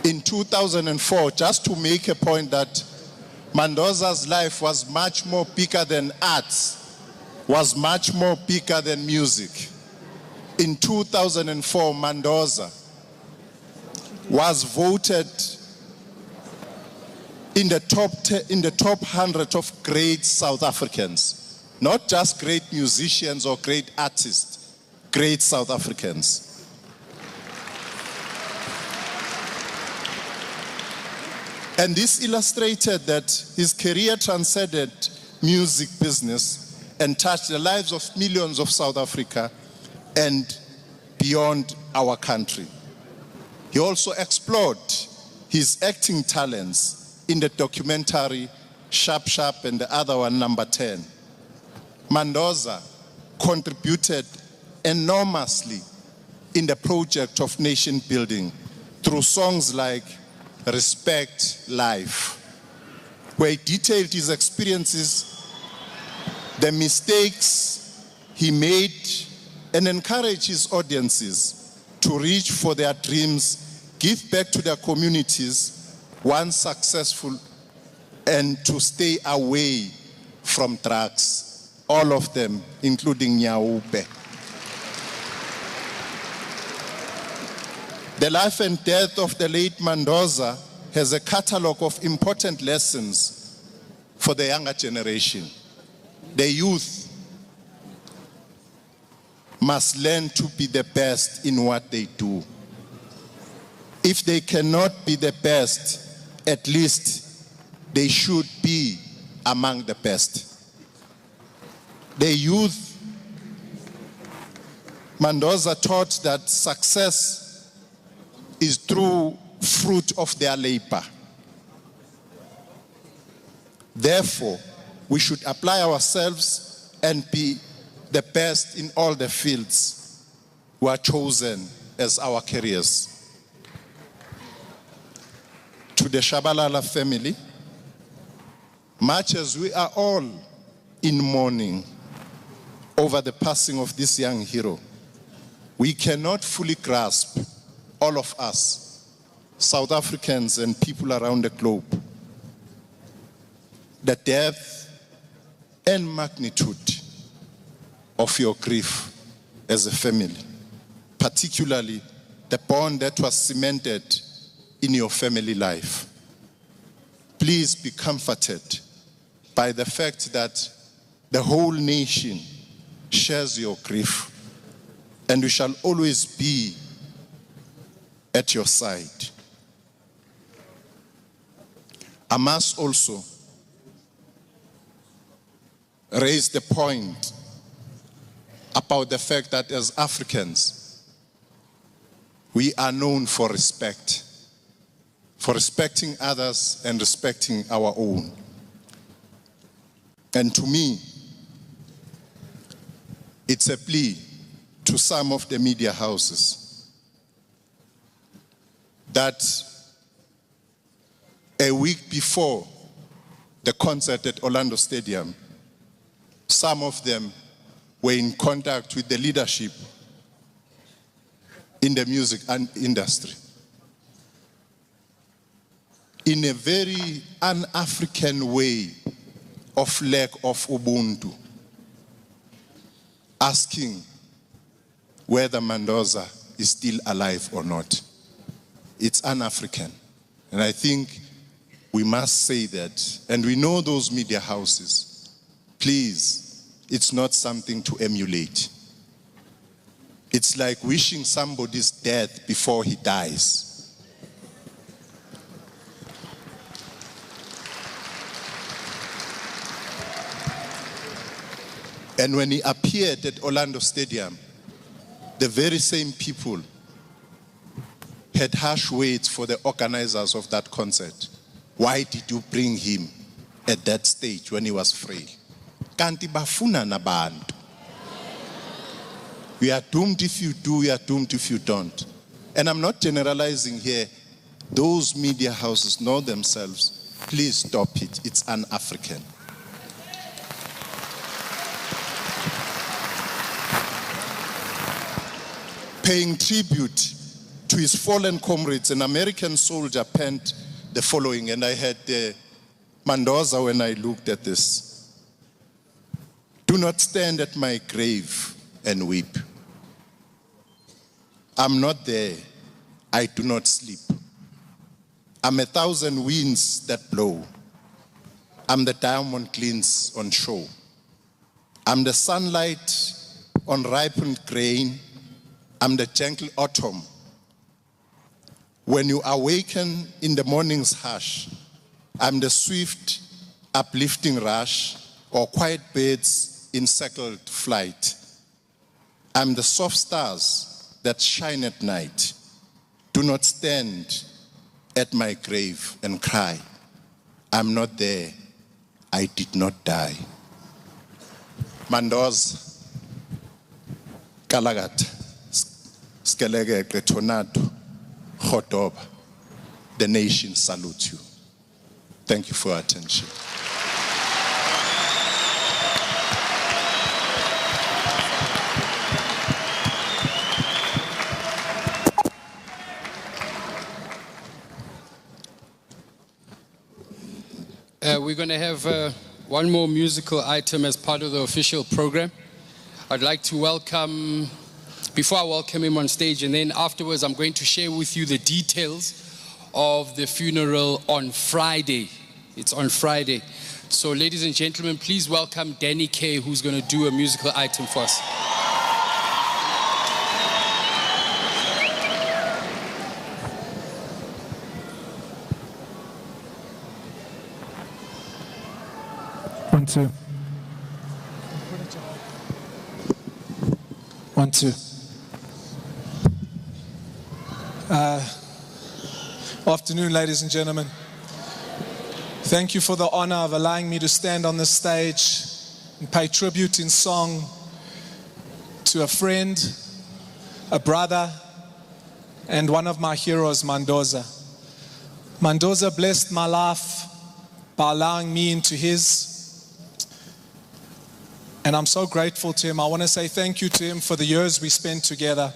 In 2004, just to make a point that Mandoza's life was much more bigger than arts, was much more bigger than music. In 2004, Mandoza was voted in the top 100 of great South Africans, not just great musicians or great artists, great South Africans. And this illustrated that his career transcended music business and touched the lives of millions of South Africa and beyond our country. He also explored his acting talents in the documentary Sharp Sharp and the other one, Number 10. Mandoza contributed enormously in the project of nation building through songs like Respect Life, where he detailed his experiences, the mistakes he made, and encouraged his audiences to reach for their dreams, give back to their communities once successful, and to stay away from drugs, all of them, including Nyaupe. The life and death of the late Mandoza has a catalogue of important lessons for the younger generation. The youth must learn to be the best in what they do. If they cannot be the best, at least they should be among the best. The youth, Mandoza taught that success is through fruit of their labor. Therefore, we should apply ourselves and be the best in all the fields we are chosen as our careers. To the Shabalala family, much as we are all in mourning over the passing of this young hero, we cannot fully grasp, all of us, South Africans and people around the globe, the depth and magnitude of your grief as a family, particularly the bond that was cemented in your family life. Please be comforted by the fact that the whole nation shares your grief, and we shall always be at your side. I must also raise the point about the fact that as Africans, we are known for respect, for respecting others and respecting our own. And to me, it's a plea to some of the media houses that a week before the concert at Orlando Stadium, some of them were in contact with the leadership in the music industry in a very un-African way of lack of Ubuntu, asking whether Mandoza is still alive or not. It's un-African. And I think we must say that. And we know those media houses. Please, it's not something to emulate. It's like wishing somebody's death before he dies. And when he appeared at Orlando Stadium, the very same people had harsh words for the organizers of that concert. Why did you bring him at that stage when he was frail? Kanti bafuna nabantu. We are doomed if you do, we are doomed if you don't. And I'm not generalizing here. Those media houses know themselves. Please stop it. It's un-African. Paying tribute to his fallen comrades, an American soldier penned the following, and I had Mandoza when I looked at this. Do not stand at my grave and weep. I'm not there. I do not sleep. I'm 1,000 winds that blow. I'm the diamond glints on shore. I'm the sunlight on ripened grain. I'm the gentle autumn. When you awaken in the morning's hush, I'm the swift, uplifting rush, or quiet birds in circled flight. I'm the soft stars that shine at night. Do not stand at my grave and cry. I'm not there. I did not die. Mandoza, Kalagat, Skelege, Tornado, Khotoba, the nation salutes you. Thank you for your attention. We're going to have one more musical item as part of the official program. I'd like to welcome, before I welcome him on stage, and then afterwards I'm going to share with you the details of the funeral on Friday. It's on Friday. So ladies and gentlemen, please welcome Danny K, who's going to do a musical item for us. One, two. One, two. Afternoon, ladies and gentlemen. Thank you for the honor of allowing me to stand on this stage and pay tribute in song to a friend, a brother, and one of my heroes, Mandoza. Mandoza blessed my life by allowing me into his. And I'm so grateful to him. I want to say thank you to him for the years we spent together.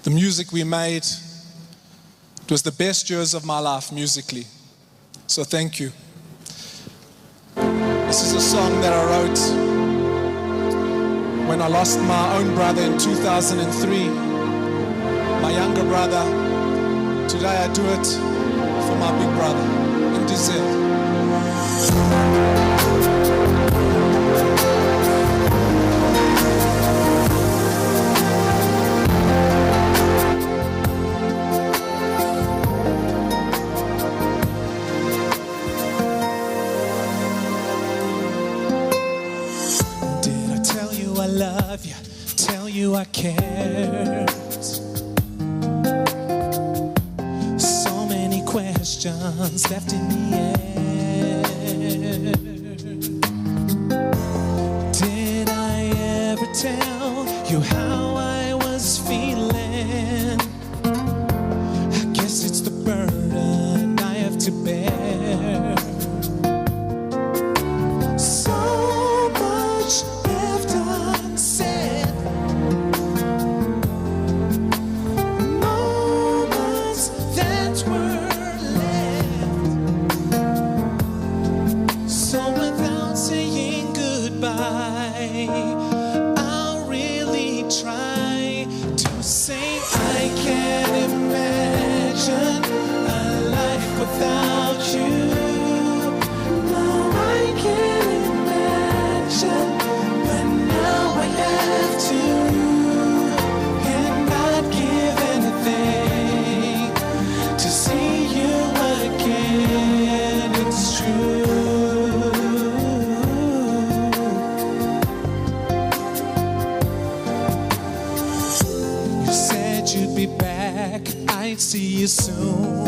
The music we made, it was the best years of my life musically. So thank you. This is a song that I wrote when I lost my own brother in 2003. My younger brother. Today I do it for my big brother in December. I love you, tell you I care. So many questions left in the air. Did I ever tell you how I was feeling? I guess it's the burden I have to bear. So much left unsaid. Moments that were left. So without saying goodbye, I'll really try to say I can't imagine a life without you. No, I can't imagine, but now I have to. And I'd give anything to see you again. It's true. You said you'd be back, I'd see you soon.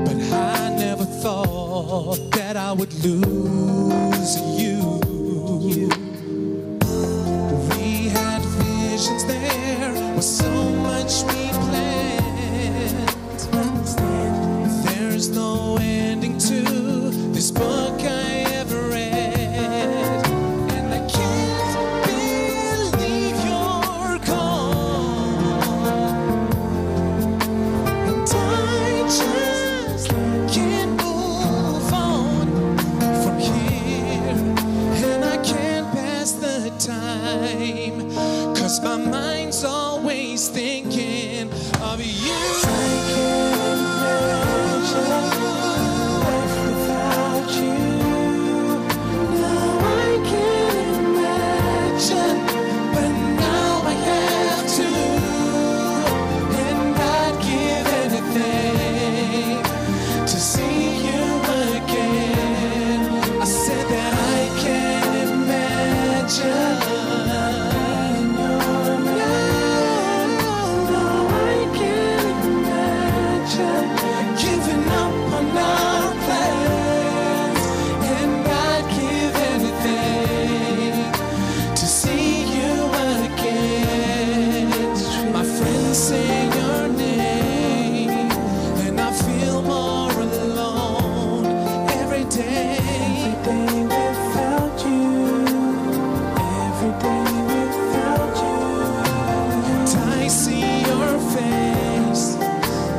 But I never thought that I would lose you. We had visions, there was so much we planned. There's no ending to this book I ever read. And I can't believe you're gone. And I just can't move on from here. And I can't pass the time, 'cause my mind's always thinking of you. I can't imagine life without you. No, I can't imagine, but now I have to. And I'd give anything to see you again. I said that I can't imagine. No, I can't imagine giving up on our plans. And I'd give anything to see you again. My friends say your name, and I feel more alone every day. Every day without you. Every day without you. And I see your face,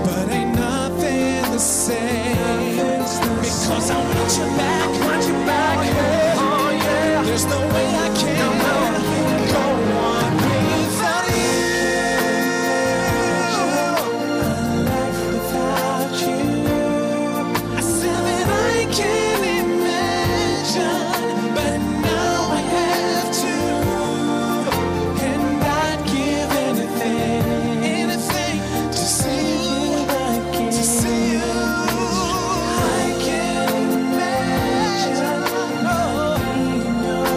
but ain't nothing the same. Because I want you back, oh yeah. There's no way I can go on without you. A life without you. I said that I can't imagine, but now I have to. And I'd give anything to see you again. To see you. I can't imagine in your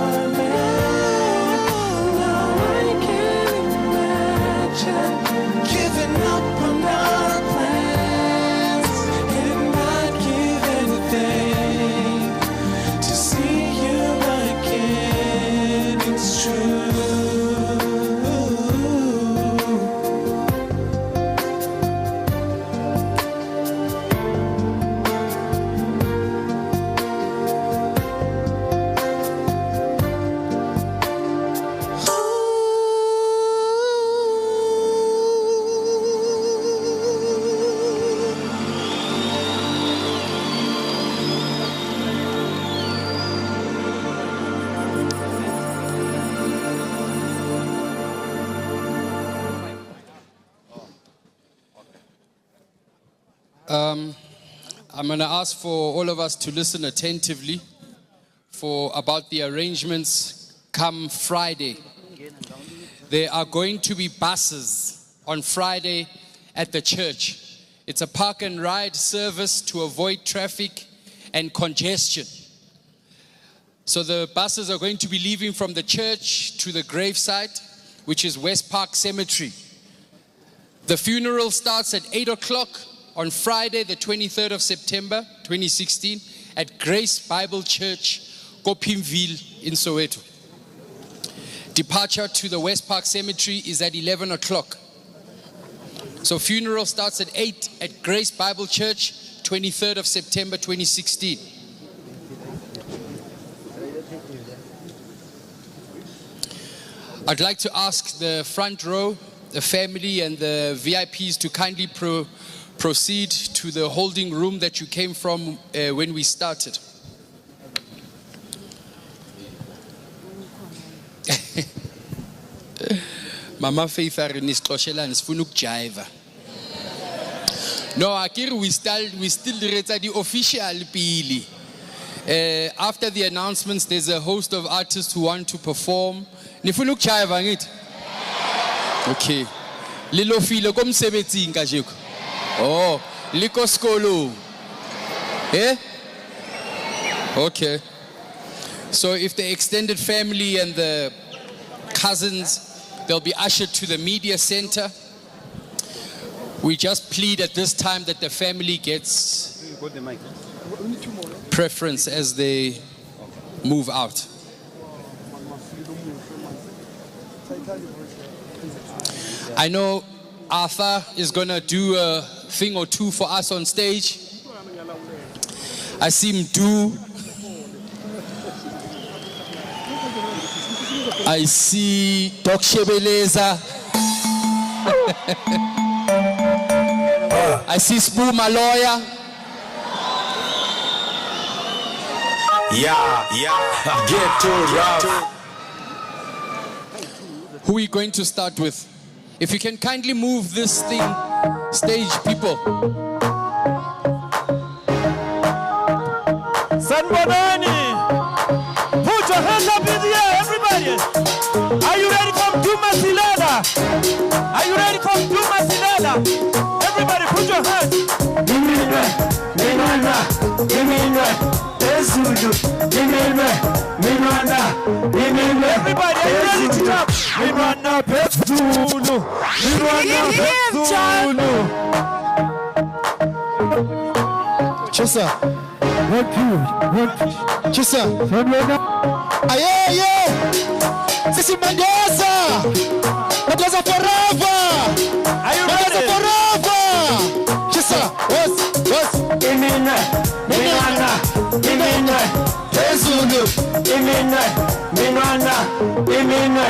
I'm going to ask for all of us to listen attentively about the arrangements come Friday. There are going to be buses on Friday at the church. It's a park and ride service to avoid traffic and congestion. So the buses are going to be leaving from the church to the gravesite, which is West Park Cemetery. The funeral starts at 8 o'clock on Friday, the 23rd of September, 2016, at Grace Bible Church, Kopimville in Soweto. Departure to the West Park Cemetery is at 11 o'clock. So funeral starts at 8 at Grace Bible Church, 23rd of September, 2016. I'd like to ask the front row, the family and the VIPs to kindly proceed to the holding room that you came from when we started. Mama Faith arisixoshelana sifuna ukujiva. No, akiri we still the official pili. After the announcements, there's a host of artists who want to perform. Nifuna ukujiva ngithi? Okay. Lilo filo komsebenzi nkajeko. Oh, liko skolo. Eh? Okay. So if the extended family and the cousins, they'll be ushered to the media center. We just plead at this time that the family gets preference as they move out. I know Arthur is going to do a thing or two for us on stage. I see him do. I see Doc Shebeleza. I see Spoo, my lawyer. Get too rough. Who are we going to start with? If you can kindly move this thing, stage people. Sanbonani, put your hands up in the air, everybody. Are you ready for Duma Silada? Are you ready for Duma Silada? Everybody put your hands. Everybody, are you ready to jump? Chisa. Chisa. Aye. Sisi Mandoza. Mandoza forever. Are you Mandoza ready? forever. Chisa. What's? Imina. Ezulu. Imina.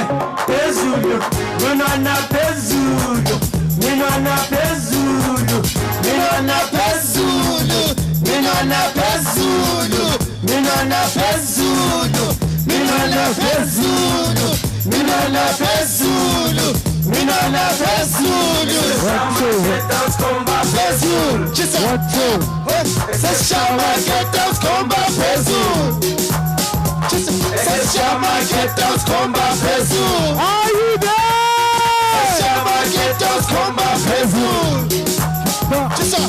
Pezulu. Minwana Pezulu. Minwana Pezulu. Minwana Pezulu. Minwana Pezulu. Minwana Pezulu. Minwana Pezulu. Minwana Pezulu. Minwana Pezulu. Get out, comba Pezulu. Chisa. Say Shama, get out, comba Pezulu. Say Shama, get out, comba Pezulu. Are you there? Say Shama, get out, comba Pezulu. Chisa.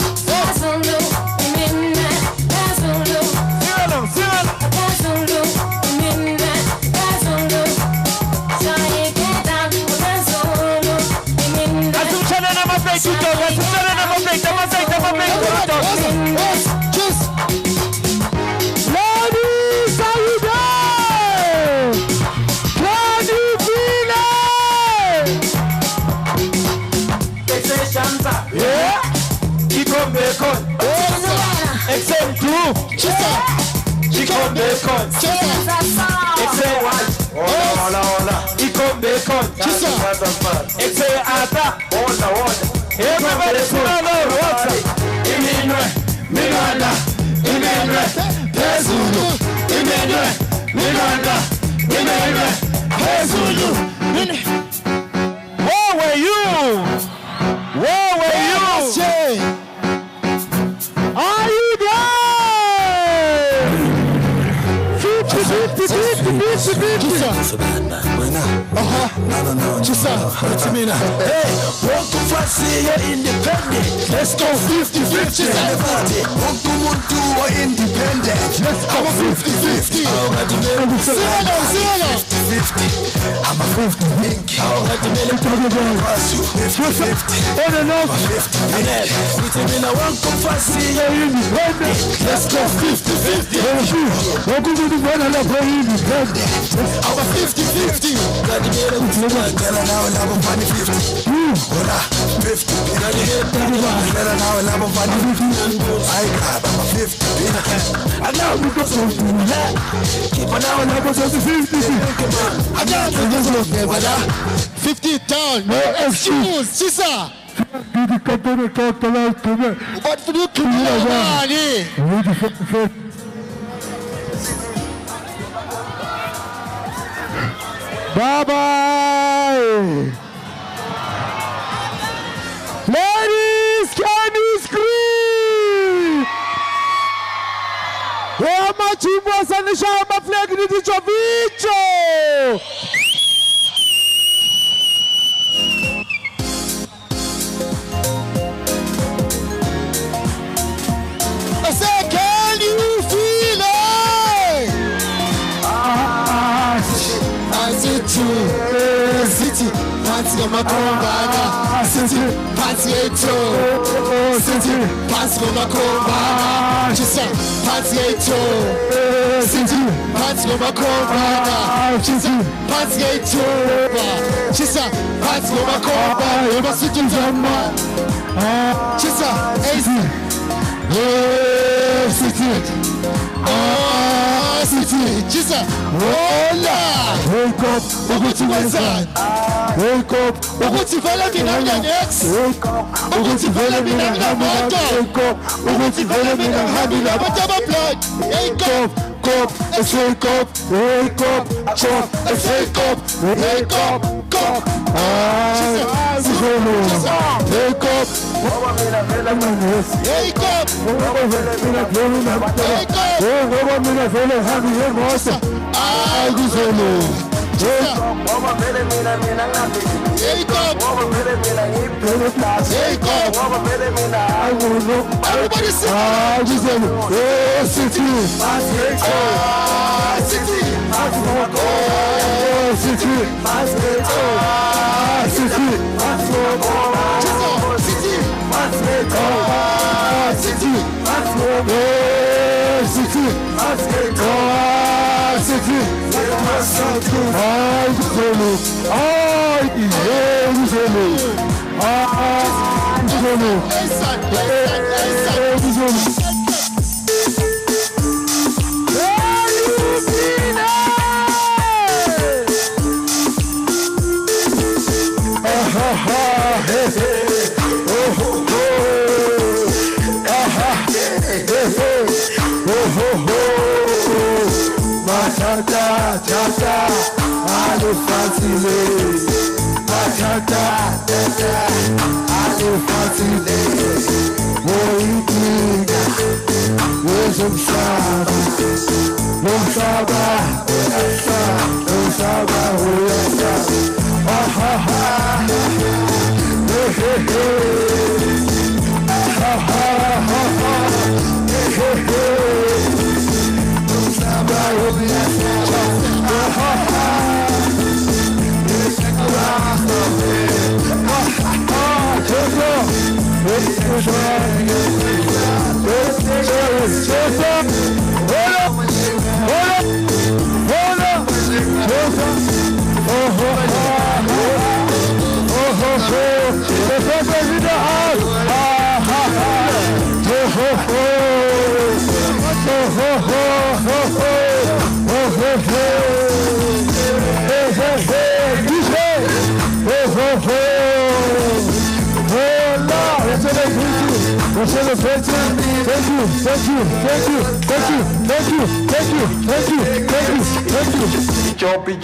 Ladies, are you there? Can you feel it? Yeah. Chicken bacon. Except two. Chicken bacon. Except one. Hola. Chicken bacon. Except ata. Hola. Everybody put on the water. Minwana, Pezulu. Minwana, Pezulu. Where were you? No. Just what's me now? Hey, want to fancy you're independent. Let's go 50-50. Want to or independent. Let's go 50-50. I'm a 50 pink. I'm a 50. On and off. I want to fancy you're independent. Let's go 50-50. I'm a 50-50. $50 no excuse, sister. What for you to Bye-bye. Ladies, can you scream? Where my chivas and the shama flag in the Chovicho? I said, can you feel it? I said, city, party on my combaga. City, party eto. City, party on my combaga. Just party eto. City, party on my combaga. Just party eto. Just party on my combaga. You must sit in the man. Just easy. Oh, city. Oh, city. Just hola. Wake up. Uguti wazan. Wake up. Uguti vela minanga next. Wake up. Uguti vela minanga moto. Wake up. Uguti vela minanga hamila. Whatever blood. Wake up. Cop. Let's wake up. Wake up. Chop. Let's wake up. Wake up. Cop. Wake up. Wake up. Everybody sing. City.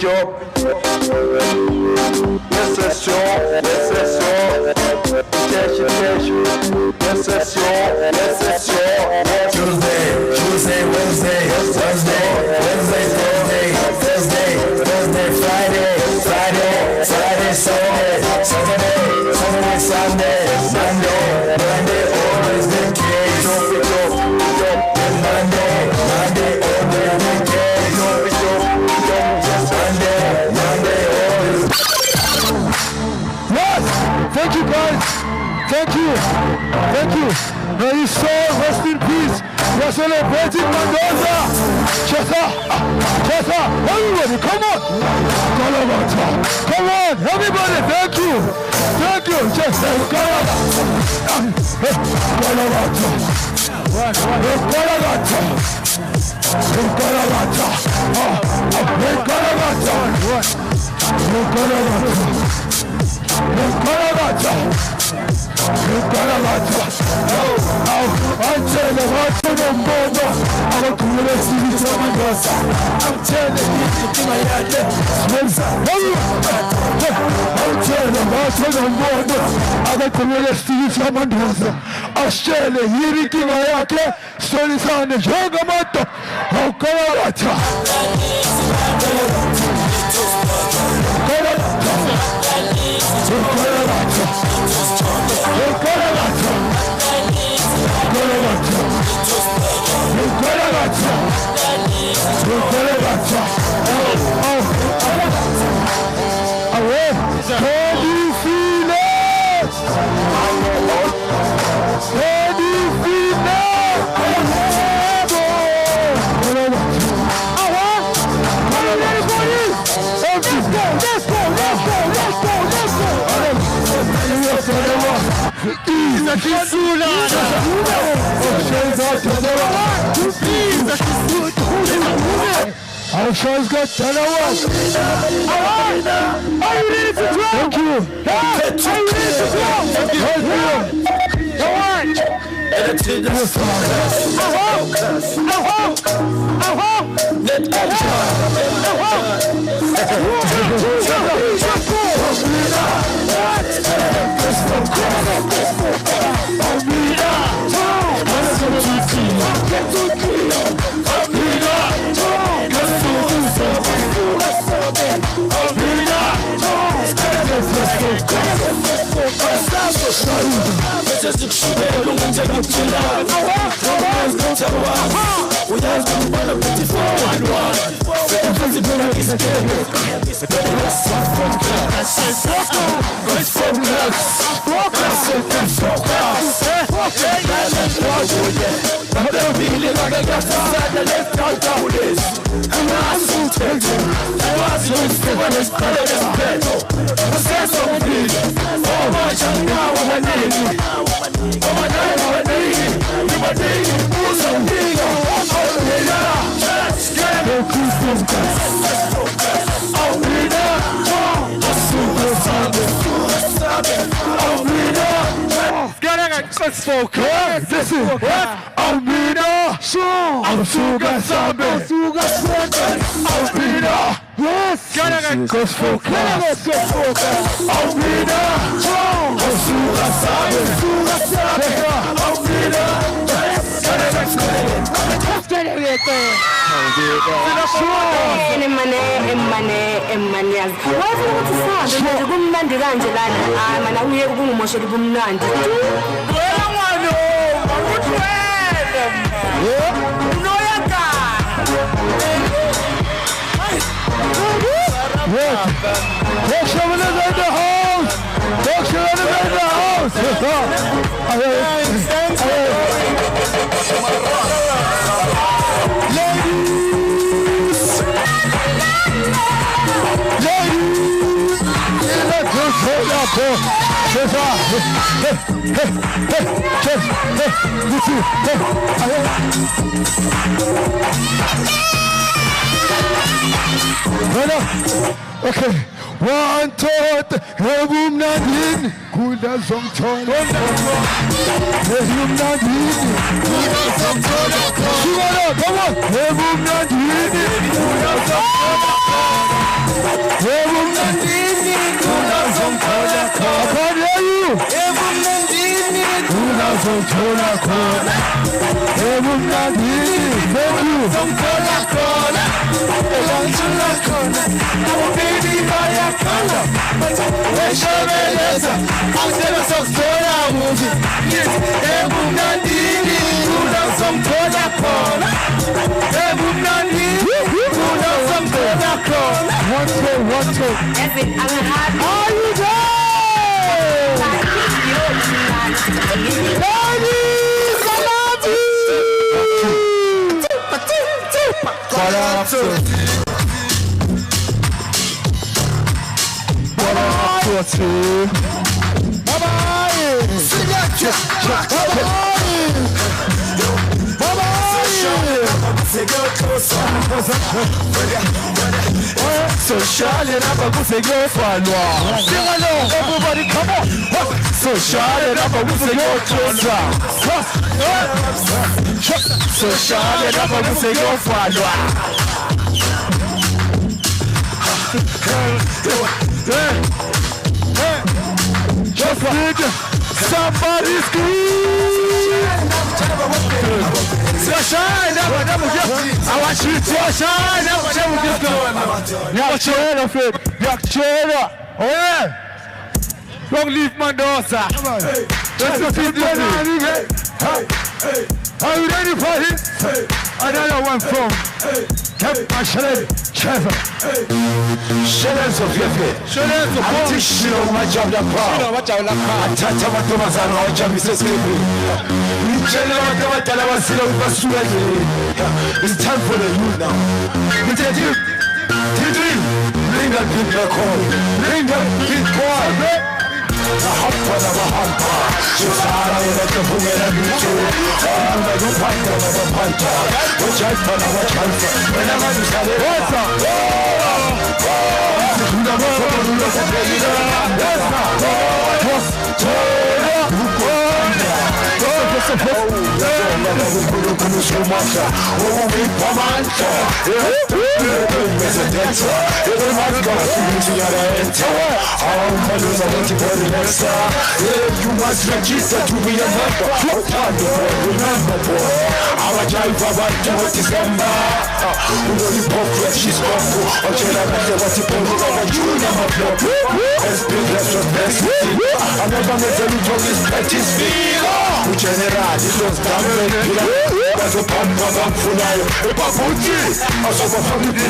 Job. Tuesday, Wednesday, Thursday, Friday. Thank you. Thank you. May his soul rest in peace. We are celebrating Mandoza. Chesa. Everybody, come on. Come on, everybody. Thank you. Thank you. Chesa. Our show's got 10 hours. Are you ready to draw? Thank you. Are you ready to draw? Come on. Let's focus. This is Almina. I'm Suga Sambe. Almina. Yes. Let's focus. Almina. I'm Suga Sambe. Okay, 1, 2, 3, Hebum Nadine, Kuda Zongton, Hebum Nadine, Kuda Zongton, come on, Hebum Nadine, Kuda Zongton, Hebum Nadine, Kuda Zongton, I can't hear you, Hebum Nadine, Kuda Zongton, Hebum Nadine, thank you, Zongton, Are you there? So shine it up, I'm gonna go for sing along, everybody, come on. So shine it up, I'm gonna go closer. So shine it up, I'm gonna go for just need somebody scream. So shine up, I want you to shine up, oh yeah. Don't leave Mandoza. Let's go to the are you ready for it? Another one from Captain Trevor. Shellers of your feet. Shellers of your feet. Watch out the crowd. Watch out the crowd. Tata Matomazano, watch out Mrs. Kibu. It's time for the youth now. Bring that big back home. Bring that big boy. You must register to be a member. Remember, boy. Our driver about to December. We know the pop red, she's gone to. Okay, I know what you put over you never block. As big as your best. I never met any joke is petty speed. General, this was damn. That's a pump for now. A papuchi. Also, for family.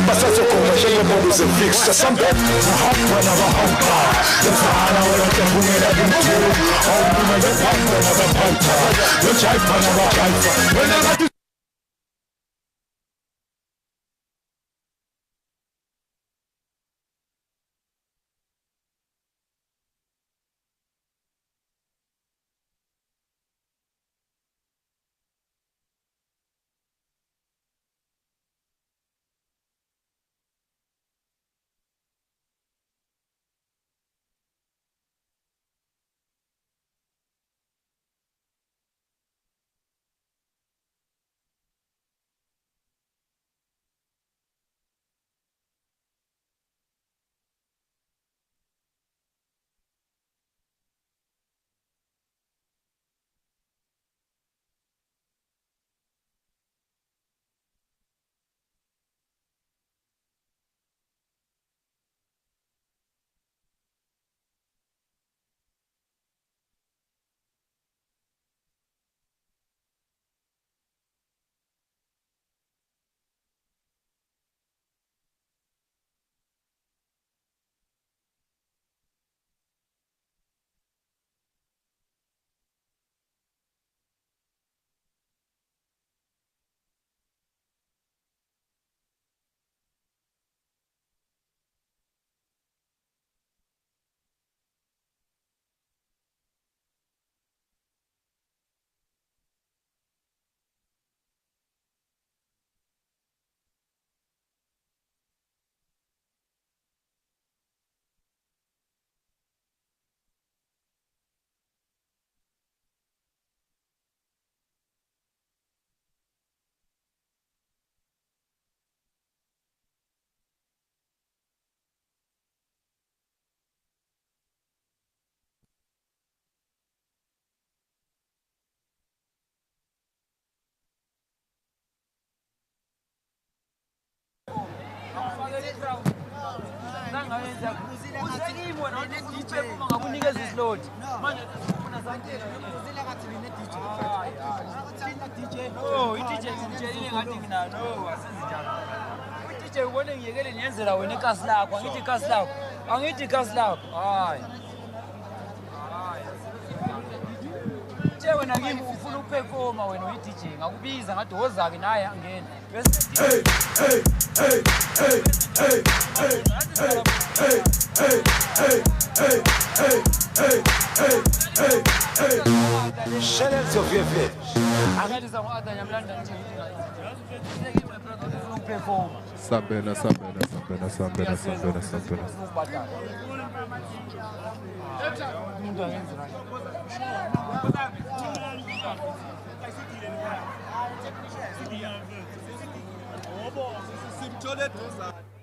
But that's a commercial bonus and fix. Some bed. When I'm a hunter. The father will get who made a good deal. Oh, my God, another hunter. The child, another hunter. Whenever Uthe wena kimi ufuna ukuperforma wena uyi DJ ngakubiza ngathi wozake naye angena. Silence of your feet. Sabena. Simtole